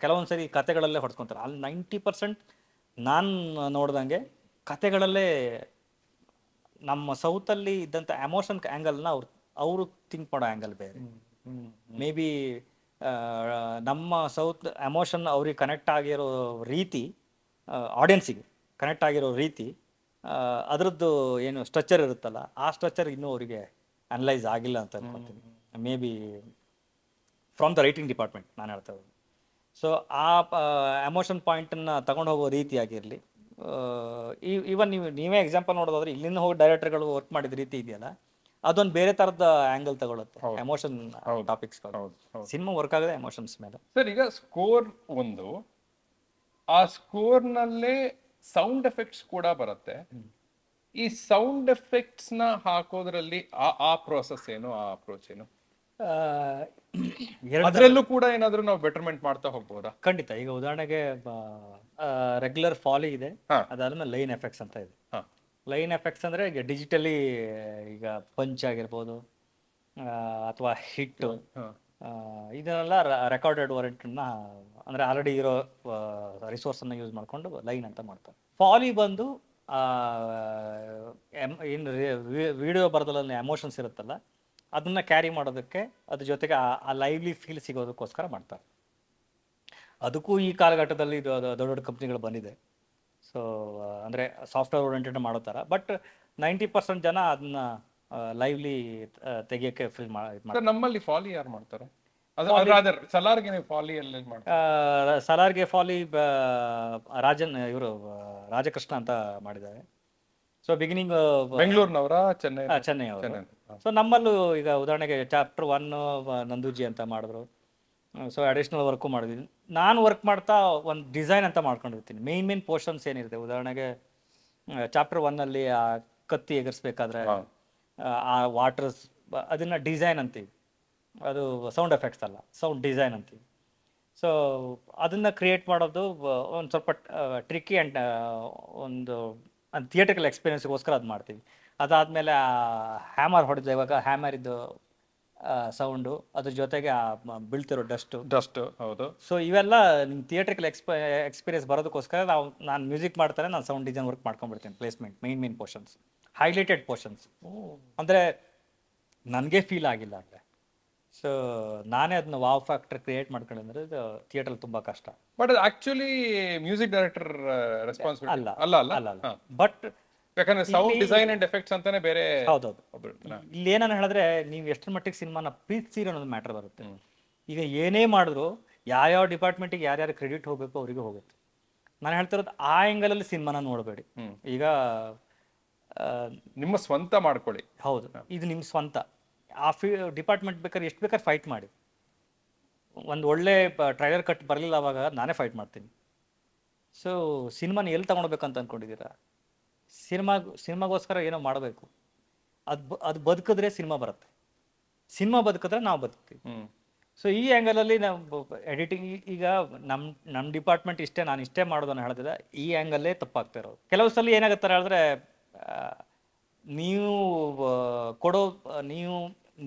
ಕೆಲವೊಂದು ಸರಿ ಕತೆಗಳಲ್ಲೇ ಹೊಡ್ಸ್ಕೊತಾರೆ. ಅಲ್ಲಿ 90% ನಾನು ನೋಡ್ದಂಗೆ ಕತೆಗಳಲ್ಲೇ ನಮ್ಮ ಸೌತಲ್ಲಿ ಇದ್ದಂಥ ಎಮೋಷನ್ ಆ್ಯಂಗಲ್ನ ಅವರು ಥಿಂಕ್ ಮಾಡೋ ಆ್ಯಂಗಲ್ ಬೇರೆ. ಮೇ ಬಿ ನಮ್ಮ ಸೌತ್ ಎಮೋಷನ್ ಅವ್ರಿಗೆ ಕನೆಕ್ಟ್ ಆಗಿರೋ ರೀತಿ, ಆಡಿಯನ್ಸಿಗೆ ಕನೆಕ್ಟ್ ಆಗಿರೋ ರೀತಿ ಅದರದ್ದು ಏನು ಸ್ಟ್ರಕ್ಚರ್ ಇರುತ್ತಲ್ಲ ಆ ಸ್ಟ್ರಕ್ಚರ್ ಇನ್ನೂ ಅವರಿಗೆ ಅನಲೈಸ್ ಆಗಿಲ್ಲ ಅಂತ ಅನ್ಕೊತೀನಿ. May be from the writing department ನಾನು ಹೇಳ್ತಾ ಇರೋದು. ಸೊ ಆ ಎಮೋಷನ್ ಪಾಯಿಂಟನ್ನು ತಗೊಂಡು ಹೋಗೋ ರೀತಿಯಾಗಿರಲಿ. ಈವನ್ ನೀವೇ ಎಕ್ಸಾಂಪಲ್ ನೋಡೋದಾದ್ರೆ ಇಲ್ಲಿಂದ ಹೋಗಿ ಡೈರೆಕ್ಟರ್ಗಳು ವರ್ಕ್ ಮಾಡಿದ ರೀತಿ ಇದೆಯಲ್ಲ, ಅದೊಂದು ಬೇರೆ ಥರದ ಆ್ಯಂಗಲ್ ತಗೊಳುತ್ತೆ ಎಮೋಷನ್ ಟಾಪಿಕ್ಸ್. ಸಿನಿಮಾ ವರ್ಕ್ ಆಗೋದೇ ಎಮೋಷನ್ಸ್ ಮೇಲೆ. ಸರ್, ಈಗ ಸ್ಕೋರ್ ಒಂದು, ಆ ಸ್ಕೋರ್ನಲ್ಲೇ ಸೌಂಡ್ ಎಫೆಕ್ಟ್ಸ್ ಕೂಡ ಬರುತ್ತೆ. ಈ ಸೌಂಡ್ ಎಫೆಕ್ಟ್ಸ್ ನ ಹಾಕೋದ್ರಲ್ಲಿ ಆ ಪ್ರೋಸೆಸ್ ಏನು, ಆ ಅಪ್ರೋಚ್ ಏನು? ಅದರಲ್ಲೂ ಕೂಡ ಏನಾದ್ರೂ ನಾವು ಬೆಟರ್ಮೆಂಟ್ ಮಾಡ್ತಾ ಹೋಗ್ಬೋದಾ? ಖಂಡಿತ. ಈಗ ಉದಾಹರಣೆಗೆ ರೆಗ್ಯುಲರ್ ಫಾಲಿ ಇದೆ, ಅದಾದ್ಮೇಲೆ ಲೈನ್ ಎಫೆಕ್ಟ್ಸ್ ಅಂತ ಇದೆ. ಲೈನ್ ಎಫೆಕ್ಟ್ಸ್ ಅಂದ್ರೆ ಈಗ ಡಿಜಿಟಲಿ ಈಗ ಪಂಚ್ ಆಗಿರ್ಬೋದು ಅಥವಾ ಹಿಟ್, ಇದನ್ನೆಲ್ಲ ರೆಕಾರ್ಡೆಡ್ ವರ್ಡ್ನ ಅಂದ್ರೆ ಆಲ್ರೆಡಿ ಇರೋ ರಿಸೋರ್ಸ್ ಅನ್ನ ಯೂಸ್ ಮಾಡ್ಕೊಂಡು ಲೈನ್ ಅಂತ ಮಾಡ್ತಾರೆ. ಫಾಲಿ ಬಂದು ಏನು ವಿಡಿಯೋ ಬರೋದ್ರಲ್ಲಿ ಎಮೋಷನ್ಸ್ ಇರುತ್ತಲ್ಲ ಅದನ್ನ ಕ್ಯಾರಿ ಮಾಡೋದಕ್ಕೆ, ಅದ್ರ ಜೊತೆಗೆ ಆ ಲೈವ್ಲಿ ಫೀಲ್ ಸಿಗೋದಕ್ಕೋಸ್ಕರ ಮಾಡ್ತಾರೆ. ಅದಕ್ಕೂ ಈ ಕಾಲಘಟ್ಟದಲ್ಲಿ ದೊಡ್ಡ ದೊಡ್ಡ ಕಂಪ್ನಿಗಳು ಬಂದಿದೆ. ಸೊ ಅಂದರೆ ಸಾಫ್ಟ್ವೇರ್ ಓರಿಯೆಂಟೆಡ್ ಮಾಡೋ ಥರ. ಬಟ್ 90% ಜನ ಅದನ್ನ ಲೈವ್ಲಿ ತೆಗಿಯೋಕ್ಕೆ ಫೀಲ್ ಮಾಡ್ತಾರೆ. ನಮ್ಮಲ್ಲಿ ಫಾಲಿ ಯಾರು ಮಾಡ್ತಾರೆ? ಸಲಾರ್ಗೆ ಫಾಲಿ ಇವರು ರಾಜಕೃಷ್ಣ ಅಂತ ಮಾಡಿದ್ದಾರೆ. ಸೊ ಬಿಗಿನಿಂಗ್ ಬೆಂಗಳೂರಿನವರ, ಚೆನ್ನೈ ಅವರು. ಸೊ ನಮ್ಮಲ್ಲೂ ಈಗ ಉದಾಹರಣೆಗೆ ಚಾಪ್ಟರ್ 1 ನಂದೂಜಿ ಅಂತ ಮಾಡಿದ್ರು. ಸೊ ಅಡಿಷ್ನಲ್ ವರ್ಕು ಮಾಡಿದ್ವಿ. ನಾನು ವರ್ಕ್ ಮಾಡ್ತಾ ಒಂದು ಡಿಸೈನ್ ಅಂತ ಮಾಡ್ಕೊಂಡಿರ್ತೀನಿ. ಮೇನ್ ಪೋರ್ಷನ್ಸ್ ಏನಿರುತ್ತೆ, ಉದಾಹರಣೆಗೆ ಚಾಪ್ಟರ್ 1 ಆ ಕತ್ತಿ ಎಗರಿಸ್ಬೇಕಾದ್ರೆ ಆ ವಾಟರ್ಸ್, ಅದನ್ನ ಡಿಸೈನ್ ಅಂತೀವಿ. ಅದು ಸೌಂಡ್ ಎಫೆಕ್ಟ್ಸ್ ಅಲ್ಲ, ಸೌಂಡ್ ಡಿಸೈನ್ ಅಂತೀವಿ. ಸೊ ಅದನ್ನು ಕ್ರಿಯೇಟ್ ಮಾಡೋದು ಒಂದು ಸ್ವಲ್ಪ ಟ್ರಿಕ್ಕಿ ಆ್ಯಂಡ್ ಒಂದು ಥಿಯೇಟ್ರಿಕಲ್ ಎಕ್ಸ್ಪೀರಿಯನ್ಸ್ಗೋಸ್ಕರ ಅದು ಮಾಡ್ತೀವಿ. ಅದಾದಮೇಲೆ ಹ್ಯಾಮರ್ ಹೊಡೆದ, ಇವಾಗ ಹ್ಯಾಮರ್ ಇದ್ದು ಸೌಂಡು, ಅದ್ರ ಜೊತೆಗೆ ಬೀಳ್ತಿರೋ ಡಸ್ಟ್. ಹೌದು. ಸೊ ಇವೆಲ್ಲ ನಿಮ್ಮ ಥಿಯೇಟ್ರಿಕಲ್ ಎಕ್ಸ್ಪೀರಿಯನ್ಸ್ ಬರೋದಕ್ಕೋಸ್ಕರ ನಾನು ಮ್ಯೂಸಿಕ್ ಮಾಡ್ತಾರೆ, ನಾನು ಸೌಂಡ್ ಡಿಸೈನ್ ವರ್ಕ್ ಮಾಡ್ಕೊಂಡ್ಬಿಡ್ತೀನಿ. Placement, main portions, highlighted portions, ಅಂದರೆ ನನಗೆ ಫೀಲ್ ಆಗಿಲ್ಲ ಅಂದರೆ. ಸೊ ನಾನೇ ಅದನ್ನ ವಾವ್ ಫ್ಯಾಕ್ಟರ್ ಕ್ರಿಯೇಟ್ ಮಾಡ್ಕೊಂಡ್ರೆ ಥಿಯೇಟರ್ ತುಂಬಾ ಕಷ್ಟ. ಬಟ್ ಅದು ಆಕ್ಚುಲಿ ಮ್ಯೂಸಿಕ್ ಡೈರೆಕ್ಟರ್ ರೆಸ್ಪಾನ್ಸಿಬಿಲಿಟಿ ಅಲ್ಲ. ಬಟ್ ಯಾಕಂದ್ರೆ ಸೌಂಡ್ ಡಿಸೈನ್ ಅಂಡ್ ಎಫೆಕ್ಟ್ಸ್ ಅಂತಾನೆ ಬೇರೆ. ಹೌದೌದು. ಇಲ್ಲಿ ಏನನ್ನ ಹೇಳಿದ್ರೆ, ನೀವು ಎಷ್ಟರ ಮಟ್ಟಿಗೆ ಸಿನಿಮಾನ ಪ್ರೀತಿಸಿರೋ ಅನ್ನೋದು ಮ್ಯಾಟರ್ ಬರುತ್ತೆ. ಈಗ ಏನೇ ಮಾಡಿದ್ರು ಯಾವ ಡಿಪಾರ್ಟ್ಮೆಂಟಿಗೆ ಯಾರ್ಯಾರು ಕ್ರೆಡಿಟ್ ಹೋಗ್ಬೇಕು ಅವರಿಗೆ ಹೋಗುತ್ತೆ. ನಾನು ಹೇಳ್ತಿರೋದು ಆ ಆ್ಯಂಗಲ್ ಅಲ್ಲಿ ಸಿನಿಮಾನ ನೋಡಬೇಡಿ. ಈಗ ನಿಮ್ಮ ಸ್ವಂತ ಮಾಡ್ಕೊಳ್ಳಿ. ಹೌದು, ಇದು ನಿಮ್ಮ ಸ್ವಂತ. ಆ ಡಿಪಾರ್ಟ್ಮೆಂಟ್ ಬೇಕಾದ್ರೆ ಎಷ್ಟು ಬೇಕಾದ್ರೆ ಫೈಟ್ ಮಾಡಿ. ಒಂದು ಒಳ್ಳೆ ಟ್ರೈಲರ್ ಕಟ್ ಬರಲಿಲ್ಲ ಅವಾಗ ನಾನೇ ಫೈಟ್ ಮಾಡ್ತೀನಿ. ಸೊ ಸಿನಿಮಾನ ಎಲ್ಲಿ ತಗೊಳ್ಬೇಕಂತ ಅಂದ್ಕೊಂಡಿದ್ದೀರಾ? ಸಿನಿಮಾಗೋಸ್ಕರ ಏನೋ ಮಾಡಬೇಕು. ಅದು ಬದುಕಿದ್ರೆ ಸಿನಿಮಾ ಬರುತ್ತೆ, ಸಿನಿಮಾ ಬದುಕಿದ್ರೆ ನಾವು ಬದುಕ್ತೀವಿ. ಸೊ ಈ ಆ್ಯಂಗಲಲ್ಲಿ ನಾವು ಎಡಿಟಿಂಗ್, ಈಗ ನಮ್ಮ ಡಿಪಾರ್ಟ್ಮೆಂಟ್ ಇಷ್ಟೇ, ನಾನು ಇಷ್ಟೇ ಮಾಡೋದನ್ನು ಹೇಳ್ತಿದ್ದೆ, ಈ ಆ್ಯಂಗಲ್ಲೇ ತಪ್ಪಾಗ್ತಾ ಇರೋದು. ಕೆಲವು ಸಲ ಏನಾಗುತ್ತೆ ಹೇಳಿದ್ರೆ, ನೀವು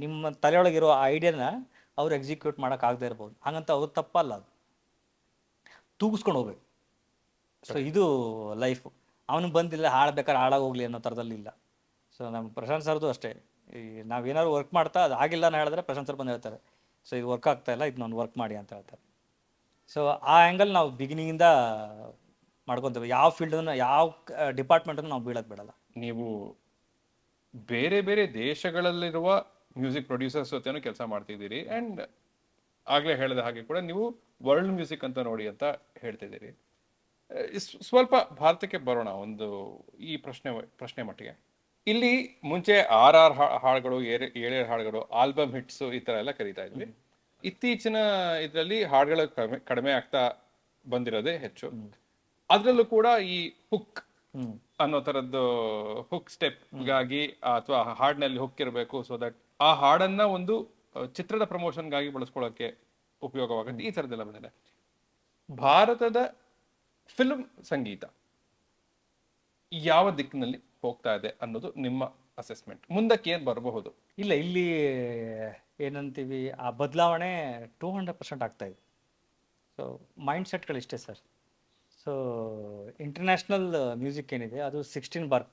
ನಿಮ್ಮ ತಲೆಯೊಳಗಿರೋ ಐಡಿಯಾನ ಅವ್ರು ಎಕ್ಸಿಕ್ಯೂಟ್ ಮಾಡೋಕ್ಕಾಗದೇ ಇರ್ಬೋದು. ಹಾಗಂತ ಅವ್ರು ತಪ್ಪಲ್ಲ, ಅದು ತೂಗಿಸ್ಕೊಂಡು ಹೋಗ್ಬೇಕು. ಸೊ ಇದು ಲೈಫು. ಅವನಿಗೆ ಬಂದಿಲ್ಲ, ಹಾಳಬೇಕಾದ್ರೆ ಹಾಳಾಗೋಗ್ಲಿ ಅನ್ನೋ ಥರದಲ್ಲಿ ಇಲ್ಲ. ಸೊ ನಮ್ಮ ಪ್ರಶಾಂತ್ ಸರ್ದು ಅಷ್ಟೇ. ಈ ನಾವೇನಾದ್ರು ವರ್ಕ್ ಮಾಡ್ತಾ ಅದು ಆಗಿಲ್ಲ ಅಂತ ಹೇಳಿದ್ರೆ ಪ್ರಶಾಂತ್ ಸರ್ ಬಂದು ಹೇಳ್ತಾರೆ, ಸೊ ಇದು ವರ್ಕ್ ಆಗ್ತಾ ಇಲ್ಲ, ಇದನ್ನೊಂದು ವರ್ಕ್ ಮಾಡಿ ಅಂತ ಹೇಳ್ತಾರೆ. ಸೊ ಆ ಆ್ಯಂಗಲ್ ನಾವು ಬಿಗಿನಿಂಗಿಂದ ಮಾಡ್ಕೊತೀವಿ. ಯಾವ ಫೀಲ್ಡನ್ನು, ಯಾವ ಡಿಪಾರ್ಟ್ಮೆಂಟನ್ನು ನಾವು ಬೀಳೋದು ಬಿಡಲ್ಲ. ನೀವು ಬೇರೆ ಬೇರೆ ದೇಶಗಳಲ್ಲಿರುವ ಮ್ಯೂಸಿಕ್ ಪ್ರೊಡ್ಯೂಸರ್ಸ್ ಜೊತೆನೂ ಕೆಲಸ ಮಾಡ್ತಿದ್ದೀರಿ. ಆ್ಯಂಡ್ ಆಗಲೇ ಹೇಳಿದ ಹಾಗೆ ಕೂಡ ನೀವು ವರ್ಲ್ಡ್ ಮ್ಯೂಸಿಕ್ ಅಂತ ನೋಡಿ ಅಂತ ಹೇಳ್ತಿದ್ದೀರಿ. ಸ್ವಲ್ಪ ಭಾರತಕ್ಕೆ ಬರೋಣ ಒಂದು ಈ ಪ್ರಶ್ನೆ ಮಟ್ಟಿಗೆ. ಇಲ್ಲಿ ಮುಂಚೆ 6 ಹಾಡುಗಳು, 7 ಹಾಡುಗಳು, ಆಲ್ಬಮ್ ಹಿಟ್ಸ್ ಈ ತರ ಎಲ್ಲ ಕರೀತಾ ಇದ್ವಿ. ಇತ್ತೀಚಿನ ಇದರಲ್ಲಿ ಹಾಡುಗಳು ಕಡಿಮೆ ಆಗ್ತಾ ಬಂದಿರೋದೇ ಹೆಚ್ಚು. ಅದ್ರಲ್ಲೂ ಕೂಡ ಈ ಹುಕ್ ಅನ್ನೋ ತರದ್ದು ಹುಕ್ ಸ್ಟೆಪ್ಗಾಗಿ ಅಥವಾ ಹಾಡಿನಲ್ಲಿ ಹುಕ್ ಇರಬೇಕು, ಸೊ ದಟ್ ಆ ಹಾಡನ್ನ ಒಂದು ಚಿತ್ರದ ಪ್ರಮೋಷನ್ಗಾಗಿ ಬಳಸ್ಕೊಳ್ಳೋಕೆ ಉಪಯೋಗವಾಗುತ್ತೆ. ಈ ತರದ್ದೆಲ್ಲ ಬಂದಿದೆ. ಭಾರತದ ಫಿಲ್ಮ್ ಸಂಗೀತ ಯಾವ ದಿಕ್ಕಿನಲ್ಲಿ ಹೋಗ್ತಾ ಇದೆ ಅನ್ನೋದು ನಿಮ್ಮ ಅಸೆಸ್ಮೆಂಟ್? ಮುಂದಕ್ಕೆ ಏನ್ ಬರಬಹುದು? ಇಲ್ಲ, ಇಲ್ಲಿ ಏನಂತೀವಿ, ಆ ಬದಲಾವಣೆ 200% ಆಗ್ತಾ ಇದೆ. ಸೊ ಮೈಂಡ್ ಸೆಟ್ಗಳು ಇಷ್ಟೇ ಸರ್. ಸೊ ಇಂಟರ್ನ್ಯಾಷನಲ್ ಮ್ಯೂಸಿಕ್ ಏನಿದೆ ಅದು 16 ಬಾರ್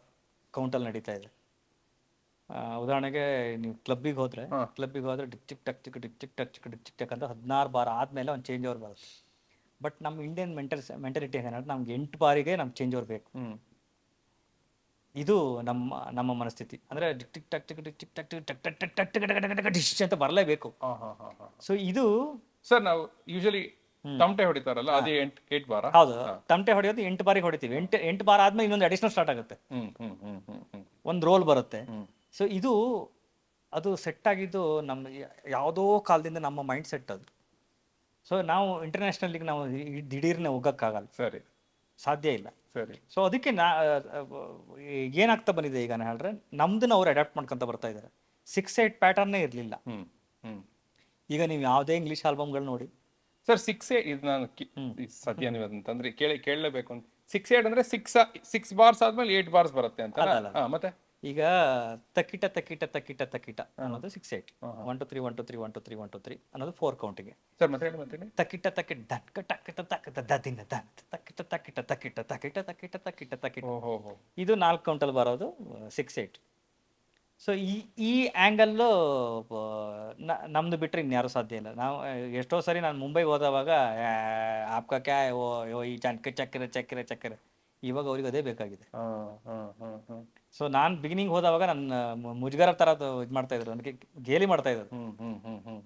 ಕೌಂಟಲ್ಲಿ ನಡೀತಾ ಇದೆ. ಉದಾಹರಣೆಗೆ ನೀವು ಕ್ಲಬ್ಬಿಗೆ ಹೋದ್ರೆ ಡಿಕ್ ಚಿಕ್ ಟಕ್ ಚಿಕ್ ಡಿಕ್ ಚಿಕ್ ಟಕ್ ಚಿಕ್ ಡಿಕ್ ಚಿಕ್ ಟಕ್ ಅಂತ 16 ಬಾರ್ ಆದಮೇಲೆ ಒಂದು ಚೇಂಜ್ ಓವರ್ ಬರುತ್ತೆ. ಬಟ್ ನಮ್ಮ ಇಂಡಿಯನ್ ಮೆಂಟಾಲಿಟಿ ಏನಂದ್ರೆ ನಮ್ಗೆ 8 ಬಾರಿಗೆ ನಮ್ಗೆ ಚೇಂಜ್ ಓವರ್ ಬೇಕು. ಇದು ನಮ್ಮ ಮನಸ್ಥಿತಿ. ಅಂದ್ರೆ ಟಿಕ್ ಟಿಕ್ ಟಕ್ ಟಿಕ್ ಟಿಕ್ ಟಿಕ್ ಟಕ್ ಟಿಕ್ ಟಕ್ ಟಕ್ ಟಕ್ ಟಕ್ ಟಕ್ ಟಕ್ ಟಕ್ ಟಕ್ ಡಿಶ್ ಅಂತ ಬರಲೇಬೇಕು. ಸೊ ಇದು ಸರ್ ನಾವು ಯೂಶಲಿ ತಮಟೆ ಹೊಡಿತಾರಲ್ಲ ಅದೇ 8 ಬಾರ. ಹೌದು, ತಮಟೆ ಹೊಡೆಯೋದು 8 ಬಾರಿಗೆ ಹೊಡಿತೀವಿ. 8 ಬಾರ ಆದ್ಮೇಲೆ ಇನ್ನೊಂದು ಅಡಿಷನಲ್ ಸ್ಟಾರ್ಟ್ ಆಗುತ್ತೆ, ಒಂದು ರೋಲ್ ಬರುತ್ತೆ. ಸೊ ಇದು ಅದು ಸೆಟ್ ಆಗಿದ್ದು ನಮ್ಮ ಯಾವುದೋ ಕಾಲದಿಂದ ನಮ್ಮ ಮೈಂಡ್ ಸೆಟ್ ಅದು. ಸೊ ನಾವು ಇಂಟರ್ನ್ಯಾಷನಲ್ಗೆ ನಾವು ದಿಢೀರ್ನೆ ಹೋಗಕ್ಕಾಗಲ್ಲ, ಸರಿ, ಸಾಧ್ಯ ಇಲ್ಲ. ಸರಿ. ಸೊ ಅದಕ್ಕೆ ಏನಾಗ್ತಾ ಬಂದಿದೆ ಈಗ ಹೇಳಿದ್ರೆ, ನಮ್ದನ್ನ ಅವ್ರು ಅಡಾಪ್ಟ್ ಮಾಡ್ಕೊಂತ ಬರ್ತಾ ಇದ್ದಾರೆ. 6/8 ಪ್ಯಾಟರ್ನೇ ಇರಲಿಲ್ಲ. ಈಗ ನೀವು ಯಾವುದೇ ಇಂಗ್ಲಿಷ್ ಆಲ್ಬಮ್ಗಳು ನೋಡಿ ಸರ್, 6/8 ಇದು ನಾನು ಸದ್ಯ ನೀವು ಅಂತಂದ್ರೆ ಕೇಳಲೇಬೇಕು ಅಂತ. 6/8 ಅಂದ್ರೆ 6 ಬಾರ್ಸ್ ಆದ್ಮೇಲೆ 8 ಬಾರ್ಸ್ ಬರುತ್ತೆ ಅಂತ. ಮತ್ತೆ ಈಗ ತಕ್ಕಿಟ ತಕ್ಕಿಟ ತಕ್ಕಿಟ ತಕ್ಕಿಟ ಅನ್ನೋದು 6/8, 1 2 3 1 2 3 1 2 3 1 2 3 ಅನ್ನೋದು 4 ಕೌಂಟಿಗೆ. ಸರ್ ಮತ್ತೆ ತಕ್ಕಿಟ ತಕ್ಕಿಟ ದಕ್ಕ ಟಕ್ಕಿಟ ತಕ್ಕಟ ದದಿನ ದನ್ ತಕ್ಕಿಟ ತಕ್ಕಿಟ ತಕ್ಕಿಟ ತಕ್ಕಿಟ ತಕ್ಕಿಟ ತಕ್ಕಿಟ ತಕ್ಕಿಟ, ಇದು 4 ಕೌಂಟಲ್ಲಿ ಬರೋದು 6/8. ಸೊ ಈ ಆ್ಯಂಗಲ್ಲು ನಮ್ದು ಬಿಟ್ಟರೆ ಇನ್ಯಾರು ಸಾಧ್ಯ ಇಲ್ಲ. ನಾವು ಎಷ್ಟೋ ಸರಿ ನಾನು ಮುಂಬೈಗೆ ಹೋದವಾಗ ಆಪ್ಕ ಕ್ಯಾ ಈ ಚಕ್ಕೆರೆ ಚಕ್ಕೆರೆ ಚಕ್ಕೆರೆ, ಇವಾಗ ಅವ್ರಿಗೆ ಅದೇ ಬೇಕಾಗಿದೆ. ಸೊ ನಾನು ಬಿಗಿನಿಂಗ್ ಹೋದವಾಗ ನನ್ನ ಮುಜುಗರ ಥರ ಇದು ಮಾಡ್ತಾ ಇದ್ರು, ನನಗೆ ಗೇಲಿ ಮಾಡ್ತಾ ಇದ್ರು.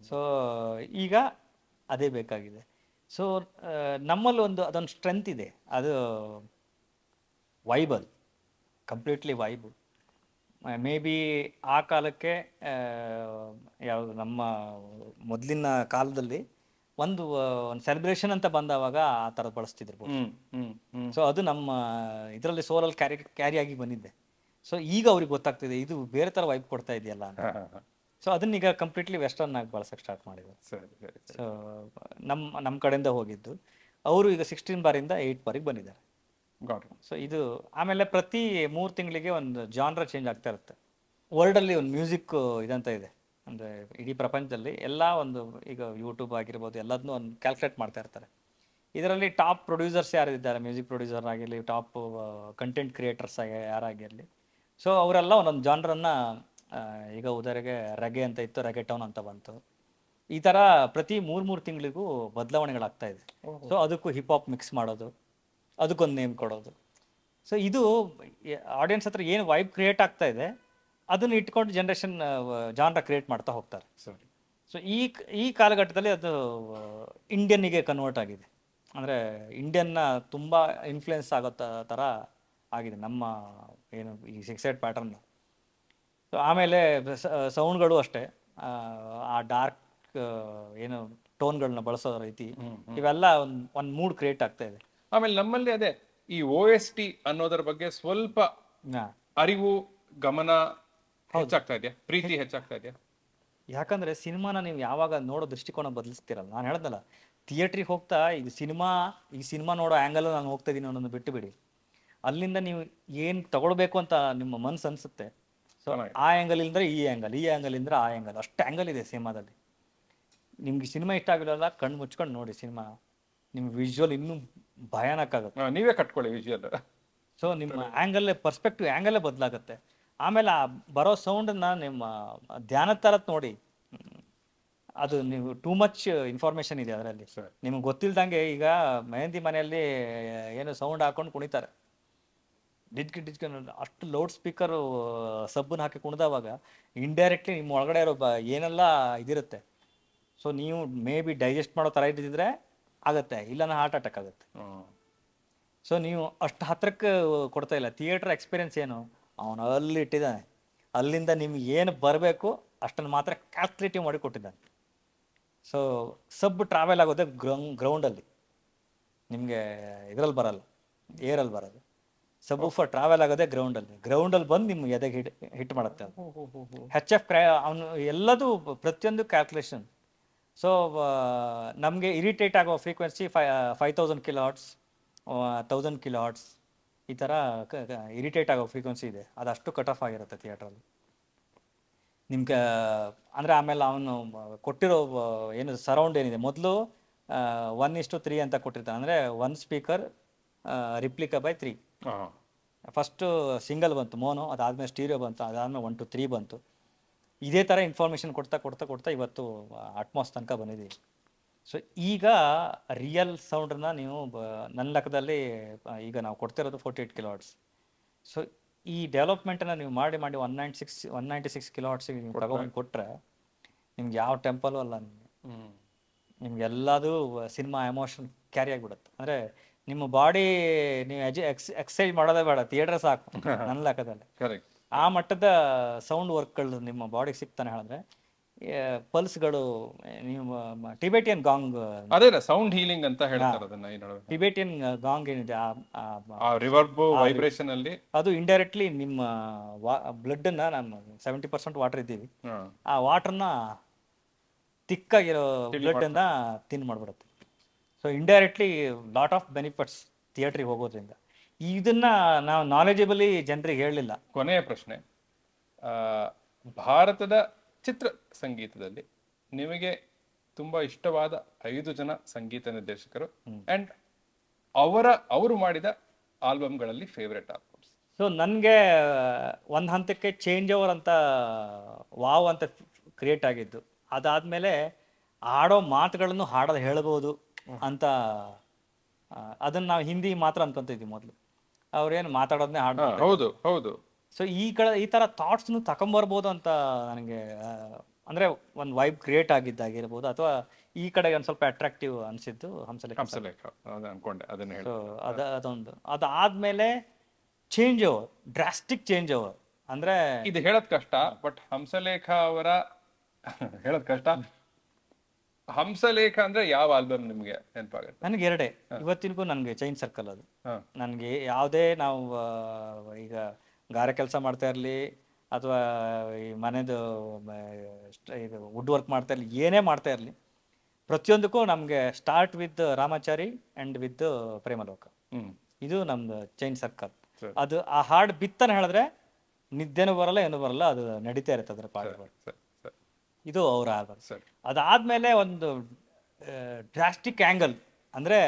ಸೊ ಈಗ ಅದೇ ಬೇಕಾಗಿದೆ. ಸೊ ನಮ್ಮಲ್ಲಿ ಅದೊಂದು ಸ್ಟ್ರೆಂತ್ ಇದೆ, ಅದು ವೈಬಲ್, ಕಂಪ್ಲೀಟ್ಲಿ ವೈಬ್. ಮೇ ಬಿ ಆ ಕಾಲಕ್ಕೆ ಯಾವುದು ನಮ್ಮ ಮೊದಲಿನ ಕಾಲದಲ್ಲಿ ಒಂದು ಸೆಲೆಬ್ರೇಷನ್ ಅಂತ ಬಂದವಾಗ ಆ ಥರ ಬಳಸ್ತಿದ್ರು. ಸೊ ಅದು ನಮ್ಮ ಇದರಲ್ಲಿ ಸೋಲಲ್ಲಿ ಕ್ಯಾರಿ ಆಗಿ ಬಂದಿದ್ದೆ. ಸೊ ಈಗ ಅವ್ರಿಗೆ ಗೊತ್ತಾಗ್ತಿದೆ ಇದು ಬೇರೆ ಥರ ವೈಬ್ ಕೊಡ್ತಾ ಇದೆಯಲ್ಲ ಅಂತ. ಸೊ ಅದನ್ನೀಗ ಕಂಪ್ಲೀಟ್ಲಿ ವೆಸ್ಟರ್ನ್ ಆಗಿ ಬಳಸಕ್ಕೆ ಸ್ಟಾರ್ಟ್ ಮಾಡಿದ್ರು. ಸೊ ನಮ್ಮ ಕಡೆಯಿಂದ ಹೋಗಿದ್ದು ಅವರು ಈಗ 16 ಬಾರಿಂದ 8 ಬಾರಿಗೆ ಬಂದಿದ್ದಾರೆ. ಸೊ ಇದು ಆಮೇಲೆ ಪ್ರತಿ 3 ತಿಂಗಳಿಗೆ ಒಂದು ಜಾನ್ರ ಚೇಂಜ್ ಆಗ್ತಾ ಇರುತ್ತೆ. ವರ್ಲ್ಡಲ್ಲಿ ಒಂದು ಮ್ಯೂಸಿಕ್ ಇದಂತ ಇದೆ, ಅಂದರೆ ಇಡೀ ಪ್ರಪಂಚದಲ್ಲಿ ಎಲ್ಲ ಒಂದು ಈಗ ಯೂಟ್ಯೂಬ್ ಆಗಿರ್ಬೋದು ಎಲ್ಲದನ್ನೂ ಒಂದು ಕ್ಯಾಲ್ಕುಲೇಟ್ ಮಾಡ್ತಾ ಇರ್ತಾರೆ. ಇದರಲ್ಲಿ ಟಾಪ್ ಪ್ರೊಡ್ಯೂಸರ್ಸ್ ಯಾರಿದ್ದಾರೆ, ಮ್ಯೂಸಿಕ್ ಪ್ರೊಡ್ಯೂಸರ್ ಆಗಿರಲಿ, ಟಾಪ್ ಕಂಟೆಂಟ್ ಕ್ರಿಯೇಟರ್ಸ್ ಯಾರಾಗಿರಲಿ, ಸೊ ಅವರೆಲ್ಲ ಒಂದೊಂದು ಜಾನ್ರನ್ನು, ಈಗ ಉದಾಹರಣೆಗೆ ರೆಗೆ ಅಂತ ಇತ್ತು, ರೆಗೆ ಟೌನ್ ಅಂತ ಬಂತು. ಈ ಥರ ಪ್ರತಿ 3 ತಿಂಗಳಿಗೂ ಬದಲಾವಣೆಗಳಾಗ್ತಾ ಇದೆ. ಸೊ ಅದಕ್ಕೂ ಹಿಪ್ ಹಾಪ್ ಮಿಕ್ಸ್ ಮಾಡೋದು, ಅದಕ್ಕೊಂದು ನೇಮ್ ಕೊಡೋದು. ಸೊ ಇದು ಆಡಿಯನ್ಸ್ ಹತ್ರ ಏನು ವೈಬ್ ಕ್ರಿಯೇಟ್ ಆಗ್ತಾ ಇದೆ ಅದನ್ನು ಇಟ್ಕೊಂಡು ಜನರೇಷನ್ ಜಾನ್ರ ಕ್ರಿಯೇಟ್ ಮಾಡ್ತಾ ಹೋಗ್ತಾರೆ. ಸೊ ಈ ಕಾಲಘಟ್ಟದಲ್ಲಿ ಅದು ಇಂಡಿಯನ್ನಿಗೆ ಕನ್ವರ್ಟ್ ಆಗಿದೆ, ಅಂದರೆ ಇಂಡಿಯನ್ನ ತುಂಬ ಇನ್ಫ್ಲುಯೆನ್ಸ್ ಆಗೋ ಥರ ಆಗಿದೆ ನಮ್ಮ ಏನು ಈ 6/8 ಪ್ಯಾಟರ್ನ್. ಸೊ ಆಮೇಲೆ ಸೌಂಡ್ಗಳು ಅಷ್ಟೇ, ಆ ಡಾರ್ಕ್ ಏನು ಟೋನ್ಗಳನ್ನ ಬಳಸೋ ರೀತಿ, ಇವೆಲ್ಲ ಒಂದು ಮೂಡ್ ಕ್ರಿಯೇಟ್ ಆಗ್ತಾ ಇದೆ. ಆಮೇಲೆ ನಮ್ಮಲ್ಲಿ ಅದೇ ಈ OST ಅನ್ನೋದರ ಬಗ್ಗೆ ಸ್ವಲ್ಪ ಅರಿವು, ಗಮನ ಹೆಚ್ಚಾಗ್ತಾ ಇದೆಯಾ, ಪ್ರೀತಿ ಹೆಚ್ಚಾಗ್ತಾ ಇದೆಯಾ? ಯಾಕಂದ್ರೆ ಸಿನಿಮಾನ ನೀವು ಯಾವಾಗ ನೋಡೋ ದೃಷ್ಟಿಕೋನ ಬದಲಿಸ್ತಿರಲ್ಲ, ನಾನು ಹೇಳ್ದಲ್ಲ ಥಿಯೇಟ್ರಿಗೆ ಹೋಗ್ತಾ ಈ ಸಿನಿಮಾ ನೋಡೋ ಆ್ಯಂಗಲ್ ನಾನು ಹೋಗ್ತಾ ಇದ್ದೀನಿ ಅನ್ನೋದನ್ನು ಬಿಟ್ಟು ಬಿಡಿ, ಅಲ್ಲಿಂದ ನೀವು ಏನು ತಗೊಳ್ಬೇಕು ಅಂತ ನಿಮ್ಮ ಮನ್ಸು ಅನ್ಸುತ್ತೆ. ಸೊ ಆ ಆ್ಯಂಗಲ್ ಇಲ್ಲಂದ್ರೆ ಈ ಆ್ಯಂಗಲ್, ಈ ಆ್ಯಂಗಲ್ ಇಂದ್ರೆ ಆ ಆ್ಯಂಗಲ್, ಅಷ್ಟು ಆ್ಯಂಗಲ್ ಇದೆ ಸಿನಿಮಾದಲ್ಲಿ. ನಿಮ್ಗೆ ಸಿನಿಮಾ ಇಷ್ಟ ಆಗಿಲ್ಲ, ಕಣ್ಣು ಮುಚ್ಕೊಂಡು ನೋಡಿ ಸಿನಿಮಾ, ನಿಮ್ಗೆ ವಿಜುವಲ್ ಇನ್ನೂ ಭಯಾನಕ ಆಗುತ್ತೆ. ನೀವೇ ಕಟ್ಕೊಳ್ಳಿ ವಿಜುವಲ್. ಸೊ ನಿಮ್ಮ ಆ್ಯಂಗಲ್ಲೇ ಪರ್ಸ್ಪೆಕ್ಟಿವ್ ಆ್ಯಂಗಲ್ಲೇ ಬದಲಾಗುತ್ತೆ. ಆಮೇಲೆ ಆ ಬರೋ ಸೌಂಡನ್ನ ನಿಮ್ಮ ಧ್ಯಾನದ ಥರದ್ದು ನೋಡಿ, ಅದು ನೀವು ಟೂ ಮಚ್ ಇನ್ಫಾರ್ಮೇಶನ್ ಇದೆ ಅದರಲ್ಲಿ. ನಿಮ್ಗೆ ಗೊತ್ತಿಲ್ದಂಗೆ ಈಗ ಮೆಹಂದಿ ಮನೆಯಲ್ಲಿ ಏನು ಸೌಂಡ್ ಹಾಕೊಂಡು ಕುಣಿತಾರೆ, ಡಿಜ್ಗೆ ಅಷ್ಟು ಲೌಡ್ ಸ್ಪೀಕರು ಸಬ್ಬನ್ನು ಹಾಕಿ ಕುಣಿದವಾಗ ಇಂಡೈರೆಕ್ಟ್ಲಿ ನಿಮ್ಮ ಒಳಗಡೆ ಇರೋ ಏನೆಲ್ಲ ಇದಿರುತ್ತೆ. ಸೊ ನೀವು ಮೇ ಬಿ ಡೈಜೆಸ್ಟ್ ಮಾಡೋ ಥರ ಇದ್ದಿದ್ರೆ ಆಗುತ್ತೆ, ಇಲ್ಲ ಹಾರ್ಟ್ ಅಟ್ಯಾಕ್ ಆಗುತ್ತೆ. ಸೊ ನೀವು ಅಷ್ಟು ಹತ್ರಕ್ಕೆ ಕೊಡ್ತಾ ಇಲ್ಲ. ಥಿಯೇಟರ್ ಎಕ್ಸ್ಪೀರಿಯನ್ಸ್ ಏನು, ಅವನು ಅಲ್ಲಿ ಇಟ್ಟಿದ್ದಾನೆ, ಅಲ್ಲಿಂದ ನಿಮ್ಗೆ ಏನು ಬರಬೇಕು ಅಷ್ಟನ್ನು ಮಾತ್ರ ಕ್ಯಾಲ್ಕುಲೇಟಿವ್ ಮಾಡಿ ಕೊಟ್ಟಿದ್ದಾನೆ. ಸೊ ಸಬ್ ಟ್ರಾವೆಲ್ ಆಗೋದೇ ಗ್ರೌಂಡಲ್ಲಿ, ನಿಮಗೆ ಇದರಲ್ಲಿ ಬರಲ್ಲ, ಏರಲ್ಲಿ ಬರೋದು. ಸಬ್ ಫಾರ್ ಟ್ರಾವೆಲ್ ಆಗೋದೇ ಗ್ರೌಂಡಲ್ಲಿ ಬಂದು ನಿಮ್ಮ ಎದೆಗೆ ಹಿಟ್ ಮಾಡುತ್ತೆ ಅದು. HF ಅವನು ಎಲ್ಲದೂ ಪ್ರತಿಯೊಂದು ಕ್ಯಾಲ್ಕುಲೇಷನ್. ಸೊ ನಮಗೆ ಇರಿಟೇಟ್ ಆಗೋ ಫ್ರೀಕ್ವೆನ್ಸಿ 5000 kHz, 1000 kHz, ಈ ಥರ ಇರಿಟೇಟ್ ಆಗೋ ಫ್ರೀಕ್ವೆನ್ಸಿ ಇದೆ, ಅದಷ್ಟು ಕಟ್ ಆಫ್ ಆಗಿರುತ್ತೆ ಥಿಯೇಟ್ರಲ್ಲಿ ನಿಮ್ಗೆ. ಅಂದರೆ ಆಮೇಲೆ ಅವನು ಕೊಟ್ಟಿರೋ ಏನು ಸರೌಂಡ್ ಏನಿದೆ, ಮೊದಲು 1:3 ಅಂತ ಕೊಟ್ಟಿರ್ತಾನೆ, ಅಂದರೆ 1 speaker replica by 3. First single ಬಂತು ಮೋನೋ, ಅದಾದಮೇಲೆ ಸ್ಟೀರಿಯೋ ಬಂತು, ಅದಾದಮೇಲೆ 1 2 3 ಬಂತು. ಇದೇ ಥರ ಇನ್ಫಾರ್ಮೇಷನ್ ಕೊಡ್ತಾ ಇವತ್ತು ಅಟ್ಮಾಸ್ ತನಕ ಬಂದಿದ್ದೀವಿ. ಸೊ ಈಗ ರಿಯಲ್ ಸೌಂಡನ್ನ ನೀವು ನನ್ನ ಲೆಕ್ಕದಲ್ಲಿ ಈಗ ನಾವು ಕೊಡ್ತಿರೋದು 48 kHz. ಸೊ ಈ ಡೆವಲಪ್ಮೆಂಟನ್ನು ನೀವು ಮಾಡಿ 196 ಕಿಲೋವಾಟ್ಸಿಗೆ ನೀವು ತಗೊಂಡು ಕೊಟ್ಟರೆ ನಿಮ್ಗೆ ಯಾವ ಟೆಂಪಲು ಅಲ್ಲ ನಿಮ್ಗೆ ಎಲ್ಲದು ಸಿನಿಮಾ ಎಮೋಷನ್ ಕ್ಯಾರಿ ಆಗಿಬಿಡುತ್ತೆ. ಅಂದರೆ ನಿಮ್ಮ ಬಾಡಿ ನೀವು ಎಕ್ಸಸೈಸ್ ಮಾಡೋದೇ ಬೇಡ, ಥಿಯೇಟ್ರ್ ಸಾಕು ನನ್ನ ಲೆಕ್ಕದಲ್ಲಿ. ಆ ಮಟ್ಟದ ಸೌಂಡ್ ವರ್ಕ್ಗಳು ನಿಮ್ಮ ಬಾಡಿಗೆ ಸಿಗ್ತಾನೆ ಹೇಳಿದ್ರೆ ಪಲ್ಸ್ಗಳು. ನೀವು ಟಿಬೆಟಿಯನ್ ಗಾಂಗ್, ಅದೇ ಸೌಂಡ್ ಹೀಲಿಂಗ್ ಅಂತ ಹೇಳ್ತಾರೆ ಅದನ್ನ. ಟಿಬೆಟಿಯನ್ ಗಾಂಗ್ ಏನಿದೆ ರಿವರ್ಬ್ ವೈಬ್ರೇಷನ್ ಅಲ್ಲಿ ಅದು ಇಂಡೈರೆಕ್ಟ್ಲಿ ನಿಮ್ಮ ಬ್ಲಡ್ ಅನ್ನ, ನಾನು 70% ವಾಟರ್ ಇದ್ದೀವಿ, ಆ ವಾಟರ್ನ ತಿಕ್ಕಾಗಿರೋ ಬ್ಲಡ್ ಅನ್ನ ತಿನ್ ಮಾಡ್ಬಿಡುತ್ತೆ. So indirectly lot of benefits ಥಿಯೇಟ್ರಿಗೆ ಹೋಗೋದ್ರಿಂದ. ಇದನ್ನ ನಾವು ನಾಲೆಜಬಲಿ ಜನರಿಗೆ ಹೇಳಲಿಲ್ಲ. ಕೊನೆಯ ಪ್ರಶ್ನೆ, ಭಾರತದ ಚಿತ್ರ ಸಂಗೀತದಲ್ಲಿ ನಿಮಗೆ ತುಂಬಾ ಇಷ್ಟವಾದ 5 ಜನ ಸಂಗೀತ ನಿರ್ದೇಶಕರು ಅಂಡ್ ಅವರು ಮಾಡಿದ ಆಲ್ಬಮ್ಗಳಲ್ಲಿ ಫೇವ್ರೆಟ್ ಆಲ್ಬಮ್ಸ್. ಸೊ ನನಗೆ ಒಂದು ಹಂತಕ್ಕೆ ಚೇಂಜ್ ಓವರ್ ಅಂತ ವಾವ್ ಅಂತ ಕ್ರಿಯೇಟ್ ಆಗಿದ್ದು. ಅದಾದ್ಮೇಲೆ ಆಡೋ ಮಾತುಗಳನ್ನು ಹಾಡೋದು ಹೇಳ್ಬೋದು ಅಂತ, ಅದನ್ನ ನಾವು ಹಿಂದಿ ಮಾತ್ರ ಅನ್ಕೊಂತಿದ್ವಿ ಮೊದಲು. ಅವ್ರೇನು ಮಾತಾಡೋದನ್ನೇ ಹಾಡ್ಬೋದು. ಹೌದು ಹೌದು. ಸೊ ಈ ಥರ ಥಾಟ್ಸ್ನು ತಗೊಂಬರ್ಬೋದು ಅಂತ ನನಗೆ, ಅಂದರೆ ಒಂದು ವೈಬ್ ಕ್ರಿಯೇಟ್ ಆಗಿದ್ದಾಗಿರ್ಬೋದು, ಅಥವಾ ಈ ಕಡೆಗೆ ಒಂದು ಸ್ವಲ್ಪ ಅಟ್ರಾಕ್ಟಿವ್ ಅನಿಸಿದ್ದು ಹಂಸಲೇಖ ಅನ್ಕೊಂಡೆ ಅದನ್ನ. ಸೊ ಅದೊಂದು. ಅದಾದ್ಮೇಲೆ change over, drastic change over. ಅಂದರೆ ಇದು ಹೇಳೋದ್ ಕಷ್ಟ, ಬಟ್ ಹಂಸಲೇಖ ಅವರ ಹೇಳೋದ್ ಕಷ್ಟ. ಹಂಸಲೇಖ ಅಂದ್ರೆ ಯಾವ ಆಲ್ಬಮ್ ನಿಮ್ಗೆ ನೆನಪಾಗುತ್ತೆ? ನನಗೆ ಎರಡೇ ಇವತ್ತಿಗೂ. ನನಗೆ ಚೈನ್ ಸರ್ಕಲ್ ಅದು. ನನಗೆ ಯಾವುದೇ ನಾವು ಈಗ ಗಾರೆ ಕೆಲಸ ಮಾಡ್ತಾ ಇರಲಿ ಅಥವಾ ಈ ಮನೆದು ಇದು ವುಡ್ ವರ್ಕ್ ಮಾಡ್ತಾ ಇರಲಿ, ಏನೇ ಮಾಡ್ತಾ ಇರಲಿ, ಪ್ರತಿಯೊಂದಕ್ಕೂ ನಮಗೆ start with Ramachari and with Premaloka. ಇದು ನಮ್ದು ಚೈನ್ ಸರ್ಕಲ್. ಅದು ಆ ಹಾಡು ಬಿತ್ತನ ಹೇಳಿದ್ರೆ ನಿದ್ದೆನೂ ಬರಲ್ಲ, ಏನೂ ಬರಲ್ಲ, ಅದು ನಡೀತಾ ಇರುತ್ತೆ ಅದರ ಪಾಠಗಳು. ಇದು ಅವರ ಆಲ್ಬಮ್. ಅದಾದ್ಮೇಲೆ ಒಂದು ಡ್ರಾಸ್ಟಿಕ್ ಆ್ಯಂಗಲ್, ಅಂದರೆ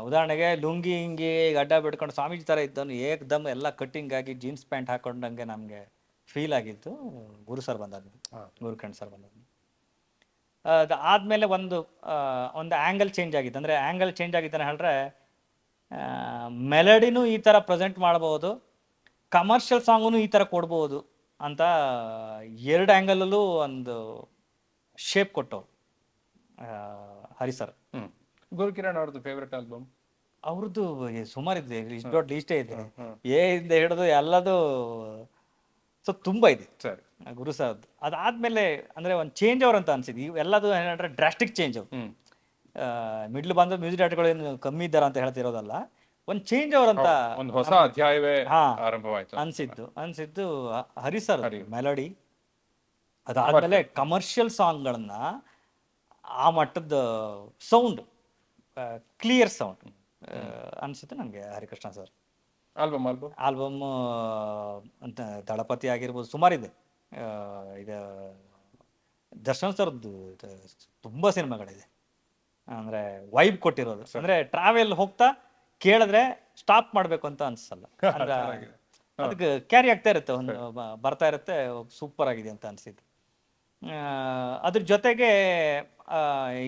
ಉದಾಹರಣೆಗೆ ಲುಂಗಿ ಹಿಂಗಿ ಗಡ್ಡ ಬಿಡ್ಕೊಂಡು ಸ್ವಾಮೀಜಿ ಥರ ಇದ್ದವನು ಏಕ್ದಮ್ ಎಲ್ಲ ಕಟ್ಟಿಂಗ್ ಆಗಿ ಜೀನ್ಸ್ ಪ್ಯಾಂಟ್ ಹಾಕೊಂಡಂಗೆ ನಮಗೆ ಫೀಲ್ ಆಗಿತ್ತು ಗುರು ಸರ್ ಬಂದಾದ್ಮೇಲೆ, ಗುರುಕರಣ್ ಸರ್ ಬಂದಾದ್ಮೇಲೆ. ಅದಾದ್ಮೇಲೆ ಒಂದು ಆ್ಯಂಗಲ್ ಚೇಂಜ್ ಆಗಿತ್ತು. ಅಂದರೆ ಆ್ಯಂಗಲ್ ಚೇಂಜ್ ಆಗಿದ್ದಾನೆ ಹೇಳಿದ್ರೆ, ಮೆಲಡಿನೂ ಈ ಥರ ಪ್ರೆಸೆಂಟ್ ಮಾಡ್ಬೋದು, ಕಮರ್ಷಿಯಲ್ ಸಾಂಗು ಈ ಥರ ಕೊಡ್ಬೋದು ಅಂತ 2 ಆ್ಯಂಗಲಲ್ಲೂ ಒಂದು ಶೇಪ್ ಕೊಟ್ಟವು ಹರಿಸರ್. ಗುರುಕಿರಣ್ ಅವ್ರದ್ದು ಫೇವ್ರೆಟ್ ಆಲ್ಬಮ್? ಅವ್ರದ್ದು ಸುಮಾರಿದೆ, ದೊಡ್ಡ ಲೀಸ್ಟೇ ಇದೆ. ಇಂದ ಹಿಡಿದು ಎಲ್ಲದು ಸೊ ತುಂಬ ಇದೆ ಗುರು ಸರ್ದು. ಅದಾದ್ಮೇಲೆ ಅಂದರೆ ಒಂದು ಚೇಂಜ್ ಓವರ್ ಅಂತ ಅನ್ಸಿದ್ದು. ಇವೆಲ್ಲದು ಏನಂದ್ರೆ ಡ್ರಾಸ್ಟಿಕ್ ಚೇಂಜ್. ಮಿಡ್ಲ್ ಬಂದ ಮ್ಯೂಸಿಕ್ ಡೈರೆಕ್ಟರ್ಗಳು ಏನು ಕಮ್ಮಿ ಇದ್ದಾರ ಅಂತ ಹೇಳ್ತಿರೋದಲ್ಲ, ಒಂದು ಚೇಂಜ್ ಓವರ್ ಅಂತ, ಒಂದು ಹೊಸ ಅಧ್ಯಾಯವೇ ಆರಂಭವಾಯಿತು ಅನ್ಸಿದ್ದು ಹರಿಸರ್ ಮೆಲಡಿ. ಅದಾದ್ಮೇಲೆ ಕಮರ್ಷಿಯಲ್ ಸಾಂಗ್ಗಳನ್ನ ಆ ಮಟ್ಟದ ಸೌಂಡ್, ಕ್ಲಿಯರ್ ಸೌಂಡ್ ಅನ್ಸುತ್ತೆ ನನಗೆ ಹರಿಕೃಷ್ಣ ಸರ್ ಆಲ್ಬಮ್. ಅಂತ ದಳಪತಿ ಆಗಿರ್ಬೋದು, ಸುಮಾರಿದೆ. ಇದು ದರ್ಶನ್ ಸರ್ದು ತುಂಬ ಸಿನಿಮಾಗಳಿದೆ. ಅಂದರೆ ವೈಬ್ ಕೊಟ್ಟಿರೋದು, ಅಂದರೆ ಟ್ರಾವೆಲ್ ಹೋಗ್ತಾ ಕೇಳಿದ್ರೆ ಸ್ಟಾಪ್ ಮಾಡಬೇಕು ಅಂತ ಅನ್ಸಲ್ಲ. ಅಂದ್ರೆ ಅದಕ್ಕೆ ಕ್ಯಾರಿ ಆಗ್ತಾ ಇರುತ್ತೆ, ಒಂದು ಬರ್ತಾ ಇರುತ್ತೆ, ಸೂಪರ್ ಆಗಿದೆ ಅಂತ ಅನ್ಸಿದ್ದು. ಅದ್ರ ಜೊತೆಗೆ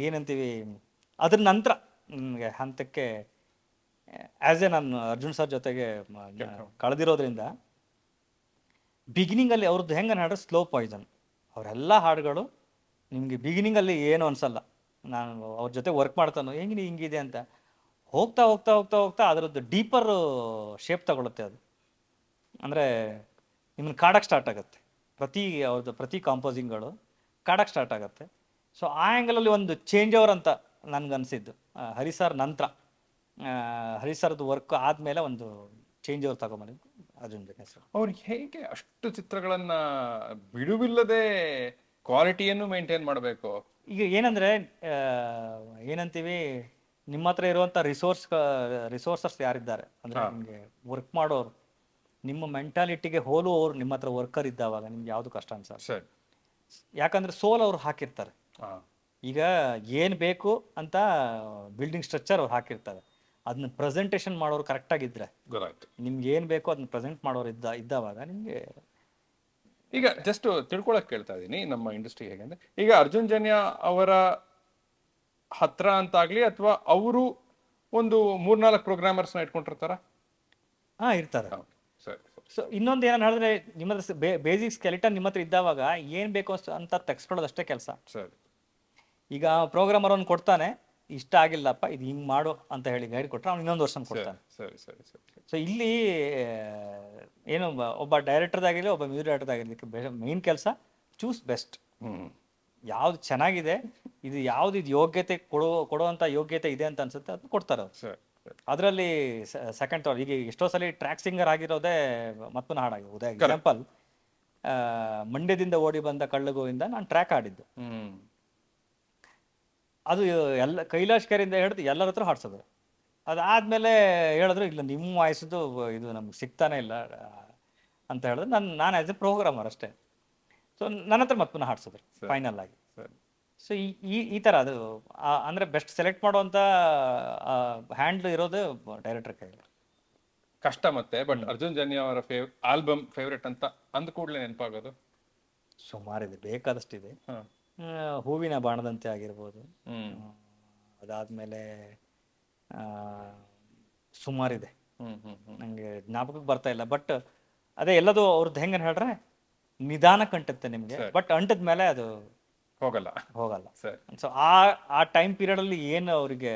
ಏನಂತೀವಿ, ಅದ್ರ ನಂತರ ನನಗೆ ಹಂತಕ್ಕೆ ಆ್ಯಸ್ ಎ ನಾನು ಅರ್ಜುನ್ ಸರ್ ಜೊತೆಗೆ ಕಳೆದಿರೋದ್ರಿಂದ, ಬಿಗಿನಿಂಗಲ್ಲಿ ಅವ್ರದ್ದು ಹೆಂಗೆ ಹಾಡ್ರೆ ಸ್ಲೋ ಪಾಯ್ಸನ್. ಅವರೆಲ್ಲ ಹಾಡುಗಳು ನಿಮಗೆ ಬಿಗಿನಿಂಗಲ್ಲಿ ಏನು ಅನ್ಸಲ್ಲ. ನಾನು ಅವ್ರ ಜೊತೆ ವರ್ಕ್ ಮಾಡ್ತಾನೋ ಹಿಂಗಿದೆ ಅಂತ, ಹೋಗ್ತಾ ಹೋಗ್ತಾ ಹೋಗ್ತಾ ಹೋಗ್ತಾ ಅದರದ್ದು ಡೀಪರ್ ಶೇಪ್ ತಗೊಳುತ್ತೆ. ಅದು ಅಂದರೆ ನಿಮ್ಮನ್ನು ಕಾಡಕ್ಕೆ ಸ್ಟಾರ್ಟ್ ಆಗುತ್ತೆ. ಪ್ರತಿ ಕಾಂಪೋಸಿಂಗ್ಗಳು ಕಾಡಕ್ಕೆ ಸ್ಟಾರ್ಟ್ ಆಗುತ್ತೆ. ಸೊ ಆ ಆ್ಯಂಗಲಲ್ಲಿ ಒಂದು ಚೇಂಜ್ ಓವರ್ ಅಂತ ನನಗನ್ಸಿದ್ದು ಹರಿಸರ್ ನಂತರ. ಹರಿಸರ್ದು ವರ್ಕ್ ಆದಮೇಲೆ ಒಂದು change over ತಗೊಂಬಂದಿದ್ದು Arjun Janya sir. ಅವ್ರಿಗೆ ಹೇಗೆ ಅಷ್ಟು ಚಿತ್ರಗಳನ್ನ ಬಿಡುವಿಲ್ಲದೆ ಕ್ವಾಲಿಟಿಯನ್ನು ಮೇಂಟೈನ್ ಮಾಡಬೇಕು? ಈಗ ಏನಂದರೆ, ಏನಂತೀವಿ, ನಿಮ್ಮ ಹತ್ರ ಇರುವಂಥ ರಿಸೋರ್ಸಸ್ ಯಾರಿದ್ದಾರೆ ಅಂದರೆ, ನಿಮಗೆ ವರ್ಕ್ ಮಾಡೋರು, ನಿಮ್ಮ ಮೆಂಟಾಲಿಟಿಗೆ ಹೋಲುವವರು ನಿಮ್ಮ ಹತ್ರ ವರ್ಕರ್ ಇದ್ದಾವಾಗ ನಿಮ್ಗೆ ಯಾವುದು ಕಷ್ಟ ಅನ್ಸಲ್ಲ. ಯಾಕಂದ್ರೆ ಸೋಲ್ ಅವ್ರು ಹಾಕಿರ್ತಾರೆ. ಈಗ ಏನು ಬೇಕು ಅಂತ ಬಿಲ್ಡಿಂಗ್ ಸ್ಟ್ರಕ್ಚರ್ ಅವ್ರು ಹಾಕಿರ್ತಾರೆ. ಅದನ್ನ ಪ್ರೆಸೆಂಟೇಷನ್ ಮಾಡೋರು ಕರೆಕ್ಟಾಗಿದ್ದರೆ ಗೊತ್ತಾಯ್ತು. ನಿಮ್ಗೆ ಏನು ಬೇಕೋ ಅದನ್ನ ಪ್ರೆಸೆಂಟ್ ಮಾಡೋರು ಇದ್ದಾವಾಗ ನಿಮಗೆ. ಈಗ ಜಸ್ಟ್ ತಿಳ್ಕೊಳಕ್ ಕೇಳ್ತಾ ಇದ್ದೀನಿ ನಮ್ಮ ಇಂಡಸ್ಟ್ರಿ ಹೇಗೆ ಅಂದ್ರೆ, ಈಗ ಅರ್ಜುನ್ ಜನ್ಯ ಅವರ ಹತ್ರ ಅಂತಾಗ್ಲಿ ಅಥವಾ ಅವರು ಒಂದು 3-4 ಪ್ರೋಗ್ರಾಮರ್ಸ್ನ ಇಟ್ಕೊಂಡಿರ್ತಾರ? ಇರ್ತಾರೆ. ಸೊ ಇನ್ನೊಂದು ಏನಂತ ಹೇಳಿದ್ರೆ ನಿಮ್ಮ ಬೇಸಿಕ್ ಸ್ಕೆಲಿಟನ್ ನಿಮ್ಮ ಹತ್ರ ಇದ್ದಾವಾಗ ಏನು ಬೇಕು ಅಂತ ತೆಗೆಸ್ಕೊಳ್ಳೋದು ಅಷ್ಟೇ ಕೆಲಸ. ಸರಿ. ಈಗ ಪ್ರೋಗ್ರಾಮರ್ ಅವ್ನು ಕೊಡ್ತಾನೆ, ಇಷ್ಟ ಆಗಿಲ್ಲಪ್ಪ ಇದು ಹಿಂಗೆ ಮಾಡು ಅಂತ ಹೇಳಿ ಗೈಡ್ ಕೊಟ್ಟರೆ ಅವ್ನು ಇನ್ನೊಂದು ವರ್ಷ ಕೊಡ್ತಾನೆ. ಸರಿ ಸರಿ ಸರಿ. ಸೊ ಇಲ್ಲಿ ಏನು ಒಬ್ಬ ಡೈರೆಕ್ಟರ್ದಾಗಿರಲಿ ಒಬ್ಬ ಮ್ಯೂಸಿಕ್ ಡೈರೆಕ್ಟರ್ದಾಗಿರ್ಲಿಕ್ಕೆ ಮೇನ್ ಕೆಲಸ ಚೂಸ್ ಬೆಸ್ಟ್. ಯಾವ್ದು ಚೆನ್ನಾಗಿದೆ, ಇದು ಯಾವ್ದು ಇದು ಯೋಗ್ಯತೆ ಕೊಡುವಂಥ ಯೋಗ್ಯತೆ ಇದೆ ಅಂತ ಅನ್ಸುತ್ತೆ ಅದನ್ನ ಕೊಡ್ತಾರೆ ಅವ್ರು. ಅದರಲ್ಲಿ ಸೆಕೆಂಡ್ ಥಾಟ್. ಈಗ ಎಷ್ಟೋ ಸಲ ಟ್ರ್ಯಾಕ್ ಸಿಂಗರ್ ಆಗಿರೋದೇ ಮತ್ತೊಂದು ಹಾಡಾಗಿದೆ. ಉದಾಹರಣೆ ಎಕ್ಸಾಂಪಲ್, ಮಂಡ್ಯದಿಂದ ಓಡಿ ಬಂದ ಕಳ್ಳಗೋವಿಂದ ನಾನು ಟ್ರ್ಯಾಕ್ ಆಡಿದ್ದು. ಅದು ಎಲ್ಲ ಕೈಲಾಶ್ ಕೆರೆಯಿಂದ ಹಿಡಿದು ಎಲ್ಲರ ಹತ್ರ ಹಾಡ್ಸಿದ್ರು. ಅದಾದ್ಮೇಲೆ ಹೇಳಿದ್ರು ಇಲ್ಲ ನಿಮ್ಮ ವಾಯ್ಸದು ಇದು ನಮ್ಗೆ ಸಿಗ್ತಾನೆ ಇಲ್ಲ ಅಂತ ಹೇಳಿದ್ರು. ನಾನು ಆ್ಯಸ್ ಎ ಪ್ರೋಗ್ರಾಮರ್ ಅಷ್ಟೇ. ಸೊ ನನ್ನ ಹತ್ರ ಮತ್ತೆ ಹಾಡ್ಸಿದ್ರು ಫೈನಲ್ ಆಗಿ. ಸೊ ಈ ಥರ ಅದು ಅಂದರೆ ಬೆಸ್ಟ್ ಸೆಲೆಕ್ಟ್ ಮಾಡುವಂಥ ಹ್ಯಾಂಡ್ಲ್ ಇರೋದು ಡೈರೆಕ್ಟರ್ ಕೈಯಲ್ಲಿ. ಕಷ್ಟ ಮತ್ತೆ. ಬಟ್ ಅರ್ಜುನ್ ಜನ್ಯ ಅವರ ಆಲ್ಬಮ್ ಫೇವ್ರೆಟ್ ಅಂತ ಅಂದ ಕೂಡಲೇ ನೆನಪಾಗೋದು ಸುಮಾರಿದೆ, ಬೇಕಾದಷ್ಟಿದೆ. ಹೂವಿನ ಬಾಣದಂತೆ ಆಗಿರ್ಬೋದು, ಅದಾದ್ಮೇಲೆ ಸುಮಾರಿದೆ, ನಂಗೆ ಜ್ಞಾಪಕಕ್ಕೆ ಬರ್ತಾ ಇಲ್ಲ. ಬಟ್ ಅದೇ ಎಲ್ಲದು ಅವ್ರದ್ದು ಹೆಂಗನ್ ಹೇಳ್ರೆ ನಿಧಾನ ಕಂಟುತ್ತೆ ನಿಮ್ಗೆ, ಬಟ್ ಅಂಟದ ಮೇಲೆ ಅದು ಹೋಗಲ್ಲ. ಸೊ ಆ ಟೈಮ್ ಪೀರಿಯಡ್ ಅಲ್ಲಿ ಏನು ಅವರಿಗೆ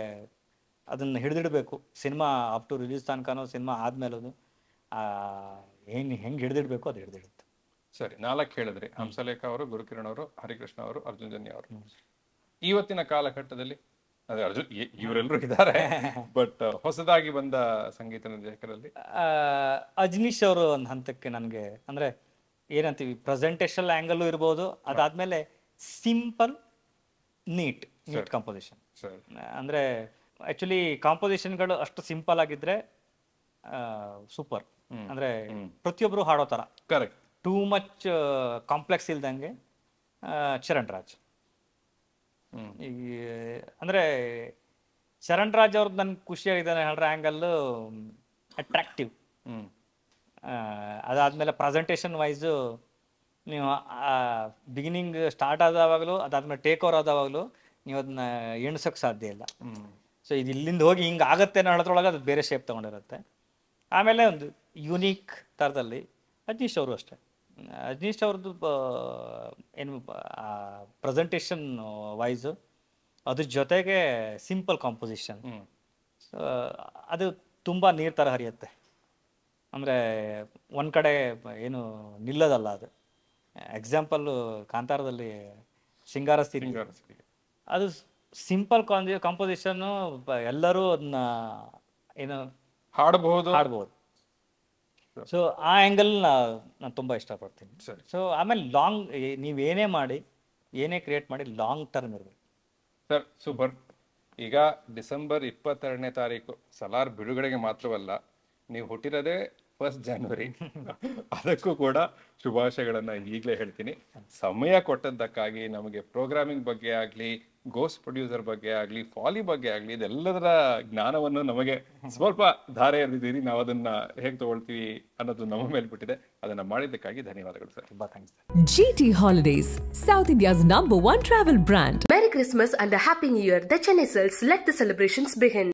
ಅದನ್ನ ಹಿಡಿದಿಡ್ಬೇಕು, ಸಿನಿಮಾ ಅಪ್ ಟು ರಿಲೀಸ್ ತನಕನೋ ಸಿನಿಮಾ ಆದ್ಮೇಲೂ ಹೆಂಗೆ ಹಿಡಿದಿಡ್ಬೇಕು ಅದು ಹಿಡಿದಿಡುತ್ತೆ. ಸರಿ, 4 ಹೇಳಿದ್ರಿ. ಹಂಸಲೇಖ ಅವರು, ಗುರುಕಿರಣ್ ಅವರು, ಹರಿಕೃಷ್ಣ ಅವರು, ಅರ್ಜುನ್ ಜನ್ಯ ಅವರು. ಇವತ್ತಿನ ಕಾಲಘಟ್ಟದಲ್ಲಿ ಅದೇ ಅರ್ಜುನ್ ಇವರೆಲ್ಲರೂ ಇದ್ದಾರೆ, ಬಟ್ ಹೊಸದಾಗಿ ಬಂದ ಸಂಗೀತ ನಿರ್ದೇಶಕರಲ್ಲಿ ಅಜ್ನೀಶ್ ಅವರು ಒಂದು ಹಂತಕ್ಕೆ ನನಗೆ ಅಂದ್ರೆ ಏನಂತೀವಿ ಪ್ರೆಸೆಂಟೇಷನ್ ಆಂಗಲ್ ಇರ್ಬೋದು, ಅದಾದ್ಮೇಲೆ ಸಿಂಪಲ್ ನೀಟ್ ಕಾಂಪೋಸಿಷನ್. ಅಂದ್ರೆ ಆಕ್ಚುಲಿ ಕಾಂಪೋಸಿಷನ್ಗಳು ಅಷ್ಟು ಸಿಂಪಲ್ ಆಗಿದ್ರೆ ಸೂಪರ್. ಅಂದ್ರೆ ಪ್ರತಿಯೊಬ್ರು ಹಾಡೋ ತರ, ಕರೆಕ್ಟ್, ಟೂ ಮಚ್ ಕಾಂಪ್ಲೆಕ್ಸ್ ಇಲ್ದಂಗೆ. ಚರಣ್ ರಾಜ್ ಈಗ ಅಂದ್ರೆ ಚರಣ್ ರಾಜ್ ಅವ್ರದ್ದು ನನ್ಗೆ ಖುಷಿಯಾಗಿದ್ದಾನೆ ಹೇಳ್ರೆ ಆ್ಯಂಗಲ್ಲು ಅಟ್ರಾಕ್ಟಿವ್. ಅದಾದ್ಮೇಲೆ ಪ್ರೆಸೆಂಟೇಷನ್ ವೈಸು ನೀವು ಬಿಗಿನಿಂಗ್ ಸ್ಟಾರ್ಟ್ ಆದವಾಗಲೂ ಅದಾದ್ಮೇಲೆ ಟೇಕ್ ಓವರ್ ಆದವಾಗಲೂ ನೀವು ಅದನ್ನ ಎಣ್ಸೋಕ್ಕೆ ಸಾಧ್ಯ ಇಲ್ಲ. ಸೊ ಇದು ಇಲ್ಲಿಂದ ಹೋಗಿ ಹಿಂಗೆ ಆಗತ್ತೆ ಅನ್ನೋ ಹೇಳೋದ್ರೊಳಗೆ ಅದು ಬೇರೆ ಶೇಪ್ ತೊಗೊಂಡಿರುತ್ತೆ. ಆಮೇಲೆ ಒಂದು ಯುನೀಕ್ ಥರದಲ್ಲಿ ಅಜ್ನೀಶ್ ಅವರು ಅಷ್ಟೇ. ಅಜ್ನೀಶ್ ಅವ್ರದ್ದು ಏನು ಪ್ರೆಸೆಂಟೇಷನ್ ವೈಸು, ಅದ್ರ ಜೊತೆಗೆ ಸಿಂಪಲ್ ಕಾಂಪೋಸಿಷನ್, ಅದು ತುಂಬ ನೀರು ಥರ ಹರಿಯುತ್ತೆ. ಅಂದರೆ ಒಂದು ಕಡೆ ಏನು ನಿಲ್ಲೋದಲ್ಲ ಅದು. ಎಕ್ಸಾಂಪಲ್ಲು ಕಾಂತಾರದಲ್ಲಿ ಸಿಂಗಾರ ಸಿರಿ, ಅದು ಸಿಂಪಲ್ ಕಾಂಪೋಸಿಷನ್ನು, ಎಲ್ಲರೂ ಅದನ್ನ ಏನು ಹಾಡ್ಬೋದು. ಸೊ ಆ ಆ್ಯಂಗಲ್ ನಾನು ತುಂಬ ಇಷ್ಟಪಡ್ತೀನಿ. ಸೊ ಆಮೇಲೆ ಲಾಂಗ್, ನೀವೇನೇ ಮಾಡಿ ಏನೇ ಕ್ರಿಯೇಟ್ ಮಾಡಿ ಲಾಂಗ್ ಟರ್ಮ್ ಇರಬೇಕು ಸರ್. ಸೂಪರ್. ಈಗ ಡಿಸೆಂಬರ್ 22ನೇ ತಾರೀಕು ಸಲಾರ್ ಬಿಡುಗಡೆಗೆ ಮಾತ್ರವಲ್ಲ, ನೀವು ಹುಟ್ಟಿರೋದೇ 1 ಜನವರಿ, ಅದಕ್ಕೂ ಕೂಡ ಶುಭಾಶಯಗಳನ್ನ ಈಗಲೇ ಹೇಳ್ತೀನಿ. ಸಮಯ ಕೊಟ್ಟದ್ದಕ್ಕಾಗಿ, ನಮಗೆ ಪ್ರೋಗ್ರಾಮಿಂಗ್ ಬಗ್ಗೆ ಆಗಲಿ, ಗೋಸ್ಟ್ ಪ್ರೊಡ್ಯೂಸರ್ ಬಗ್ಗೆ ಆಗಲಿ, ಫಾಲಿ ಬಗ್ಗೆ ಆಗಲಿ, ಇದೆಲ್ಲದರ ಜ್ಞಾನವನ್ನು ನಮಗೆ ಸ್ವಲ್ಪ ಧಾರೆ ಎರೆದಿದ್ದೀರಿ. ನಾವು ಅದನ್ನ ಹೇಗೆ ತಗೊಳ್ತೀವಿ ಅನ್ನೋದು ನಮ್ಮ ಮೇಲೆ ಬಿಟ್ಟಿದೆ. ಅದನ್ನ ಮಾಡಿದ್ದಕ್ಕಾಗಿ ಧನ್ಯವಾದಗಳು ಸರ್. ತುಂಬಾ thanks. GT Holidays, South India's #1 travel brand. Merry Christmas and a Happy New Year. The Chennai Silks, let the celebrations begin.